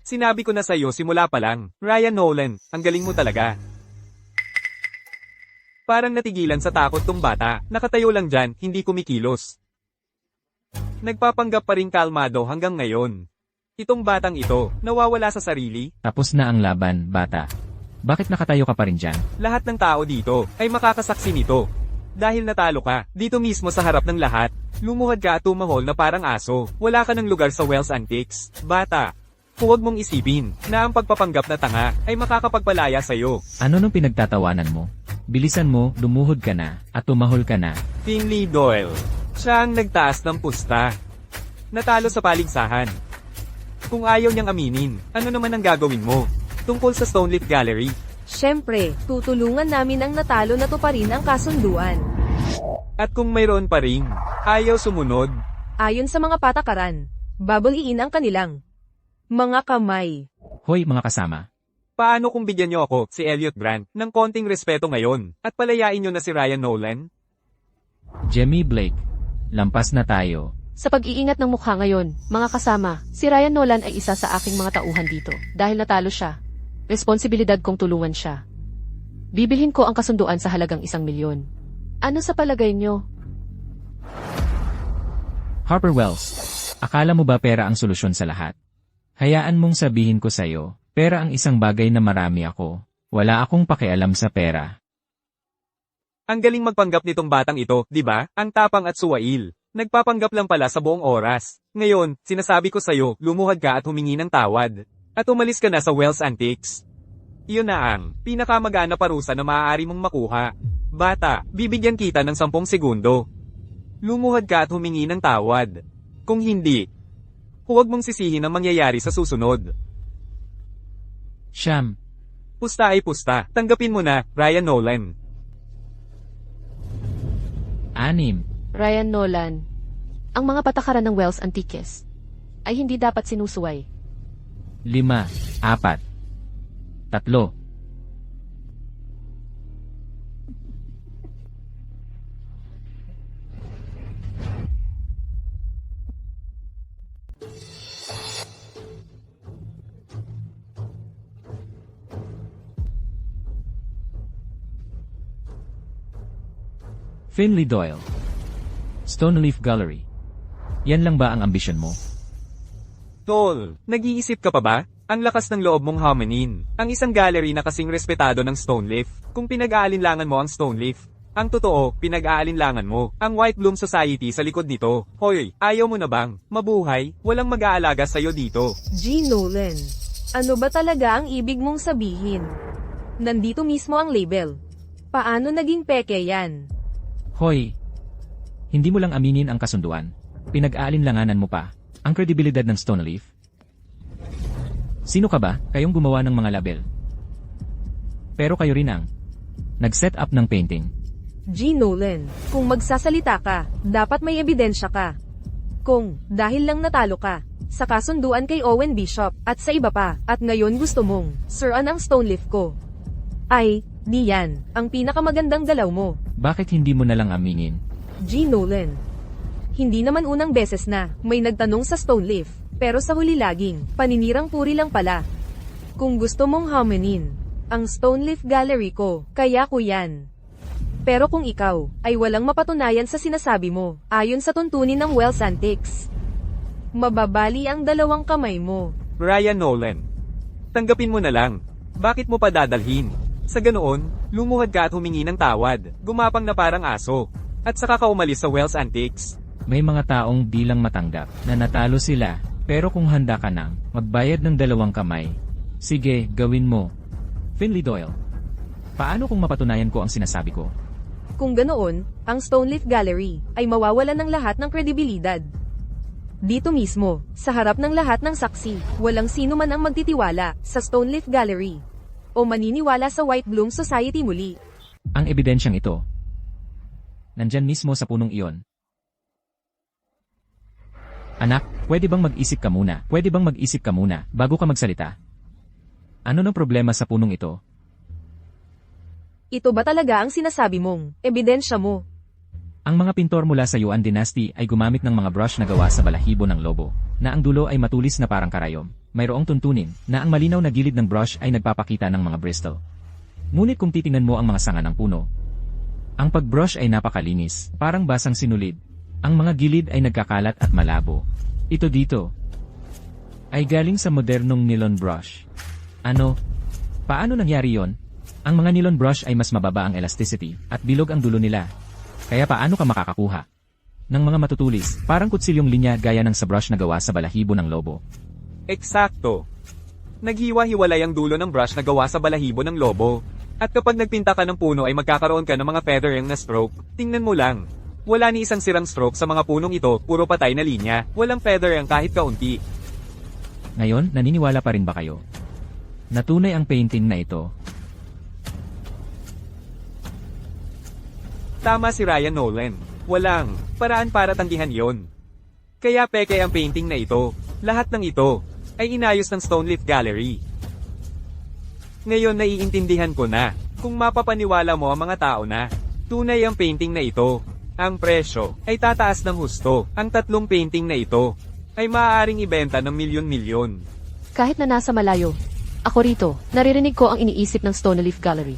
Sinabi ko na sa'yo simula pa lang, Ryan Nolan, ang galing mo talaga. Parang natigilan sa takot tong bata, nakatayo lang dyan, hindi kumikilos. Nagpapanggap pa rin kalmado hanggang ngayon. Itong batang ito, nawawala sa sarili. Tapos na ang laban, bata. Bakit nakatayo ka pa rin dyan? Lahat ng tao dito ay makakasaksi nito. Dahil natalo ka, dito mismo sa harap ng lahat, lumuhad ka at tumahol na parang aso. Wala ka ng lugar sa Wells Antiques. Bata, huwag mong isipin na ang pagpapanggap na tanga ay makakapagpalaya sa'yo. Ano nung pinagtatawanan mo? Bilisan mo, lumuhod ka na, at tumahol ka na. Finley Doyle. Siya ang nagtaas ng pusta. Natalo sa paligsahan. Kung ayaw niyang aminin, ano naman ang gagawin mo? Tungkol sa Stoneleaf Gallery. Siyempre, tutulungan namin ang natalo na tuparin ang kasunduan. At kung mayroon pa ring ayaw sumunod, Ayon sa mga patakaran, babaliin ang kanilang mga kamay. Hoy mga kasama, paano kung bigyan niyo ako, si Elliot Brandt, ng konting respeto ngayon, at palayain niyo na si Ryan Nolan? Jemmy Blake, lampas na tayo. Sa pag-iingat ng mukha ngayon, mga kasama, si Ryan Nolan ay isa sa aking mga tauhan dito. Dahil natalo siya, responsibilidad kong tulungan siya. Bibilhin ko ang kasunduan sa halagang 1 milyon. Ano sa palagay nyo? Harper Wells, akala mo ba pera ang solusyon sa lahat? Hayaan mong sabihin ko sa'yo, pera ang isang bagay na marami ako. Wala akong pakialam sa pera. Ang galing magpanggap nitong batang ito, di ba? Ang tapang at suwail. Nagpapanggap lang pala sa buong oras. Ngayon, sinasabi ko sa'yo, lumuhad ka at humingi ng tawad. At umalis ka na sa Wells Antiques. Iyon na ang pinakamagana parusa na maaari mong makuha. Bata, bibigyan kita ng 10 segundo. Lumuhad ka at humingi ng tawad. Kung hindi, huwag mong sisihin ang mangyayari sa susunod. Siyam, Pusta ay pusta. Tanggapin mo na, Ryan Nolan. 6, Ryan Nolan, ang mga patakaran ng Wells Antiques ay hindi dapat sinusuway. 5, 4, 3. Finley Doyle, Stoneleaf Gallery. Yan lang ba ang ambisyon mo? Tol, nag-iisip ka pa ba? Ang lakas ng loob mong hominin. Ang isang gallery na kasing respetado ng Stoneleaf. Kung pinag-aalinlangan mo ang Stoneleaf, ang totoo, pinag-aalinlangan mo ang White Bloom Society sa likod nito. Hoy, ayaw mo na bang mabuhay? Walang mag-aalaga sa'yo dito. G. Nolan, ano ba talaga ang ibig mong sabihin? Nandito mismo ang label. Paano naging peke yan? Hoy, hindi mo lang aminin ang kasunduan. Pinag-aalinlanganan mo pa ang kredibilidad ng Stoneleaf. Sino ka ba? Kayong gumawa ng mga label. Pero kayo rin ang nag-set up ng painting. G. Nolan, kung magsasalita ka, dapat may ebidensya ka. Kung, dahil lang natalo ka, sa kasunduan kay Owen Bishop, at sa iba pa, at ngayon gusto mong, siran ang Stoneleaf ko. Ay, di yan, ang pinakamagandang galaw mo. Bakit hindi mo na lang aminin? G. Nolan. Hindi naman unang beses na, may nagtanong sa Stoneleaf, pero sa huli laging, paninirang puri lang pala. Kung gusto mong hominin, ang Stoneleaf Gallery ko, kaya ko yan. Pero kung ikaw, ay walang mapatunayan sa sinasabi mo, ayon sa tuntunin ng Wells Antiques, mababali ang 2 kamay mo. Ryan Nolan. Tanggapin mo na lang. Bakit mo pa dadalhin? Sa ganoon, lumuhad ka at humingi ng tawad, gumapang na parang aso, at saka ka umalis sa Wells Antiques. May mga taong di lang matanggap na natalo sila, pero kung handa ka nang magbayad ng 2 kamay, sige, gawin mo. Finley Doyle, paano kung mapatunayan ko ang sinasabi ko? Kung ganoon, ang Stoneleaf Gallery ay mawawalan ng lahat ng kredibilidad. Dito mismo, sa harap ng lahat ng saksi, walang sino man ang magtitiwala sa Stoneleaf Gallery o maniniwala sa White Bloom Society muli. Ang ebidensyang ito, nandyan mismo sa punong iyon. Anak, pwede bang mag-isip ka muna? Pwede bang mag-isip ka muna bago ka magsalita? Ano ng problema sa punong ito? Ito ba talaga ang sinasabi mong ebidensya mo? Ang mga pintor mula sa Yuan Dynasty ay gumamit ng mga brush na gawa sa balahibo ng lobo, na ang dulo ay matulis na parang karayom. Mayroong tuntunin na ang malinaw na gilid ng brush ay nagpapakita ng mga bristle. Ngunit kung titingnan mo ang mga sanga ng puno, Ang pagbrush ay napakalinis, parang basang sinulid. Ang mga gilid ay nagkakalat at malabo. Ito dito ay galing sa modernong nylon brush. Ano? Paano nangyari yon? Ang mga nylon brush ay mas mababa ang elasticity at bilog ang dulo nila. Kaya paano ka makakakuha ng mga matutulis, parang kutsilyong linya gaya ng sa brush na gawa sa balahibo ng lobo? Eksakto. Naghiwa-hiwalay ang dulo ng brush na gawa sa balahibo ng lobo. At kapag nagpinta ka ng puno ay magkakaroon ka ng mga feathering na stroke. Tingnan mo lang. Wala ni isang sirang stroke sa mga punong ito, puro patay na linya. Walang feathering kahit kaunti. Ngayon, naniniwala pa rin ba kayo na tunay ang painting na ito? Tama si Ryan Nolan. Walang paraan para tanggihan yon. Kaya peke ang painting na ito. Lahat ng ito ay inayos ng Stoneleaf Gallery. Ngayon naiintindihan ko na kung mapapaniwala mo ang mga tao na tunay ang painting na ito. Ang presyo ay tataas ng husto. Ang tatlong painting na ito ay maaaring ibenta ng milyon-milyon. Kahit na nasa malayo, ako rito, naririnig ko ang iniisip ng Stoneleaf Gallery.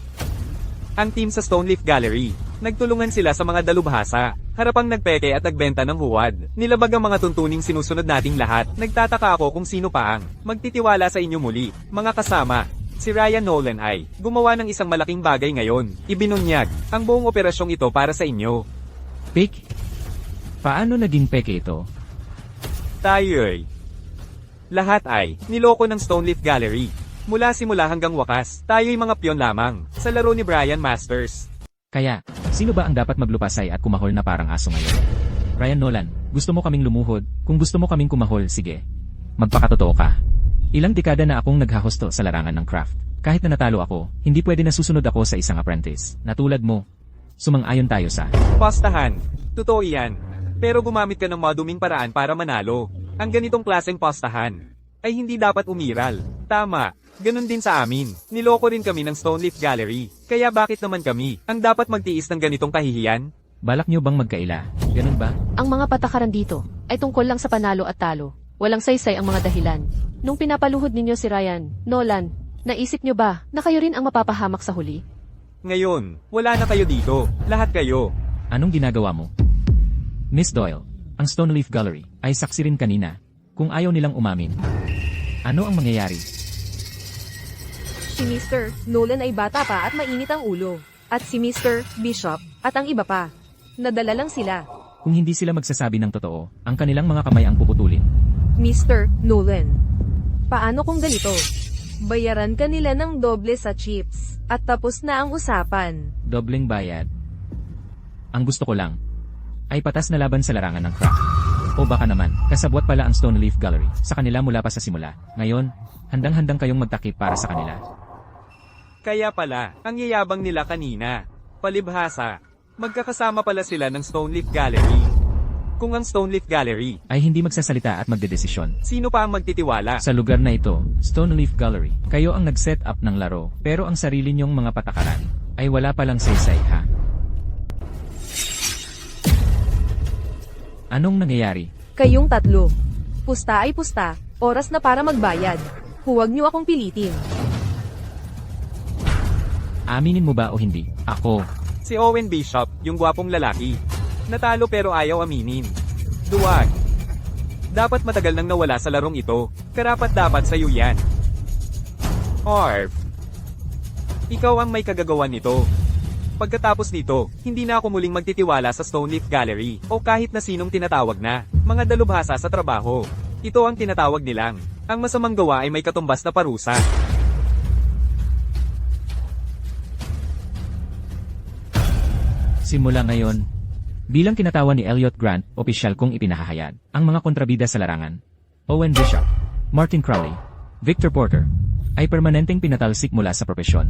Ang team sa Stoneleaf Gallery, nagtulungan sila sa mga dalubhasa, harapang nagpeke at nagbenta ng huwad. Nilabag ang mga tuntuning sinusunod nating lahat. Nagtataka ako kung sino pa ang magtitiwala sa inyo muli. Mga kasama, si Ryan Nolan ay gumawa ng isang malaking bagay ngayon. Ibinunyag ang buong operasyong ito para sa inyo. Fake? Paano naging peke ito? Tayo ay lahat ay niloko ng Stoneleaf Gallery. Mula simula hanggang wakas, tayo'y mga piyon lamang sa laro ni Brian Masters. Kaya, sino ba ang dapat maglupasay at kumahol na parang aso ngayon? Ryan Nolan, gusto mo kaming lumuhod? Kung gusto mo kaming kumahol, sige. Magpakatotoo ka. Ilang dekada na akong naghahusto sa larangan ng craft. Kahit na natalo ako, hindi pwede na susunod ako sa isang apprentice. Na tulad mo, sumang-ayon tayo sa Postahan. Totoo yan. Pero gumamit ka ng maduming paraan para manalo. Ang ganitong klaseng postahan ay hindi dapat umiral. Tama. Ganon din sa amin. Niloko rin kami ng Stoneleaf Gallery. Kaya bakit naman kami ang dapat magtiis ng ganitong kahihiyan? balak nyo bang magkaila? Ganun ba? Ang mga patakaran dito ay tungkol lang sa panalo at talo. Walang saysay ang mga dahilan. Nung pinapaluhod ninyo si Ryan, Nolan, naisip nyo ba na kayo rin ang mapapahamak sa huli? Ngayon, wala na kayo dito. Lahat kayo. Anong ginagawa mo? Miss Doyle, ang Stoneleaf Gallery ay saksi rin kanina. Kung ayaw nilang umamin, ano ang mangyayari? Si Mr. Nolan ay bata pa at mainit ang ulo. At si Mr. Bishop at ang iba pa. Nadala lang sila. Kung hindi sila magsasabi ng totoo, ang kanilang mga kamay ang puputulin. Mr. Nolan, paano kung ganito? Bayaran ka nila ng doble sa chips at tapos na ang usapan. Dobleng bayad. Ang gusto ko lang ay patas na laban sa larangan ng craft. O baka naman, kasabwat pala ang Stoneleaf Gallery sa kanila mula pa sa simula. Ngayon, handang-handang kayong magtakip para sa kanila. Kaya pala, ang yayabang nila kanina. Palibhasa. Magkakasama pala sila ng Stoneleaf Gallery. Kung ang Stoneleaf Gallery, Ay hindi magsasalita at magdedesisyon. sino pa ang magtitiwala? Sa lugar na ito, Stoneleaf Gallery, kayo ang nag-set up ng laro, pero ang sarili niyong mga patakaran ay wala palang saysay, ha? Anong nangyayari? Kayong tatlo. Pusta ay pusta, oras na para magbayad. Huwag niyo akong pilitin. Aminin mo ba o hindi? Ako. Si Owen Bishop, yung gwapong lalaki. Natalo pero ayaw aminin. Duwag. Dapat matagal nang nawala sa larong ito. Karapat dapat sa'yo yan. Orf. Ikaw ang may kagagawan nito. Pagkatapos nito, hindi na ako muling magtitiwala sa Stoneleaf Gallery o kahit na sinong tinatawag na mga dalubhasa sa trabaho. Ito ang tinatawag nilang ang masamang gawa ay may katumbas na parusa. Simula ngayon, bilang kinatawan ni Elliot Grant, opisyal kong ipinahahayag ang mga kontrabida sa larangan. Owen Bishop, Martin Crowley, Victor Porter, ay permanenteng pinatalsik mula sa propesyon.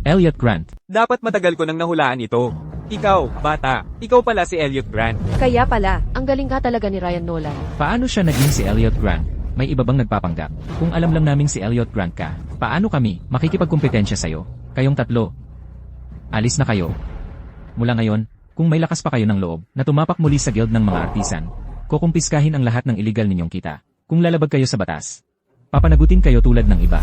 Elliot Grant, Dapat matagal ko nang nahulaan ito. Ikaw, bata. Ikaw pala si Elliot Grant. Kaya pala, Ang galing ka talaga ni Ryan Nolan. paano siya naging si Elliot Grant? May iba bang nagpapanggap? Kung alam lang naming si Elliot Grant ka, paano kami makikipagkumpetensya sa'yo? Kayong tatlo. Alis na kayo. Mula ngayon, kung may lakas pa kayo ng loob na tumapak muli sa guild ng mga artisan, kukumpiskahin ang lahat ng illegal ninyong kita. Kung lalabag kayo sa batas, papanagutin kayo tulad ng iba.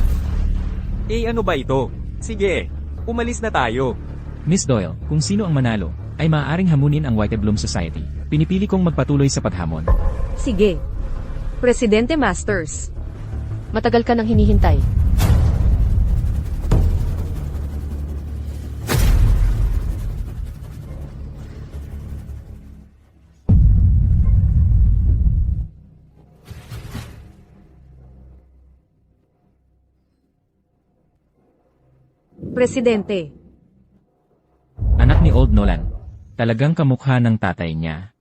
Ano ba ito? Sige, umalis na tayo. Miss Doyle, kung sino ang manalo, ay maaaring hamunin ang White Bloom Society. Pinipili kong magpatuloy sa paghamon. Sige. Presidente Masters. Matagal ka nang hinihintay. Presidente. Anak ni Old Nolan. Talagang kamukha ng tatay niya.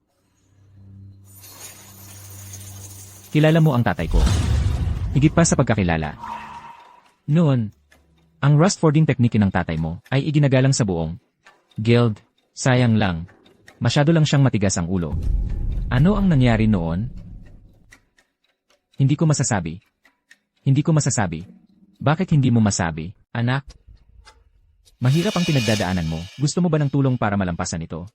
Kilala mo ang tatay ko. Higit pa sa pagkakilala. Noon, ang Rustfording technique ng tatay mo ay iginagalang sa buong guild. Sayang lang. Masyado lang siyang matigas ang ulo. Ano ang nangyari noon? Hindi ko masasabi. Hindi ko masasabi. Bakit hindi mo masabi, anak? Mahirap ang pinagdadaanan mo. Gusto mo ba ng tulong para malampasan ito?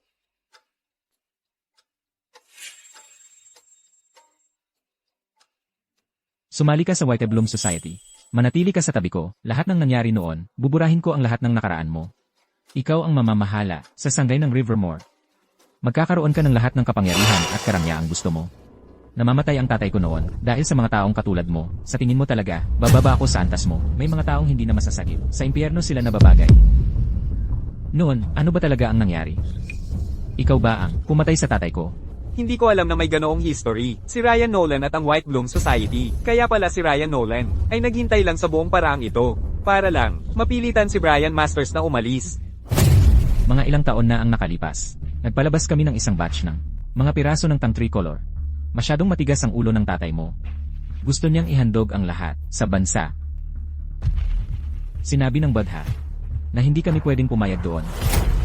Sumali ka sa White Bloom Society. Manatili ka sa tabi ko. Lahat ng nangyari noon, buburahin ko ang lahat ng nakaraan mo. Ikaw ang mamamahala sa sangay ng Rivermore. Magkakaroon ka ng lahat ng kapangyarihan at karangyaan gusto mo. Namamatay ang tatay ko noon dahil sa mga taong katulad mo. Sa tingin mo talaga, bababa ako sa antas mo. May mga taong hindi na masasakit. Sa impyerno sila nababagay. Noon, ano ba talaga ang nangyari? Ikaw ba ang pumatay sa tatay ko? Hindi ko alam na may ganoong history. Si Ryan Nolan at ang White Bloom Society. Kaya pala si Ryan Nolan ay naghintay lang sa buong paraang ito. Para lang, mapilitan si Brian Masters na umalis. Mga ilang taon na ang nakalipas. Nagpalabas kami ng isang batch ng mga piraso ng tang tricolor. Masyadong matigas ang ulo ng tatay mo. Gusto niyang ihandog ang lahat sa bansa. Sinabi ng Badha na hindi kami pwedeng pumayag doon.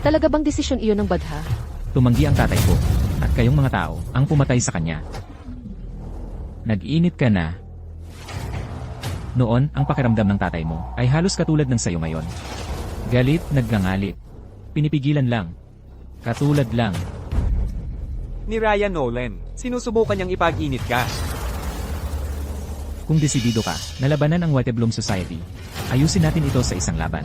Talaga bang desisyon iyon ng Badha? Tumanggi ang tatay ko at kayong mga tao ang pumatay sa kanya. Nag-init ka na. Noon, ang pakiramdam ng tatay mo ay halos katulad ng sayo ngayon. Galit, nagngangalit. Pinipigilan lang. Katulad lang. Ni Ryan Nolan, sinusubukan niyang ipag-init ka. Kung desidido ka, nalabanan ang White Bloom Society, ayusin natin ito sa isang laban.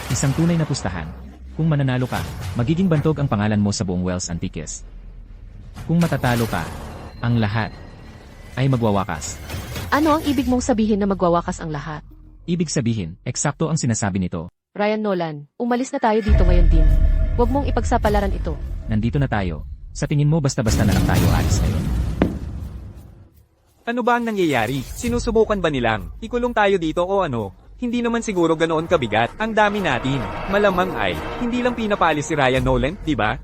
Isang tunay na pustahan. Kung mananalo ka, magiging bantog ang pangalan mo sa buong Wells Antiques. Kung matatalo ka, ang lahat ay magwawakas. Ano ang ibig mong sabihin na magwawakas ang lahat? Ibig sabihin, eksakto ang sinasabi nito. Ryan Nolan, umalis na tayo dito ngayon din. Huwag mong ipagsapalaran ito. Nandito na tayo. Sa tingin mo basta-basta na lang tayo alis ngayon. Ano ba ang nangyayari? Sinusubukan ba nilang ikulong tayo dito o ano? Hindi naman siguro ganoon kabigat. Ang dami natin. Malamang ay, hindi lang pinapalis si Ryan Nolan, di ba?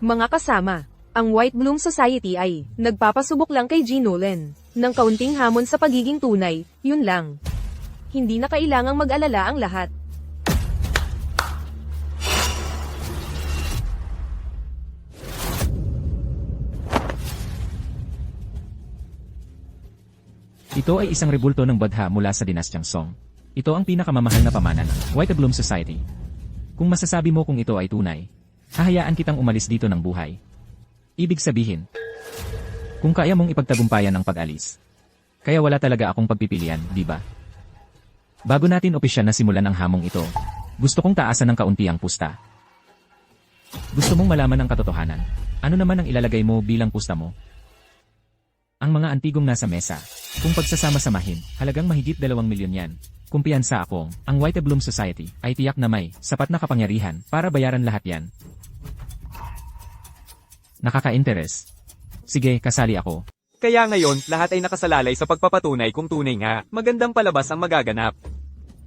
Mga kasama, ang White Bloom Society ay nagpapasubok lang kay G. Nolan ng kaunting hamon sa pagiging tunay, yun lang. Hindi na kailangang mag-alala ang lahat. Ito ay isang rebulto ng Badha mula sa dinastyang Song. Ito ang pinakamamahal na pamana ng White Bloom Society. Kung masasabi mo kung ito ay tunay, hahayaan kitang umalis dito ng buhay. Ibig sabihin, kung kaya mong ipagtagumpayan ang pag-alis. Kaya wala talaga akong pagpipilian, di ba? Bago natin opisyal na simulan ang hamong ito, gusto kong taasan ng kaunti ang pusta. Gusto mong malaman ang katotohanan. Ano naman ang ilalagay mo bilang pusta mo? Ang mga antigong nasa mesa. Kung pagsasama-samahin, halagang mahigit 2 milyon yan. Kumpiyansa akong, ang White Bloom Society ay tiyak na may sapat na kapangyarihan para bayaran lahat yan. Nakaka-interes. Sige, kasali ako. Kaya ngayon, lahat ay nakasalalay sa pagpapatunay kung tunay nga, magandang palabas ang magaganap.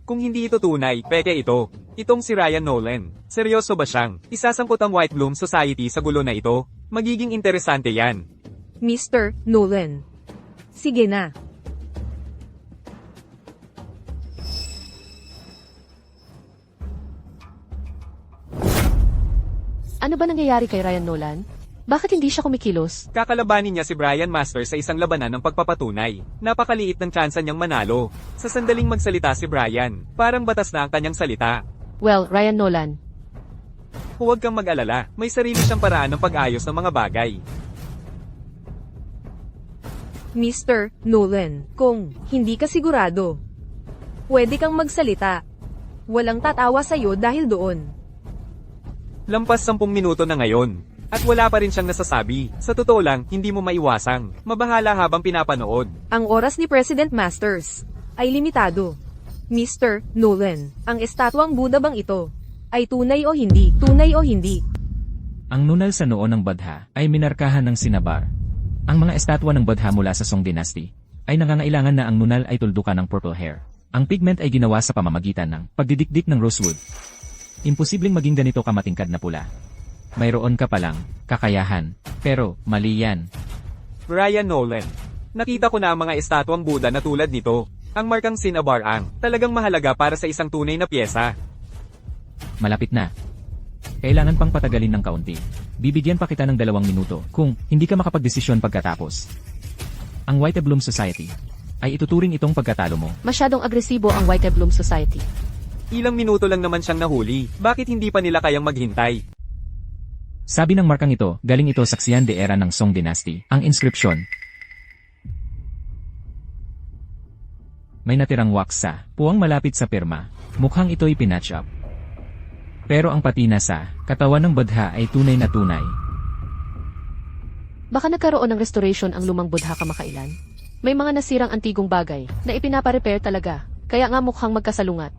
Kung hindi ito tunay, peke ito. Itong si Ryan Nolan. Seryoso ba siyang isasangkot ang White Bloom Society sa gulo na ito? Magiging interesante yan. Mr. Nolan. Sige na. Ano ba nangyayari kay Ryan Nolan? Bakit hindi siya kumikilos? Kakalabanin niya si Brian Masters sa isang labanan ng pagpapatunay. Napakaliit ng tsansa niyang manalo. Sa sandaling magsalita si Brian, parang batas na ang kanyang salita. Well, Ryan Nolan, Huwag kang mag-alala, may sarili siyang paraan ng pag-ayos ng mga bagay. Mr. Nolan, kung hindi ka sigurado, pwede kang magsalita. Walang tatawa sa'yo dahil doon. Lampas 10 minuto na ngayon. At wala pa rin siyang nasasabi. Sa totoo lang, hindi mo maiwasang mabahala habang pinapanood. Ang oras ni President Masters ay limitado. Mr. Nolan, ang estatwang Buddha bang ito ay tunay o hindi? Tunay o hindi? Ang nunal sa noo ng Buddha ay minarkahan ng sinabar. Ang mga estatwa ng Buddha mula sa Song Dynasty ay nangangailangan na ang nunal ay tuldukan ng purple hair. Ang pigment ay ginawa sa pamamagitan ng pagdidikdik ng rosewood. Imposibleng maging ganito kamatingkad na pula. Mayroon ka palang kakayahan, pero mali yan. Brian Nolan. Nakita ko na ang mga estatwang Buddha na tulad nito. Ang markang sinabar ang talagang mahalaga para sa isang tunay na pyesa. Malapit na. Kailangan pang patagalin ng kaunti. Bibigyan pa kita ng 2 minuto kung hindi ka makapagdesisyon pagkatapos. Ang White Bloom Society ay ituturing itong pagkatalo mo. Masyadong agresibo ang White Bloom Society. Ilang minuto lang naman siyang nahuli. Bakit hindi pa nila kayang maghintay? Sabi ng markang ito, galing ito sa Xian de era ng Song Dynasty. Ang inscription. May natirang wax sa puwang malapit sa pirma. Mukhang ito'y pinatch up. Pero ang patina sa katawan ng Buddha ay tunay na tunay. Baka nagkaroon ng restoration ang lumang Buddha kamakailan. May mga nasirang antigong bagay na ipinapa-repair talaga, kaya nga mukhang magkasalungat.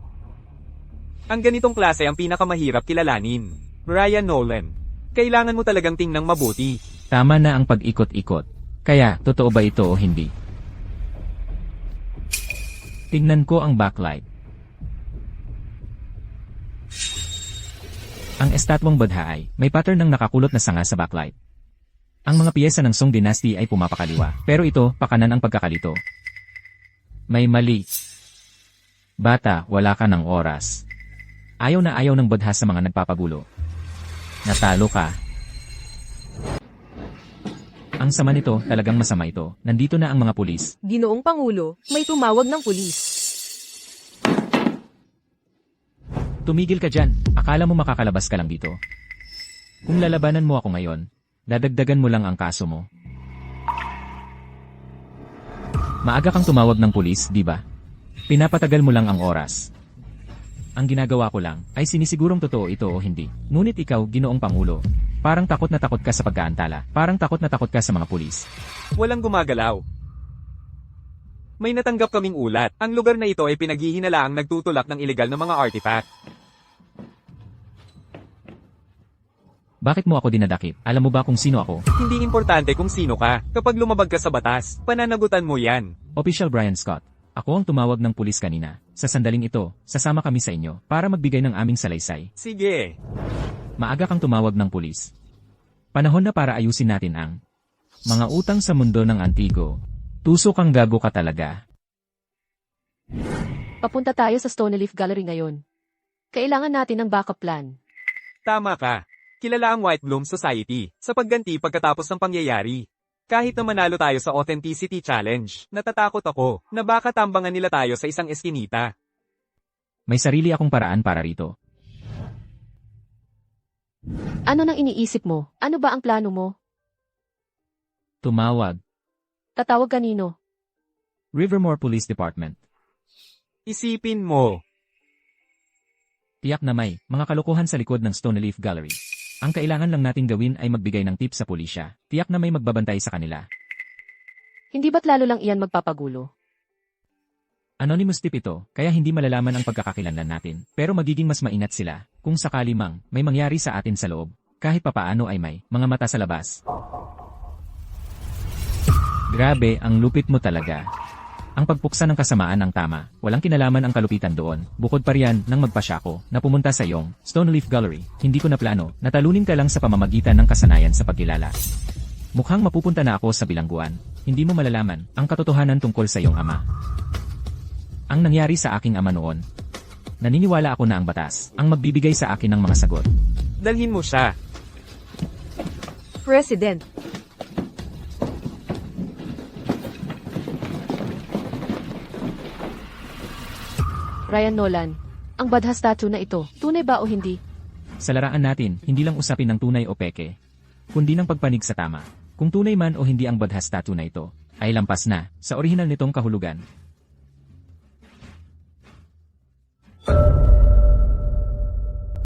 Ang ganitong klase ang pinakamahirap kilalanin. Brian Nolan. Kailangan mo talagang tingnang mabuti. Tama na ang pag-ikot-ikot. Kaya, totoo ba ito o hindi? Tingnan ko ang backlight. Ang estatwang Buddha ay may pattern ng nakakulot na sanga sa backlight. Ang mga piyesa ng Song Dynasty ay pumapakaliwa, pero ito, pakanan ang pagkakalito. May mali. Bata, wala ka ng oras. Ayaw na ayaw ng Buddha sa mga nagpapagulo. Natalo ka. Ang sama nito, talagang masama ito. Nandito na ang mga pulis. Ginoong Pangulo, may tumawag ng pulis. Tumigil ka dyan. Akala mo makakalabas ka lang dito. Kung lalabanan mo ako ngayon, dadagdagan mo lang ang kaso mo. Maaga kang tumawag ng pulis, di ba? Pinapatagal mo lang ang oras. Ang ginagawa ko lang ay sinisigurong totoo ito o hindi. Ngunit ikaw, Ginoong Pangulo, parang takot na takot ka sa pagkaantala. Parang takot na takot ka sa mga pulis. Walang gumagalaw. May natanggap kaming ulat. Ang lugar na ito ay pinaghihinalaang nagtutulak ng ilegal na mga artifact. Bakit mo ako dinadakip? Alam mo ba kung sino ako? Hindi importante kung sino ka. Kapag lumabag ka sa batas, pananagutan mo yan. Official Brian Scott. Ako ang tumawag ng pulis kanina. Sa sandaling ito, sasama kami sa inyo para magbigay ng aming salaysay. Sige. Maaga kang tumawag ng pulis. Panahon na para ayusin natin ang mga utang sa mundo ng antigo. Tuso kang gago ka talaga. Papunta tayo sa Stoneleaf Gallery ngayon. Kailangan natin ng backup plan. Tama ka. Kilala ang White Bloom Society sa pagganti pagkatapos ng pangyayari. Kahit na manalo tayo sa Authenticity Challenge, natatakot ako na baka tambangan nila tayo sa isang eskinita. May sarili akong paraan para rito. Ano nang iniisip mo? Ano ba ang plano mo? Tumawag. Tatawag kanino? Rivermore Police Department. Isipin mo. Tiyak na may mga kalokohan sa likod ng Stoneleaf Gallery. Ang kailangan lang nating gawin ay magbigay ng tip sa pulisya. Tiyak na may magbabantay sa kanila. Hindi ba't lalo lang iyan magpapagulo? Anonymous tip ito, kaya hindi malalaman ang pagkakakilanlan natin. Pero magiging mas maingat sila kung sakali mang may mangyari sa atin sa loob. Kahit papaano ay may mga mata sa labas. Grabe, ang lupit mo talaga. Ang pagpuksa ng kasamaan ang tama. Walang kinalaman ang kalupitan doon. Bukod pa riyan nang magpasya ko na pumunta sa iyong Stoneleaf Gallery. Hindi ko na plano. Natalunin ka lang sa pamamagitan ng kasanayan sa pagkilala. Mukhang mapupunta na ako sa bilangguan. Hindi mo malalaman ang katotohanan tungkol sa iyong ama. Ang nangyari sa aking ama noon. Naniniwala ako na ang batas ang magbibigay sa akin ng mga sagot. Dalhin mo siya. President, Ryan Nolan, ang Buddha statue na ito, tunay ba o hindi? Sa laraan natin, hindi lang usapin ng tunay o peke, kundi ng pagpanig sa tama. Kung tunay man o hindi ang Buddha statue na ito, ay lampas na sa orihinal nitong kahulugan.